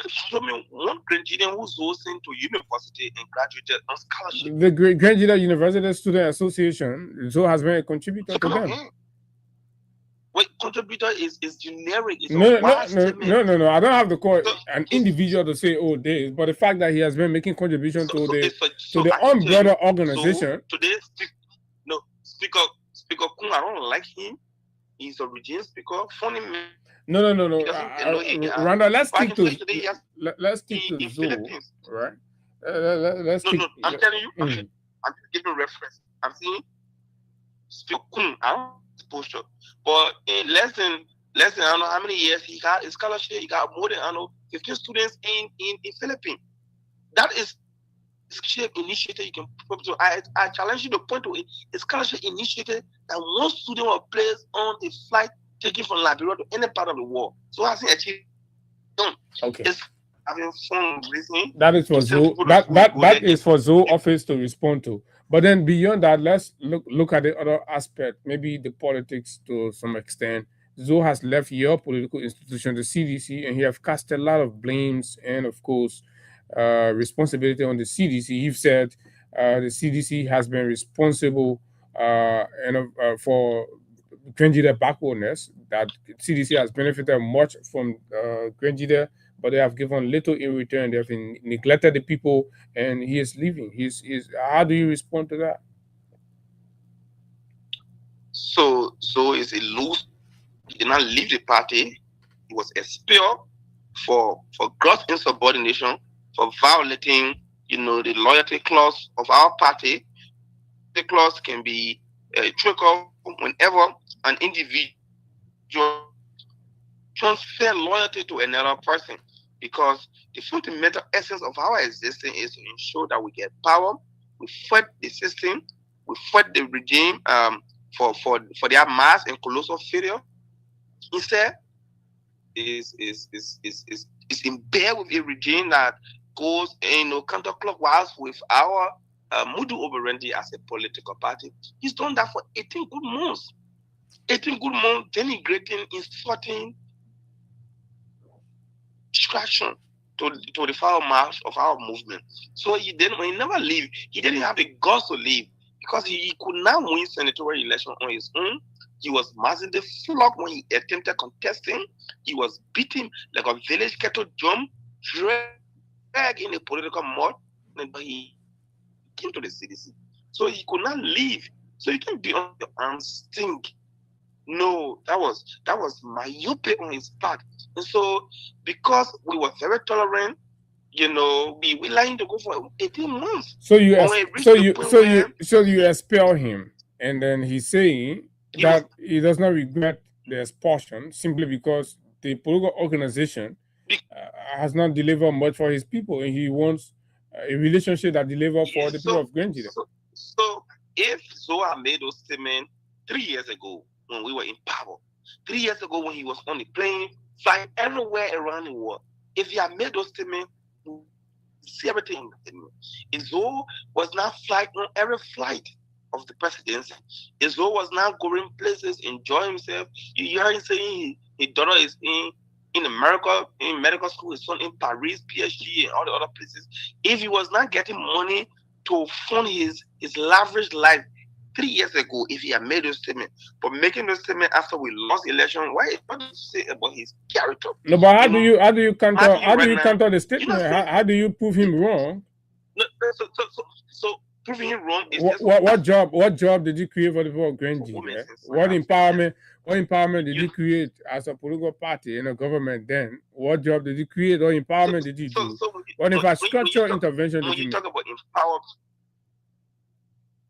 Show me one Grenadian who's sent to university and graduated on scholarship.
The Grenada University Student Association, Zoe has been a contributor to them.
Wait, contributor is generic.
No. I don't have to call an individual to say, oh, this, but the fact that he has been making contribution to the umbrella organization.
So today, Speaker Kun, I don't like him. He's a regime speaker. Funny man.
No. Randa, let's stick to Zoe, right?
I'm telling you, I'm giving reference. I'm saying Speaker Kun, I don't posture. But in less than I don't know how many years he got his scholarship, he got more than 15 students in Philippines. That is scholarship initiative. You can so I challenge you to point to a scholarship initiative that one student will place on the flight taken from Liberia to any part of the world. So I think achieved.
Okay.
It's having fun listening.
That is for Zoe. That is for Zoe office to respond to. But then beyond that, let's look at the other aspect, maybe the politics to some extent. Zoe has left your political institution, the CDC, and he have cast a lot of blames and, of course, responsibility on the CDC. You've said the CDC has been responsible for Grenjida backwardness, that CDC has benefited much from Grenjida, but they have given little in return. They have neglected the people, and he is leaving. How do you respond to that?
So is a loose. He did not leave the party. He was expelled for gross insubordination, for violating, the loyalty clause of our party. The clause can be triggered whenever an individual transfer loyalty to another person, because the fundamental essence of our existence is to ensure that we get power, we fight the system, we fight the regime for their mass and colossal failure. Instead, is in bed with a regime that goes counterclockwise with our modus operandi as a political party. He's done that for 18 good months. 18 good months denigrating, insulting, distraction to the foul march of our movement. So he never leave. He didn't have the guts to leave because he could not win senatorial election on his own. He was massively flogged when he attempted contesting. He was beaten like a village cattle drum, dragged in a political mud, but he came to the CDC. So he could not leave. So you can be on your arms, think. No, that was myopic on his part. And so because we were very tolerant, we lying to go for 18 months.
So you expel him, and then he's saying that he does not regret the expulsion simply because the political organization has not delivered much for his people, and he wants a relationship that delivers for the people of Grenjida.
So if Zoa made those statements 3 years ago when we were in power, 3 years ago when he was on the plane, flying everywhere around the world, if he had made those statements, see everything in the statement. If Zoe was not flying on every flight of the presidency, if Zoe was not going places, enjoying himself, you hear him saying his daughter is in America, in medical school, his son in Paris, PhD, and all the other places. If he was not getting money to fund his lavish life 3 years ago, if he had made those statements, but making those statements after we lost the election, what do you say about his character?
No, but how do you counter the statement? How do you prove him wrong?
No, so proving him wrong is
what job did you create for the people of Grenjida? What empowerment did you create as a political party in a government then? What job did you create or empowerment did you do? What infrastructure intervention did you make?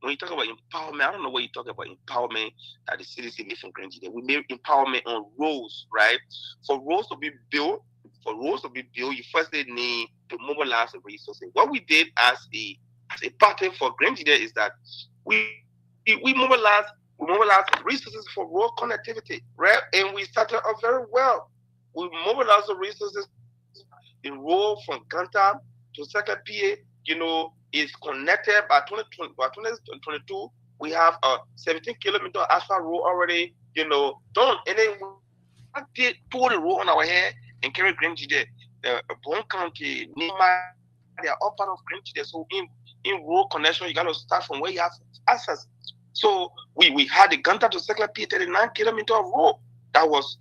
When you talk about empowerment, I don't know what you talk about empowerment that the CDC made from Grenjida. We made empowerment on roads, right? For roads to be built, you first need to mobilize the resources. What we did as a party for Grenjida is that we mobilized resources for road connectivity, right? And we started off very well. We mobilized the resources in road from Ganta to Second PA, is connected by 2022. We have a 17-kilometer asphalt road already, done. And then we did pull the road on our head and carry Grenjida. The Bon County, Nima, they are all part of Grenjida. So in road connection, you got to start from where you have access. So we had the Ganta to Second PA 39-kilometer road. That was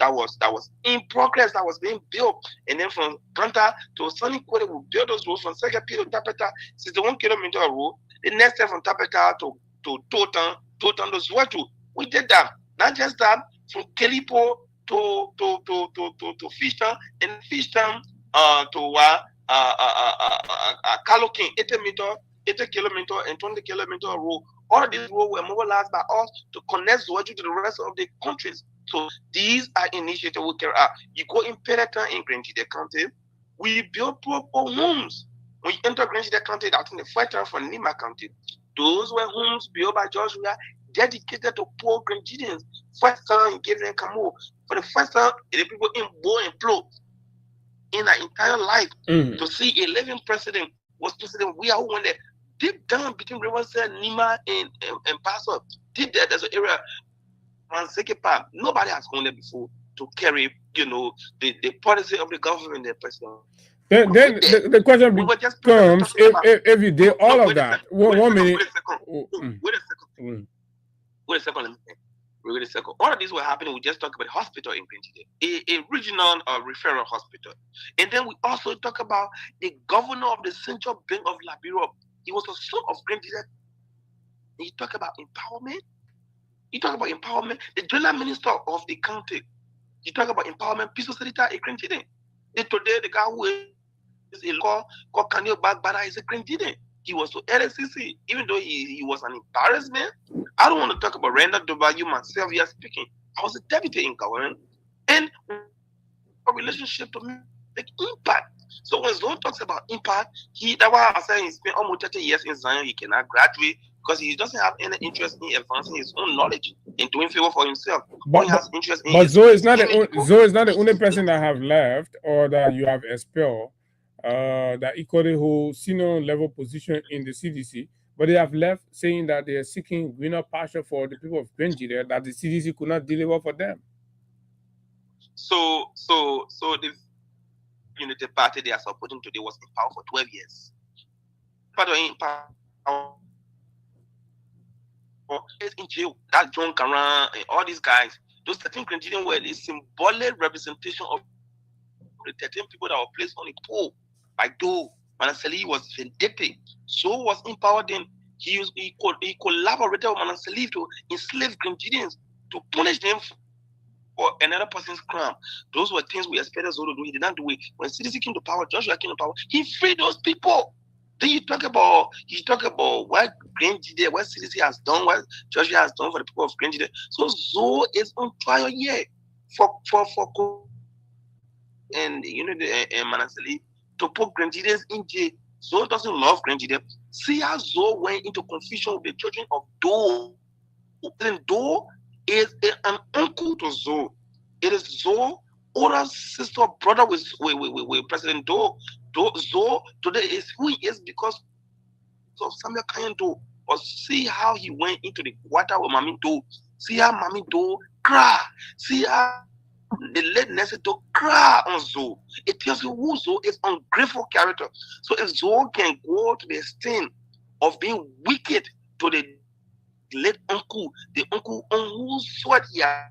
in progress. That was being built, and then from Ganta to Sunny Quarter, we built those roads from Second PA to Tapeta, 61-kilometer road. The next step from Tapeta to Totan to Zwato. We did that. Not just that, from Kelipo to Fishtown, and Fishtown to Kalokin, 80-kilometer and 20-kilometer road. All these roads were mobilized by us to connect Zwato to the rest of the countries. So these are initiatives we carry out. You go in Peloton in Grenjida County, we build proper homes. When you enter Grenjida County, that's in the first time for Nima County. Those were homes built by George Weah, dedicated to poor Grenjidans. First time in Gabriel Camo. For the first time, the people in Bo and Plo in their entire life to see a living president was President Weah who went there
deep down between Riverside, Nima, and Paso, deep there, there's an area, Manseke Park. Nobody has gone there before to carry, the policy of the government, the president.
Then the question becomes if you did all of that. One minute.
Wait a second. All of these were happening. We just talked about the hospital in Green, a regional referral hospital. And then we also talk about the governor of the Central Bank of Liberia. He was a son of Green. You talk about empowerment. The general minister of the county. You talk about empowerment. Peace Secretary in Green. Today, the guy who is a law called Kanyo Bagbara is a Green. He was to LSCC, even though he was an embarrassment. I don't want to talk about Renda Dobayu myself here speaking. I was a deputy in government, and a relationship to make impact. So when Zoe talks about impact, that's why I say he spent almost 30 years in Zion. He cannot graduate because he doesn't have any interest in advancing his own knowledge and doing favor for himself.
But Zoe is not the only person that have left or that you have expelled. That equally hold senior level position in the CDC, but they have left saying that they are seeking greener pasture for the people of Nigeria that the CDC could not deliver for them.
So the Unity Party they are supporting today was in power for 12 years. Part of in power in jail. That John Karan and all these guys, those 13 Nigerians were a symbolic representation of the 13 people that were placed on the pole. By Doe, Manasseh was vindictive. So was empowered. Then he collaborated with Manasseh to enslave Nigerians to punish them for another person's crime. Those were things we expected Zoe to do. He did not do it. When CDC came to power, Joshua came to power, he freed those people. Then you talk about what Nigeria, what CDC has done, what Joshua has done for the people of Nigeria. So Zoe is on trial here for and Manasseh to put Nigerians in jail. Zoe doesn't love Nigeria. See how Zoe went into confusion with the children of Doe. And Doe is an uncle to Zoe. It is Zoe, older sister, brother with President Doe. Zoe today is who he is because of Samuel Kanye Doe. But see how he went into the water with Mami Doe. See how Mami Doe cry. See how the late Nessie to cry on Zoe. It tells you who Zoe is ungrateful character. So if Zoe can go to the extent of being wicked to the late uncle, the uncle on whose sweat he has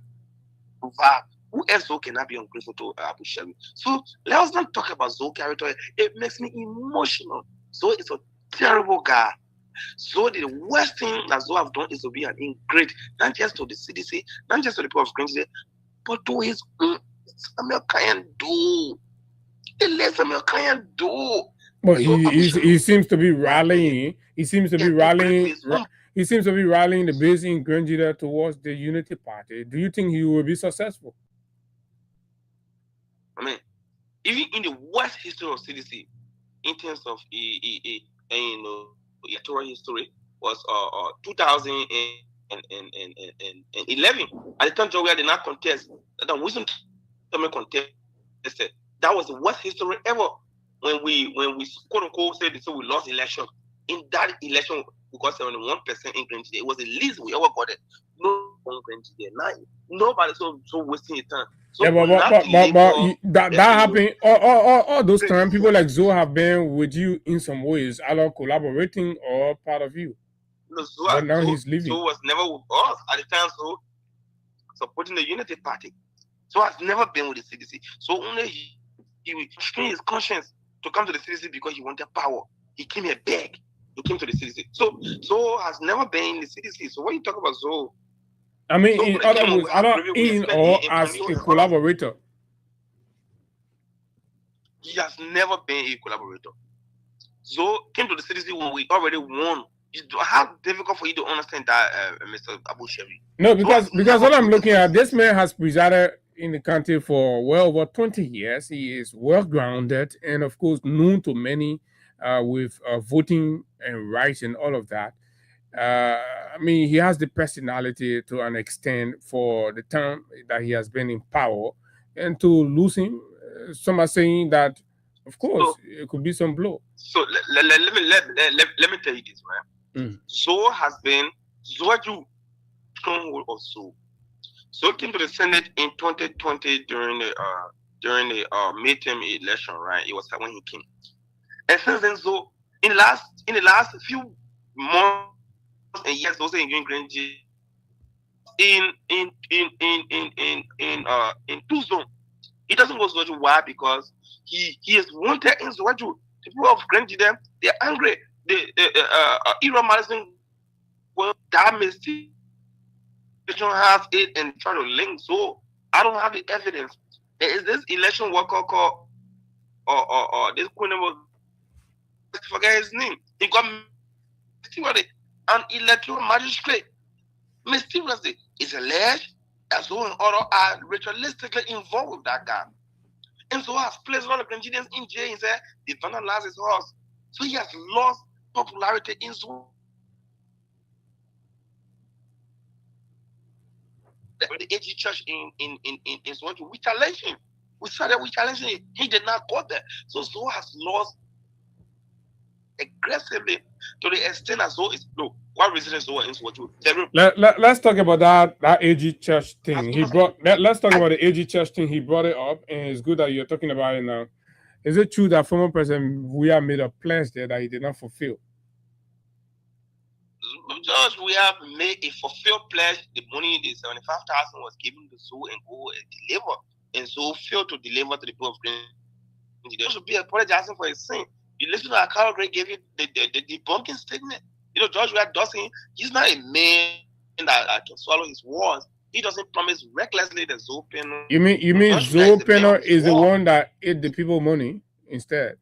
survived, who else Zoe cannot be ungrateful to Abu Shari? So let us not talk about Zoe character. It makes me emotional. Zoe is a terrible guy. So the worst thing that Zoe have done is to be an ingrate, not just to the CDC, not just to the people of Queensland, but to his Samuel Kanye Doe. The less Samuel Kanye Doe.
But he seems to be rallying. He seems to be rallying. He seems to be rallying the base in Nigeria towards the Unity Party. Do you think he will be successful?
I mean, even in the worst history of CDC, in terms of electoral history, was 2011. At the time, Georgia did not contest. That Wilson contested. That was the worst history ever. When we quote unquote said so we lost election. In that election, we got 71% in Green. It was the least we ever got it. No Green. Nobody so wasting your time. So
that happened all those times. People like Zoe have been with you in some ways, either collaborating or part of you.
No,
but now he's leaving.
Zoe was never with us at the time. So supporting the Unity Party. So has never been with the CDC. So only he strained his conscience to come to the CDC because he wanted power. He came here beg. He came to the CDC. So has never been in the CDC. So when you talk about Zoe,
I mean, in other words, in or as a collaborator.
He has never been a collaborator. Zoe came to the CDC when we already won. How difficult for you to understand that, Mr. Abu Shari?
No, because what I'm looking at, this man has presided in the country for well over 20 years. He is well grounded and, of course, known to many with voting and rights and all of that. I mean, he has the personality to an extent for the time that he has been in power, and to lose him, some are saying that Of course, it could be some blow.
So let me tell you this, right? Zoe has been Zoju stronghold of Zoe. Zoe came to the Senate in 2020 during the midterm election, right? It was when he came, and since then, Zoe in the last few months and years, those in Green in two zones. He doesn't go to why? Because he is wanted in Zoju. The people of Grenji, they're angry. Iran Madison, well, that mistake has it and try to link. So I don't have the evidence. There is this election worker called or this queen was, I forget his name. He got an electoral magistrate. Mysteriously, it's alleged that Zoe and Otto are ritualistically involved with that guy. And so has placed all the Nigerians in jail and said they vandalized his horse. So he has lost popularity in Zoe. The AG church in Zoe, we challenged him. We started with challenging him. He did not go there. So Zoe has lost aggressively to the extent that Zoe is no. What reason is Zoe in Zoe?
Let's talk about that AG church thing. Let's talk about the AG church thing. He brought it up, and it's good that you're talking about it now. Is it true that former President we have made a pledge there that he did not fulfill?
Judge, we have made a fulfilled pledge. The money, the 75,000 was given to Zoe and go and deliver, and Zoe failed to deliver to the people of Green. There should be apologizing for his sin. You listen to Carol Gray gave you the debunking statement. You know, George Weah Dawson, he's not a man that can swallow his words. He doesn't promise recklessly that Zoe Penner.
You mean Zoe Penner is the one that ate the people money instead?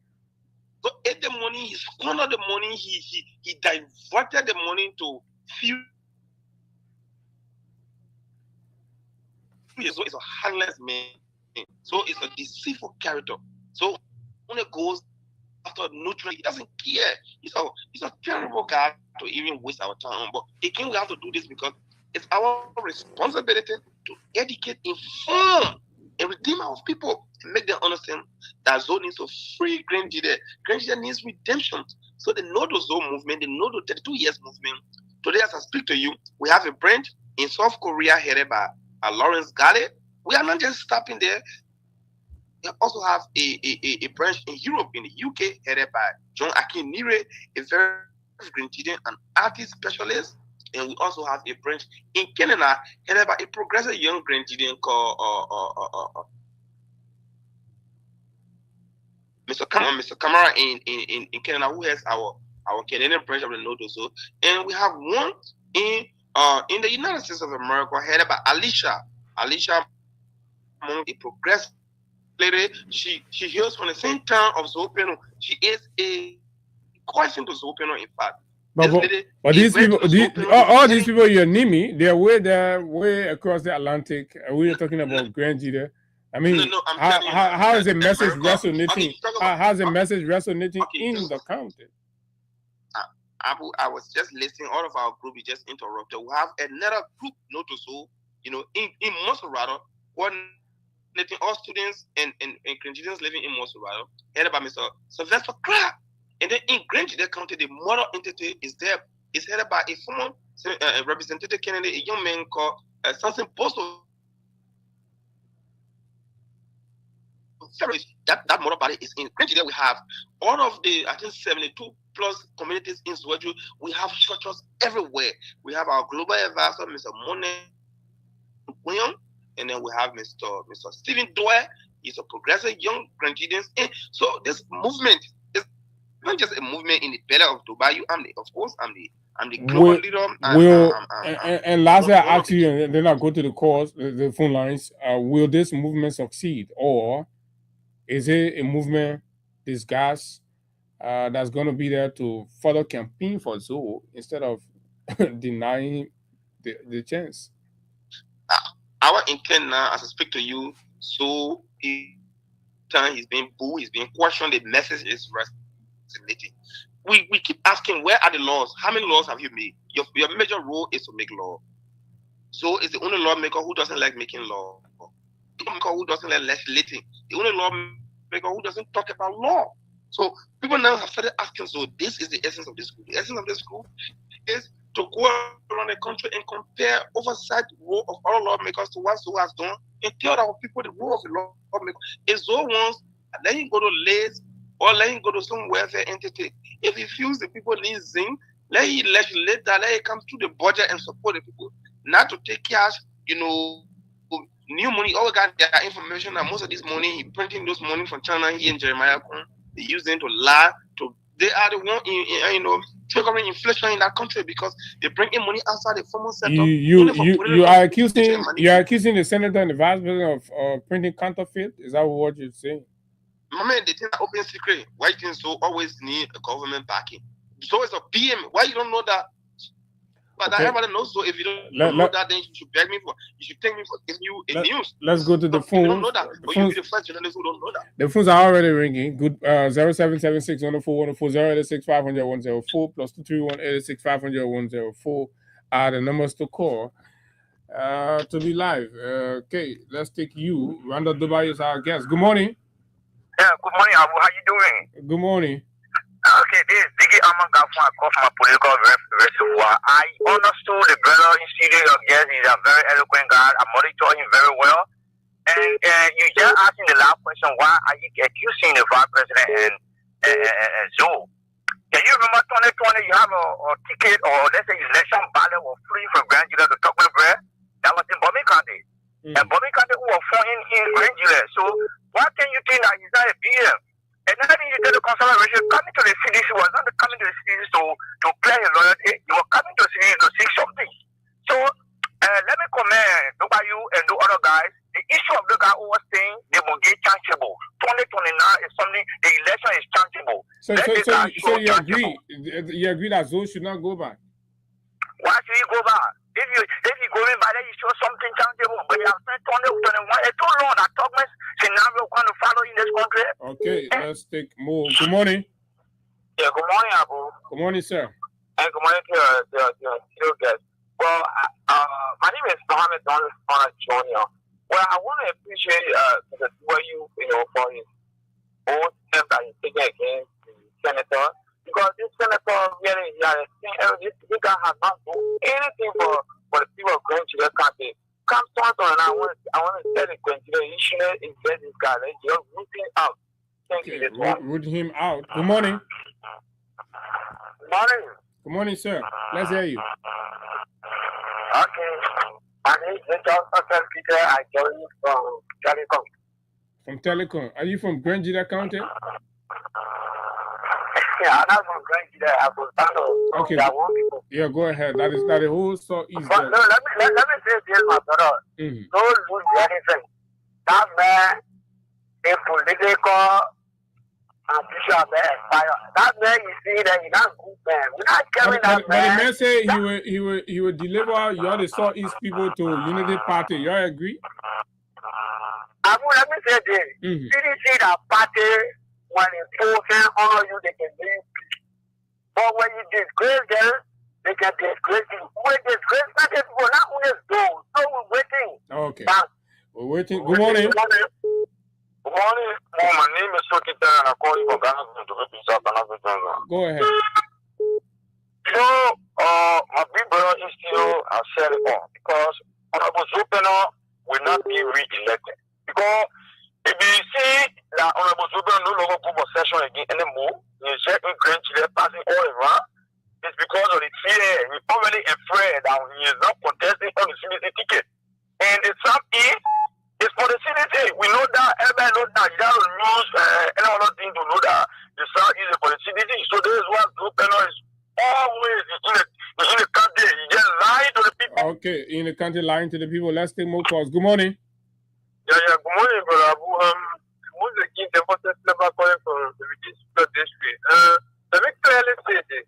So ate the money, he squandered the money, he diverted the money to few. So it's a handless man. So it's a deceitful character. So when it goes after nutrient, he doesn't care. He's a terrible guy to even waste our time. But again, we have to do this because it's our responsibility to educate, inform, and redeem our people and make them understand that Zoe needs to free Grenjide. Grenjide needs redemption. So they know the Zoe movement, they know the 32 years movement. Today, as I speak to you, we have a branch in South Korea headed by Lawrence Garrett. We are not just stopping there. We also have a branch in Europe, in the UK, headed by John Akinire, a very Grenjidian and artist specialist. And we also have a branch in Canada, headed by a progressive young Grenjidian called Mr. Kamara in Canada, who has our Canadian branch of the Nodoso. And we have one in the United States of America, headed by Alicia among the progressive lady. She hails from the same town of Zoe Penner. She is a question to Zoe Penner, in fact.
But these people, all these people you're naming, they're way across the Atlantic. We are talking about Grenjide. I mean, how is the message resonating? How is the message resonating in the county?
I was just listening. All of our group is just interrupted. We have another group, Notoso, in Monserrato, coordinating all students and Grenjidians living in Monserrato, headed by Mr. Sylvester Clark. And then in Grenjide County, the model entity is there. It's headed by a former representative candidate, a young man called Samson Bosso. That model body is in Grenjide. We have all of the, I think, 72 plus communities in Zoju. We have churches everywhere. We have our global advisor, Mr. Mone William, and then we have Mr. Stephen Doyle. He's a progressive young Grenjidians. And so this movement is not just a movement in the belly of Dubai. I'm the global leader.
And lastly, I ask you, and then I go to the phone lines. Will this movement succeed, or is it a movement disguised that's going to be there to further campaign for Zoe instead of denying the chance?
Our intent now, as I speak to you, so he's being booed, he's being questioned, the message is resonating. We keep asking, where are the laws? How many laws have you made? Your major role is to make law. So is the only lawmaker who doesn't like making law. The lawmaker who doesn't like legislating. The only lawmaker lawmaker who doesn't talk about law. So people now have started asking, so this is the essence of this school. The essence of this school is to go around the country and compare oversight role of all lawmakers to what Zoe has done and tell our people the role of the lawmaker. If Zoe wants, let him go to LACE or let him go to some welfare entity. If he feels the people need zinc, let him legislate that, let him come to the budget and support the people. Not to take cash, new money. All got their information, and most of this money, he printing those money from China here in Jeremiah. They use them to lie. They are the one, triggering inflation in that country because they bring in money outside the formal sector.
You are accusing the senator and the vice president of printing counterfeit. Is that what you're saying?
My man, they think that open secret. Why you think so always need a government backing? So it's a PM. Why you don't know that? But okay. Everybody knows. So if you don't know that, then you should beg me for. You should take me for give you a news.
Let's go to the phone.
You don't know that. But you be the first journalist who don't know that.
The phones are already ringing. Good. 0776 104 104 086 500 104 plus 231 86 500 104 are the numbers to call to be live. Okay, let's take you. Randall Dubai is our guest. Good morning.
Yeah, good morning, Abu. How you doing?
Good morning.
Okay, this is Ziggy Amanga from my political reservoir. I understood the brother in studio of guest is a very eloquent guy. I monitor him very well. And you just asking the last question, why are you accusing the vice president and Zoe? Can you remember 2020 you have a ticket or let's say election ballot was free for Grand July to talk with bread? That was in Bobby County. And Bobby County who were found in Grand July. So why can you think that he's not a BM? And then you tell the conservative coming to the CDC was not coming to the CDC to play a loyalty. You were coming to the CDC to seek something. So let me comment about you and the other guys. The issue of the guy who was saying they will get changeable. 2029 is something, the election is changeable.
So you agree that Zoe should not go back?
Why should he go back? If you go in by then you show something changeable, but you have spent 2021, it's too long that talkment scenario going to follow in this country.
Okay, let's take more. Good morning.
Yeah, good morning, Abu.
Good morning, sir.
And good morning to your guest. Well, my name is Mohammed Donald Jr. Well, I want to appreciate the way you for his own step that he's taking against the senator. Because this senator really, this guy has not done anything for the people of Grand July County. Come Thornton, and I want to tell the Grand July, you shouldn't invest this guy. You're rooting out. Thank you.
Root him out. Good morning.
Good morning.
Good morning, sir. Let's hear you.
Okay. My name is Richard Peter. I join you from Telecom.
From Telecom. Are you from Grand July County?
Yeah, I'm not from Grand July. I'm from Tano.
Okay. Yeah, go ahead. That is the whole Southeast.
But no, let me say this, my brother. Don't lose anything. That man is political and Bishop expire. That man you see that he's not good man. We're not carrying that man.
But the man said he will deliver you all the Southeast people to Unity Party. You all agree?
Let me say this. CDC that party when people can honor you, they can bring peace. But when you disgrace them, they can disgrace you. When disgrace people, not only those. So we're waiting.
Okay. We're waiting. Good morning.
Good morning. My name is Sokita and I call you from Ghana to represent Ghana.
Go ahead.
My big brother is still a senator because Honorable Zupeno will not be re-elected. Because if you see that Honorable Zupeno no longer put possession again anymore, he's in Grand July passing all around, it's because of the fear. He's already afraid that he is not contesting on the CDC ticket. And the Southeast is for the CDC. We know that, everybody knows that. You have to use any other thing to know that the Southeast is for the CDC. So this is what Zupeno is always in the country. He just lying to the people.
Okay, in the country lying to the people. Let's take more calls. Good morning.
Yeah, good morning, brother. Most of the kids are never calling from the Virginia district. Let me clearly say this.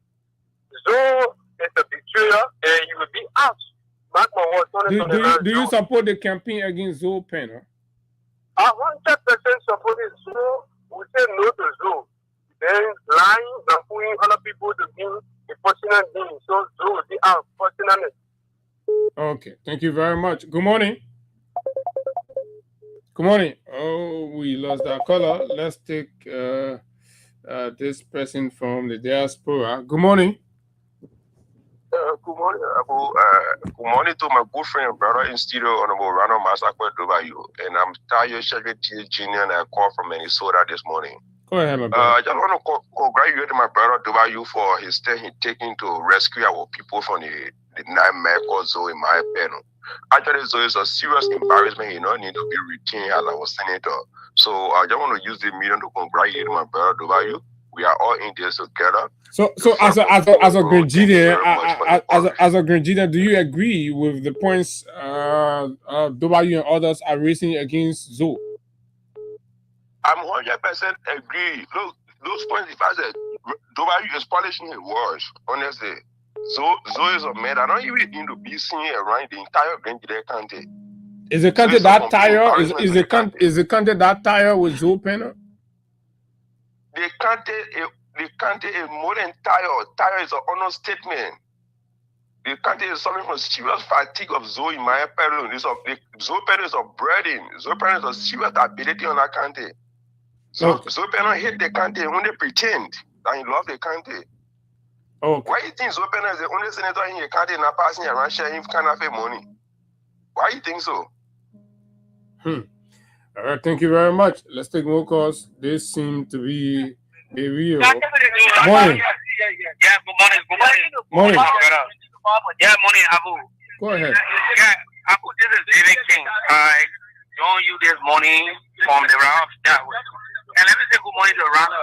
Zoe is a betrayer and he will be out.
Do you support the campaign against Zoe Penn?
I 100% support Zoe. We say no to Zoe. Then lying and putting other people to be a personal being. So Zoe will be out personally.
Okay, thank you very much. Good morning. Good morning. Oh, we lost our caller. Let's take this person from the diaspora. Good morning.
Good morning, Abu. Good morning to my good friend and brother in studio, Honorable Rano Masakwe Dubayu. And I'm Tayo Shaggy Jr. and I call from Minnesota this morning.
Go ahead, my brother.
I just want to congratulate my brother Dubayu for his step he taking to rescue our people from the nightmare called Zoe in my panel. Actually, Zoe is a serious embarrassment. He don't need to be retained as our senator. So I just want to use the medium to congratulate my brother Dubayu. We are all in this together.
So as a Grenadier, as a Grenadier, do you agree with the points Dubayu and others are raising against Zoe?
I'm 100% agree. Look, those points, if I said Dubayu is polishing his words, honestly. Zoe is a man. I don't even need to be seen around the entire Grenadier county.
Is the country that tired? Is the country that tired with Zoe Penner?
The country is more than tired. Tired is an understatement. The country is suffering from serious fatigue of Zoe in my opinion. Zoe Penner is a burden. Zoe Penner is a serious ability on that country. Zoe Penner hate the country when they pretend that he love the country.
Okay.
Why you think Zoe Penner is the only senator in your country not passing around sharing kind of money? Why you think so?
All right, thank you very much. Let's take more calls. This seems to be a real morning.
Yeah, good morning.
Morning.
Yeah, morning, Abu.
Go ahead.
Yeah, Abu, this is David King. I joined you this morning from the round of Yahweh. And let me say good morning to Rana.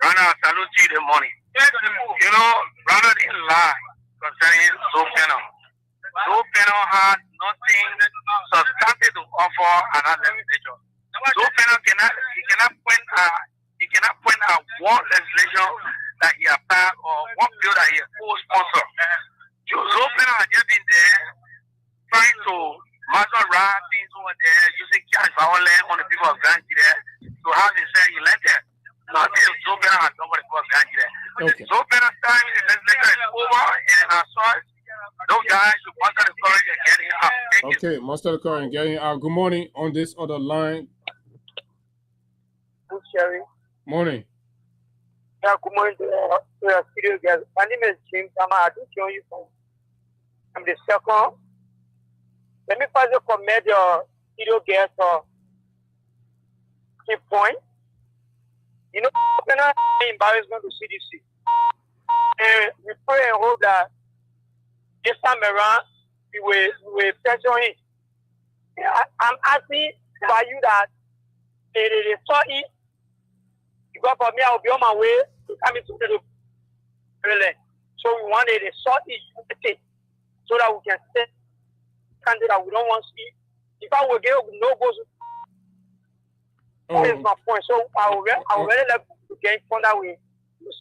Rana, I salute you this morning. You know, Rana didn't lie concerning Zoe Penner. Zoe Penner had nothing substantive to offer another legislature. Zoe Penner cannot point out one legislation that he applied or one bill that he co-sponsored. Zoe Penner had just been there trying to master ride things over there, using cash violence on the people of Grenadier to have himself elected. Nothing Zoe Penner has done for the people of Grenadier.
Okay.
Zoe Penner's time in the legislature is over, and I saw it. Those guys should muster the courage and get it out.
Okay, muster the courage and getting out. Good morning on this other line.
Good Sherry.
Morning.
Yeah, good morning to your studio guys. My name is James Tama. I do join you from the second. Let me first commend your studio guest for key point. You know, embarrassment to CDC. And we pray and hope that this time around, we will pressure him. I'm asking by you that they saw it. Because for me, I will be on my way to come into the Maryland. So we wanted a short unity so that we can stay country that we don't want to see. If I will get no goes, that is my point. So I will really like to get in contact with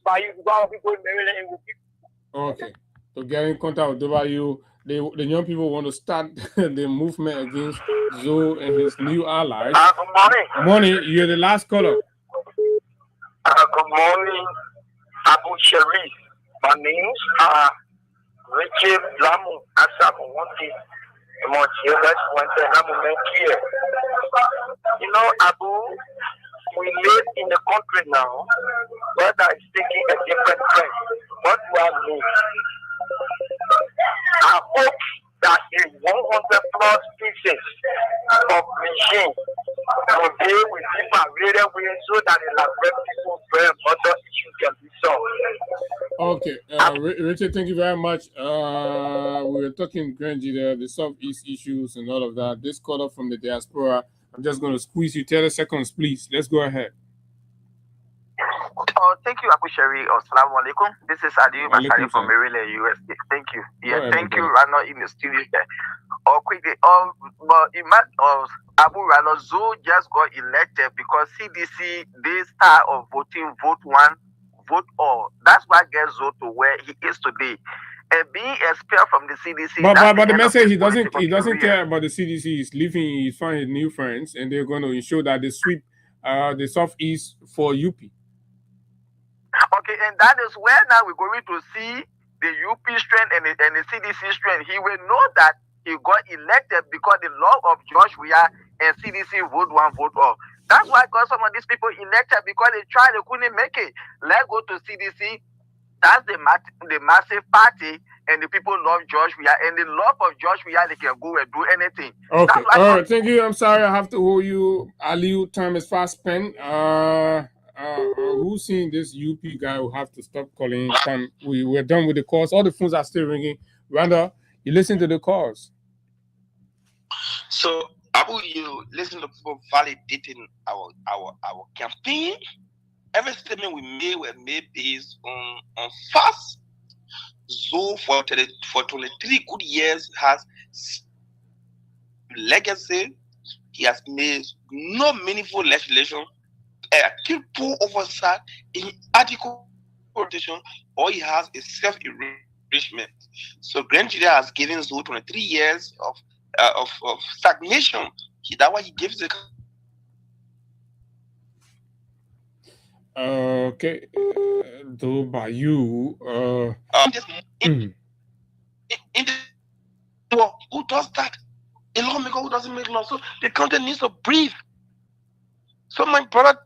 by you because people in Maryland and with people.
Okay. To get in contact with Dubayu, the young people want to start the movement against Zoe and his new allies.
Good morning.
Morning, you're the last caller.
Good morning, Abu Sharif. My name's Richard Lamu Asamu Wanti. You know, Abu, we live in a country now where that is taking a different trend. What do I mean? I hope that the 100 plus pieces of machine will be with different radio ways so that the people where other issues can be solved.
Okay, Richard, thank you very much. We were talking Grenadier, the Southeast issues and all of that. This caller from the diaspora, I'm just going to squeeze you 30 seconds, please. Let's go ahead.
Thank you, Abu Shari. Assalamu alaikum. This is Adi Masari from Maryland, USA. Thank you. Yeah, thank you, Rano, in the studio there. Quickly, but Abu Rano Zoe just got elected because CDC, they start of voting, vote one, vote all. That's why gets Zoe to where he is today. And being expelled from the CDC.
But the message he doesn't care about the CDC. He's leaving. He's finding new friends, and they're going to ensure that they sweep the Southeast for UP.
Okay, and that is where now we're going to see the UP strength and the CDC strength. He will know that he got elected because the law of Joshua and CDC vote one, vote all. That's why got some of these people elected because they tried, they couldn't make it. Let's go to CDC. That's the massive party, and the people love George Weah, and the love of George Weah, they can go and do anything.
Okay, all right, thank you. I'm sorry, I have to hold you. Aliu, time is fast spent. Who's seeing this UP guy who have to stop calling? Time we're done with the calls. All the phones are still ringing. Randa, you listen to the calls.
So, Abu, you listen to people validating our campaign. Every statement we made were made based on facts. Zoe for 23 good years has legacy. He has made no meaningful legislation, full oversight, inadequate rotation. All he has is self-enrichment. So Grand Jury has given Zoe 23 years of stagnation. That's why he gives the.
Okay, though by you,
who does that? A lawmaker who doesn't make law. So the country needs to breathe. So my brother,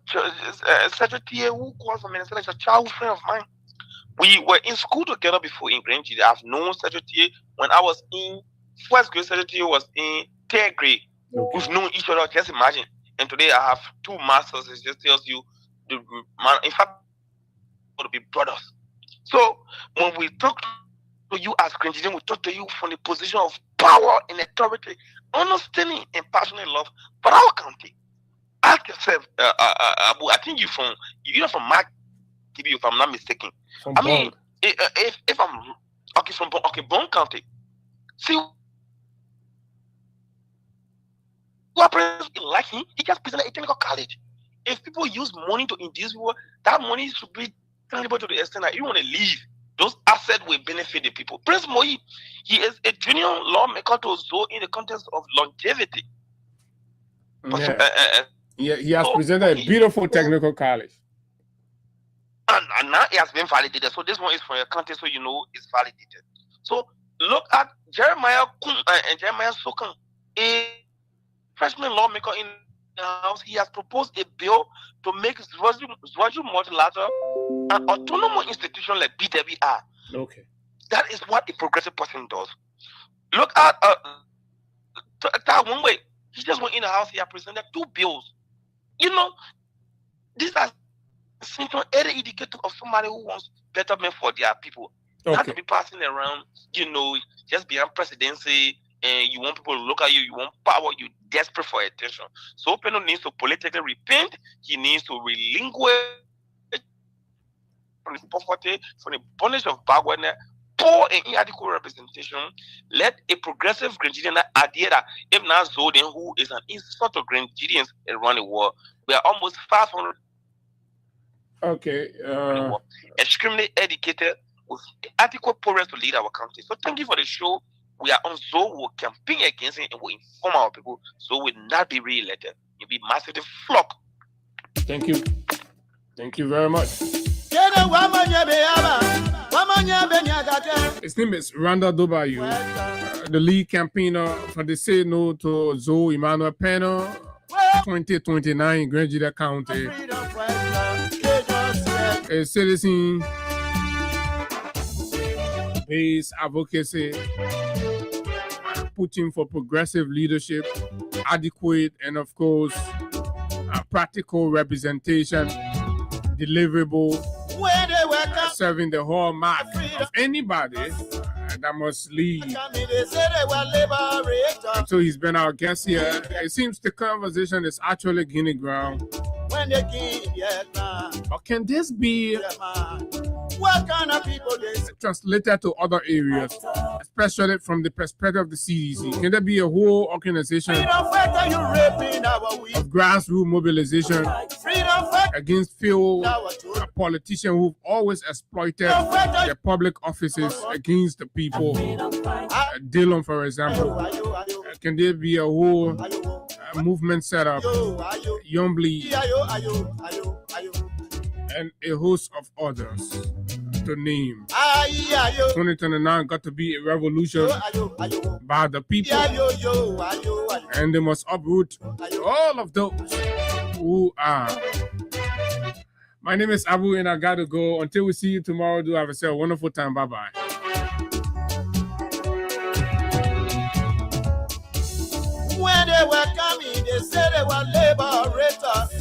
secretary who calls from Minnesota, is a childhood friend of mine. We were in school together before in Grand Jury. I've known secretary when I was in first grade. Secretary was in third grade. Okay. We've known each other. Just imagine. And today I have 2 masters. It just tells you. In fact, to be brothers. So when we talk to you as Christians, we talk to you from the position of power and authority, understanding and passionate love for our country. Ask yourself, Abu, I think you're from Mark TV, if I'm not mistaken. From mean, if I'm from Bond County, see what president like him, he just presented a technical college. If people use money to induce people, that money should be tangible to the extent that you want to leave. Those assets will benefit the people. Prince Moi, he is a junior lawmaker to Zoe in the context of longevity.
Yeah, he has presented a beautiful technical college.
And now it has been validated. So this one is for your country, so you know it's validated. So look at Jeremiah and Jeremiah Sokan, a freshman lawmaker in House. He has proposed a bill to make Zwaju Multilateral an autonomous institution like BWR.
Okay.
That is what a progressive person does. Look at that one way. He just went in the House. He has presented 2 bills. You know, these are simple every indicator of somebody who wants betterment for their people. Okay. Not to be passing around, you know, just beyond presidency. And you want people to look at you, you want power, you're desperate for attention. So Peno needs to politically repent, he needs to relinquish from the poverty, from the bondage of backwardness, poor and inadequate representation. Let a progressive Grenadian idea that if not Zoden, who is an insult to Grenadians around the world, we are almost 500.
Okay.
Extremely educated, with adequate progress to lead our country. So thank you for the show. We are on Zoe, we'll campaign against it and we'll inform our people so we'll not be re-elected. You'll be massively flop.
Thank you. Thank you very much. His name is Randa Dobayu, the lead campaigner for the Say No to Zoe Emmanuel Pena, 2029 Grand Jury County. A citizen based advocacy, pushing for progressive leadership, adequate and of course practical representation, deliverable, serving the hallmark of anybody that must lead. So he's been our guest here. It seems the conversation is actually gaining ground. But can this be translated to other areas, especially from the perspective of the CDC? Can there be a whole organization of grassroots mobilization against failed politicians who've always exploited their public offices against the people? Dillon, for example. Can there be a whole movement set up? Young Bleed and a host of others. to name. 2029 got to be a revolution by the people, and they must uproot all of those who are. My name is Abu, and I gotta go. Until we see you tomorrow, do have a wonderful time. Bye-bye.
When they were coming, they said they were liberators.